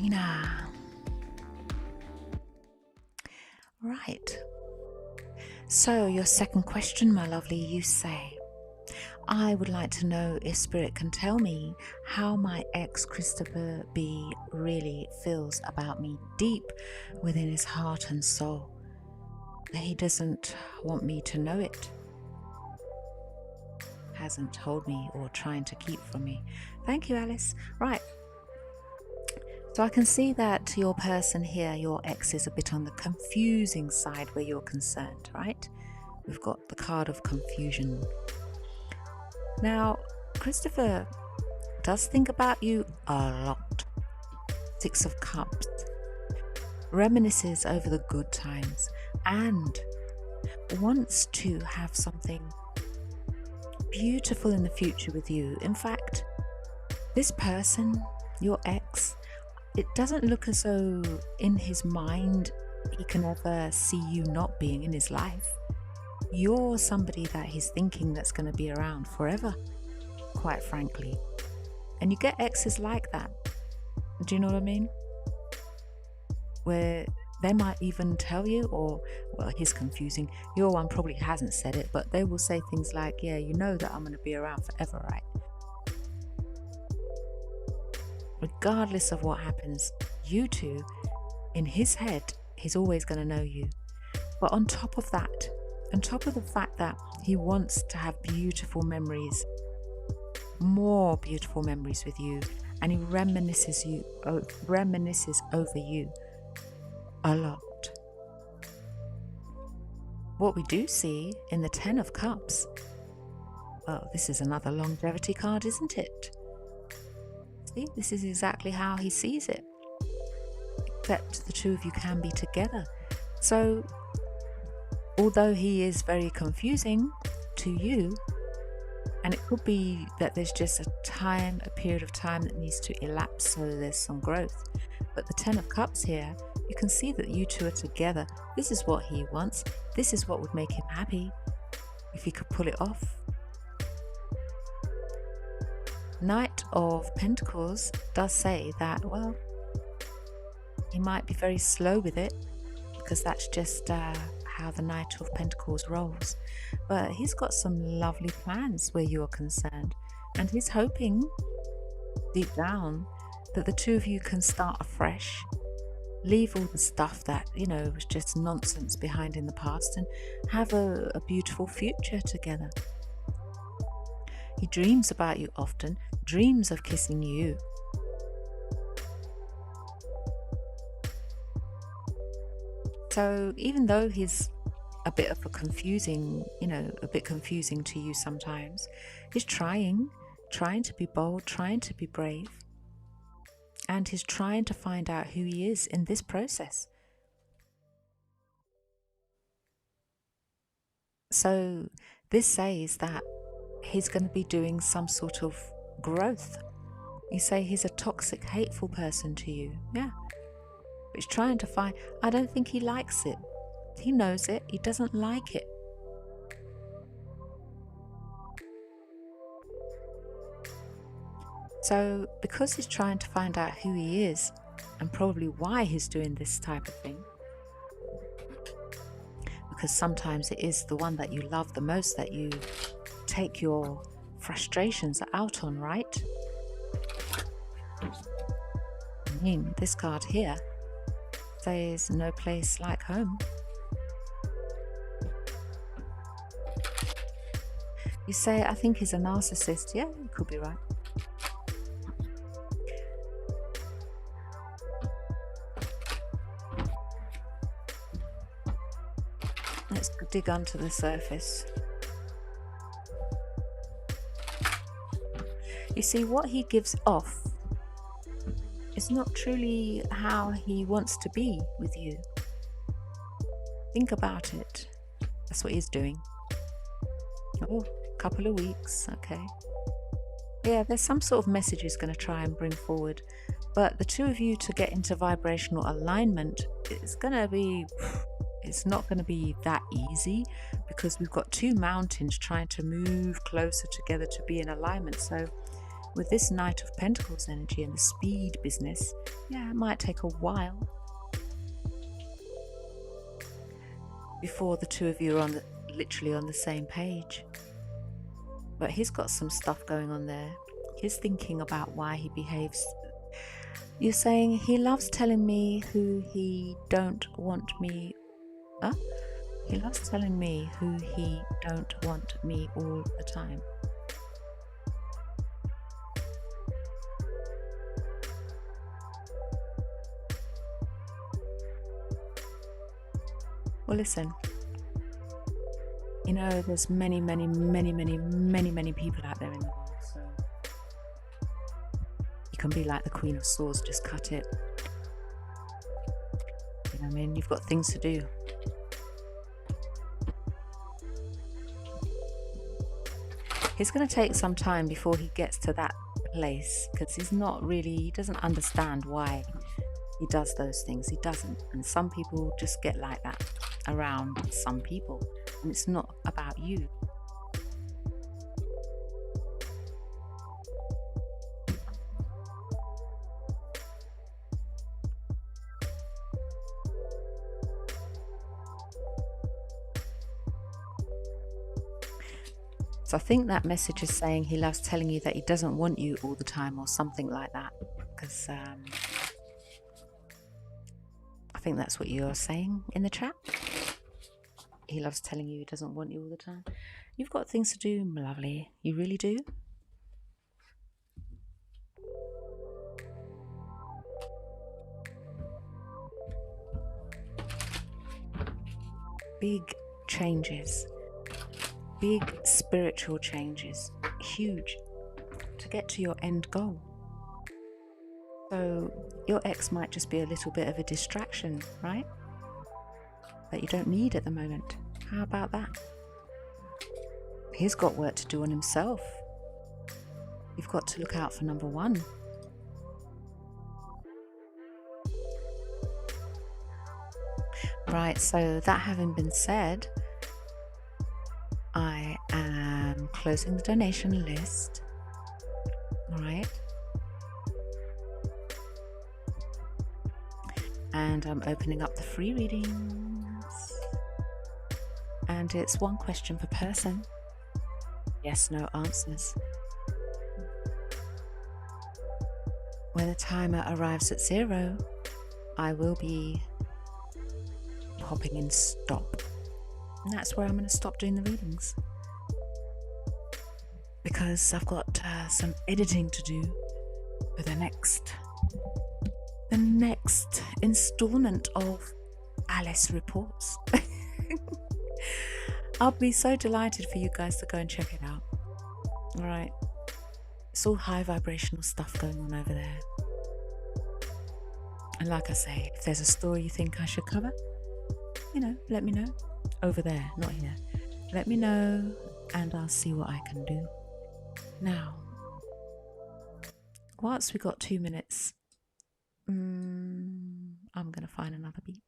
Serena. Right. So your second question, my lovely, you say, I would like to know if Spirit can tell me how my ex Christopher B really feels about me deep within his heart and soul. That he doesn't want me to know it. Hasn't told me or trying to keep from me. Thank you, Alice. Right. So I can see that your person here, your ex, is a bit on the confusing side where you're concerned, right? We've got the card of confusion. Now, Christopher does think about you a lot. 6 of Cups. Reminisces over the good times and wants to have something beautiful in the future with you. In fact, this person, your ex, it doesn't look as though in his mind he can ever see you not being in his life. You're somebody that he's thinking that's going to be around forever, quite frankly. And you get exes like that. Do you know what I mean? Where they might even tell you, or, well, he's confusing. Your one probably hasn't said it, but they will say things like, yeah, you know that I'm going to be around forever, right? Regardless of what happens, you two, in his head, he's always going to know you. But on top of that, on top of the fact that he wants to have beautiful memories, more beautiful memories with you, and he reminisces over you a lot. What we do see in the 10 of Cups, well, this is another longevity card, isn't it? See, this is exactly how he sees it, except the two of you can be together. So although he is very confusing to you, and it could be that there's just a period of time that needs to elapse so there's some growth, but the 10 of Cups here, you can see that you two are together. This is what he wants. This is what would make him happy if he could pull it off. Knight of Pentacles does say that, well, he might be very slow with it, because that's just how the Knight of Pentacles rolls. But he's got some lovely plans where you're concerned, and he's hoping deep down that the two of you can start afresh, leave all the stuff that, you know, was just nonsense behind in the past, and have a beautiful future together. He dreams about you often, dreams of kissing you. So even though he's a bit of a confusing, a bit confusing to you sometimes, he's trying to be bold, trying to be brave, and he's trying to find out who he is in this process. So this says that he's going to be doing some sort of growth. You say he's a toxic, hateful person to you. Yeah. But he's trying to find, I don't think he likes it. He knows it. He doesn't like it. So because he's trying to find out who he is, and probably why he's doing this type of thing, because sometimes it is the one that you love the most that you take your frustrations out on, right? I mean, this card here says no place like home. You say, I think he's a narcissist. Yeah, you could be right. Let's dig onto the surface. You see, what he gives off is not truly how he wants to be with you. Think about it. That's what he's doing. Oh, a couple of weeks, okay. Yeah, there's some sort of message he's going to try and bring forward. But the two of you to get into vibrational alignment, it's not going to be that easy, because we've got two mountains trying to move closer together to be in alignment. So with this Knight of Pentacles energy and the speed business, yeah, it might take a while before the two of you are literally on the same page. But he's got some stuff going on there. He's thinking about why he behaves. You're saying he loves telling me who he don't want me. Huh? He loves telling me who he don't want me all the time. Well, listen, you know, there's many people out there in the world, so you can be like the Queen of Swords, just cut it. You know what I mean? You've got things to do. He's going to take some time before he gets to that place, because he doesn't understand why he does those things. He doesn't. And some people just get like that around some people, and it's not about you. So I think that message is saying he loves telling you that he doesn't want you all the time, or something like that, because I think that's what you're saying in the chat. He loves telling you he doesn't want you all the time. You've got things to do, my lovely. You really do. Big changes. Big spiritual changes. Huge. To get to your end goal. So your ex might just be a little bit of a distraction, right? That you don't need at the moment. How about that? He's got work to do on himself. You've got to look out for number one. Right, so that having been said, I am closing the donation list. All right. And I'm opening up the free readings. And it's one question per person. Yes, no answers. When the timer arrives at 0, I will be popping in stop. And that's where I'm going to stop doing the readings. Because I've got some editing to do for the next installment of Alice Reports. I'll be so delighted for you guys to go and check it out. All right. It's all high vibrational stuff going on over there. And like I say, if there's a story you think I should cover, you know, let me know. Over there, not here. Let me know and I'll see what I can do. Now, whilst we got 2 minutes, I'm going to find another beat.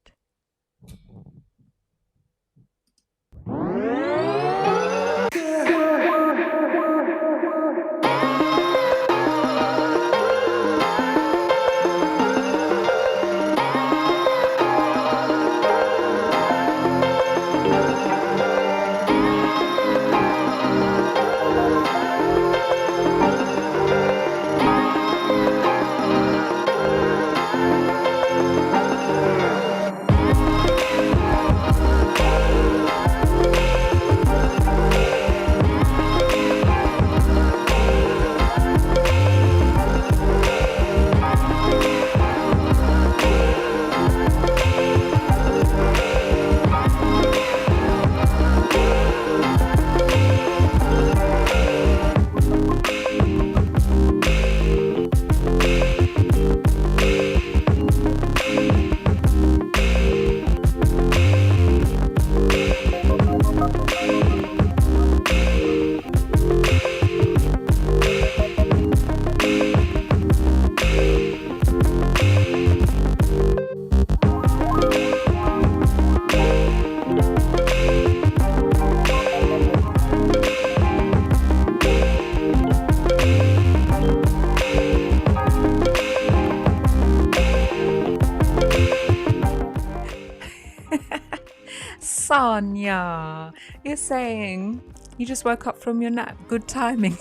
Sonia, you're saying you just woke up from your nap. Good timing.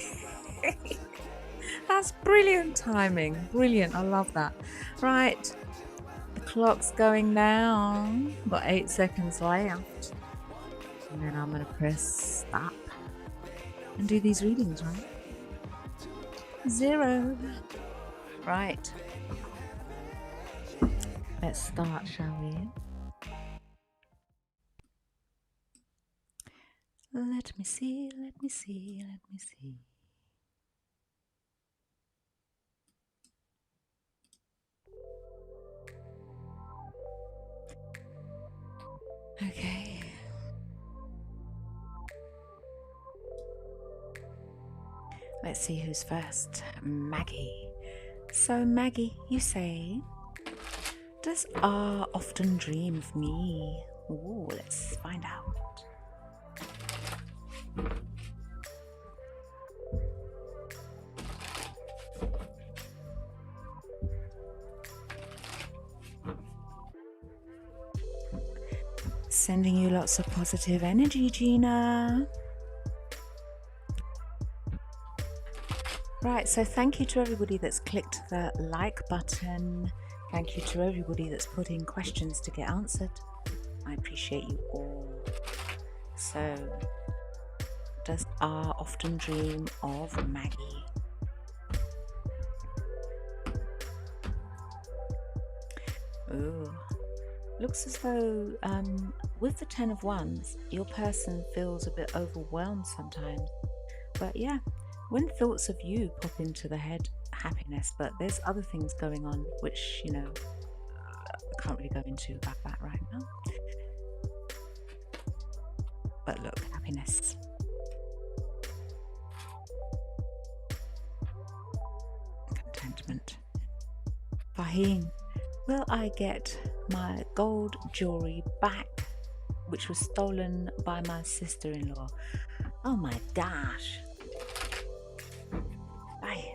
That's brilliant timing. Brilliant. I love that. Right. The clock's going down. Got 8 seconds left. And then I'm going to press stop and do these readings, right? 0. Right. Let's start, shall we? Let me see, let me see, let me see. Okay. Let's see who's first. Maggie. So Maggie, you say, does R often dream of me? Ooh, let's find out. Sending you lots of positive energy, Gina. Right, so thank you to everybody that's clicked the like button. Thank you to everybody that's put in questions to get answered. I appreciate you all. So, does R often dream of Maggie? Ooh. Looks as though with the 10 of Wands, your person feels a bit overwhelmed sometimes. But yeah, when thoughts of you pop into the head, happiness, but there's other things going on which, you know, I can't really go into about that right now. But look, happiness. Contentment. Fahim, will I get my gold jewelry back, which was stolen by my sister-in-law? Oh my gosh. Bye.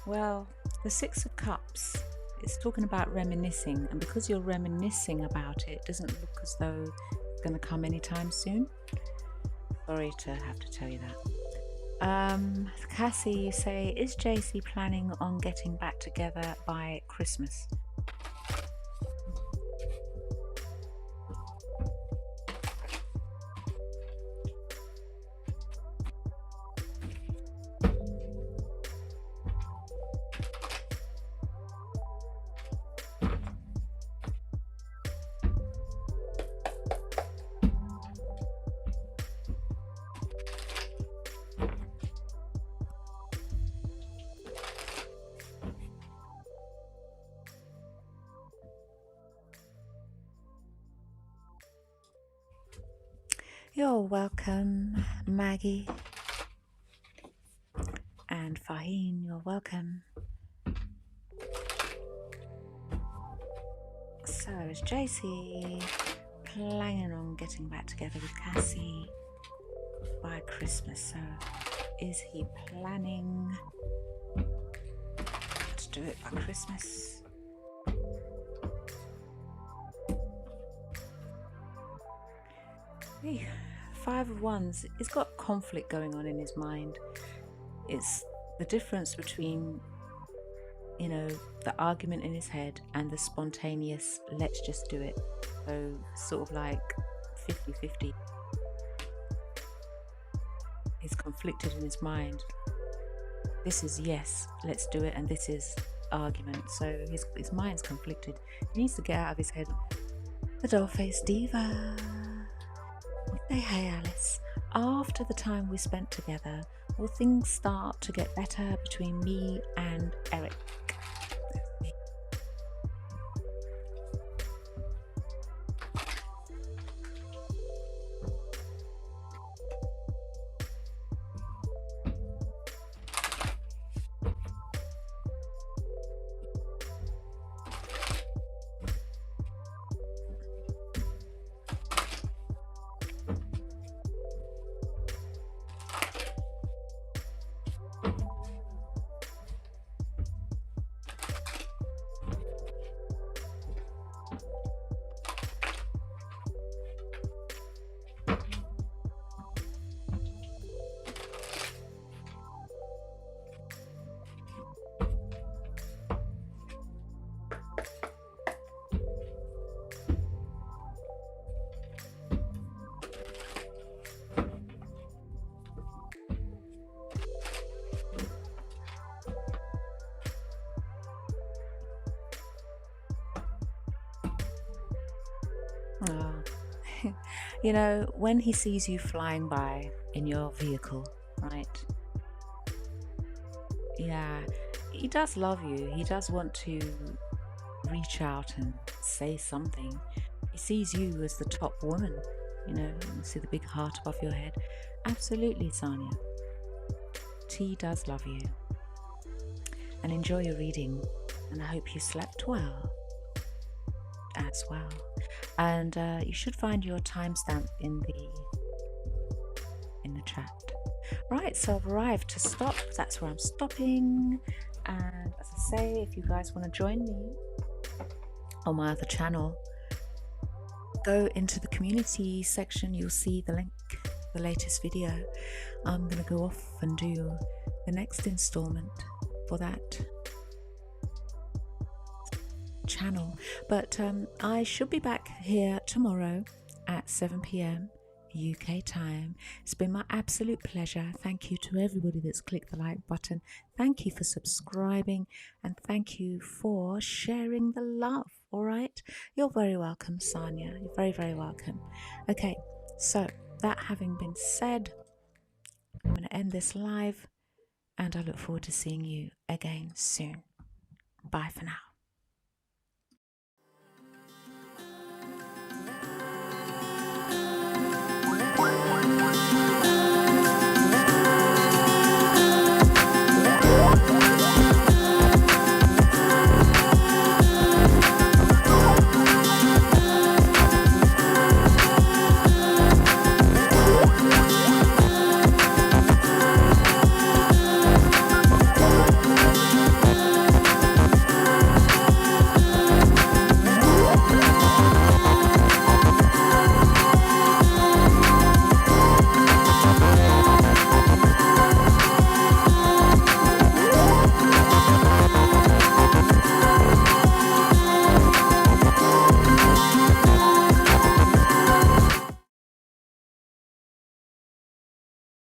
Well, the 6 of Cups is talking about reminiscing, and because you're reminiscing about it, doesn't look as though it's going to come anytime soon. Sorry to have to tell you that. Cassie, you say, is JC planning on getting back together by Christmas? You're welcome, Maggie. And Fahim, you're welcome. So is JC planning on getting back together with Cassie by Christmas? So is he planning to do it by Christmas? Hey, 5 of Wands. He's got conflict going on in his mind. It's the difference between, you know, the argument in his head and the spontaneous let's just do it. So sort of like 50-50. He's conflicted in his mind. This is yes, let's do it, and this is argument. So his mind's conflicted. He needs to get out of his head. The doll-faced diva. Say, hey Alice, after the time we spent together, will things start to get better between me and Eric? You know, when he sees you flying by in your vehicle, right? Yeah, he does love you. He does want to reach out and say something. He sees you as the top woman, you know, you see the big heart above your head. Absolutely, Sanya. T does love you. And enjoy your reading. And I hope you slept well as well. And you should find your timestamp in the chat. Right, so I've arrived to stop. That's where I'm stopping. And as I say, if you guys want to join me on my other channel, go into the community section. You'll see the link, the latest video. I'm going to go off and do the next installment for that channel. But I should be back here tomorrow at 7 p.m. UK time. It's been my absolute pleasure. Thank you to everybody that's clicked the like button. Thank you for subscribing, and thank you for sharing the love. All right, you're very welcome, Sanya. You're very, very welcome. Okay, so that having been said, I'm going to end this live, and I look forward to seeing you again soon. Bye for now.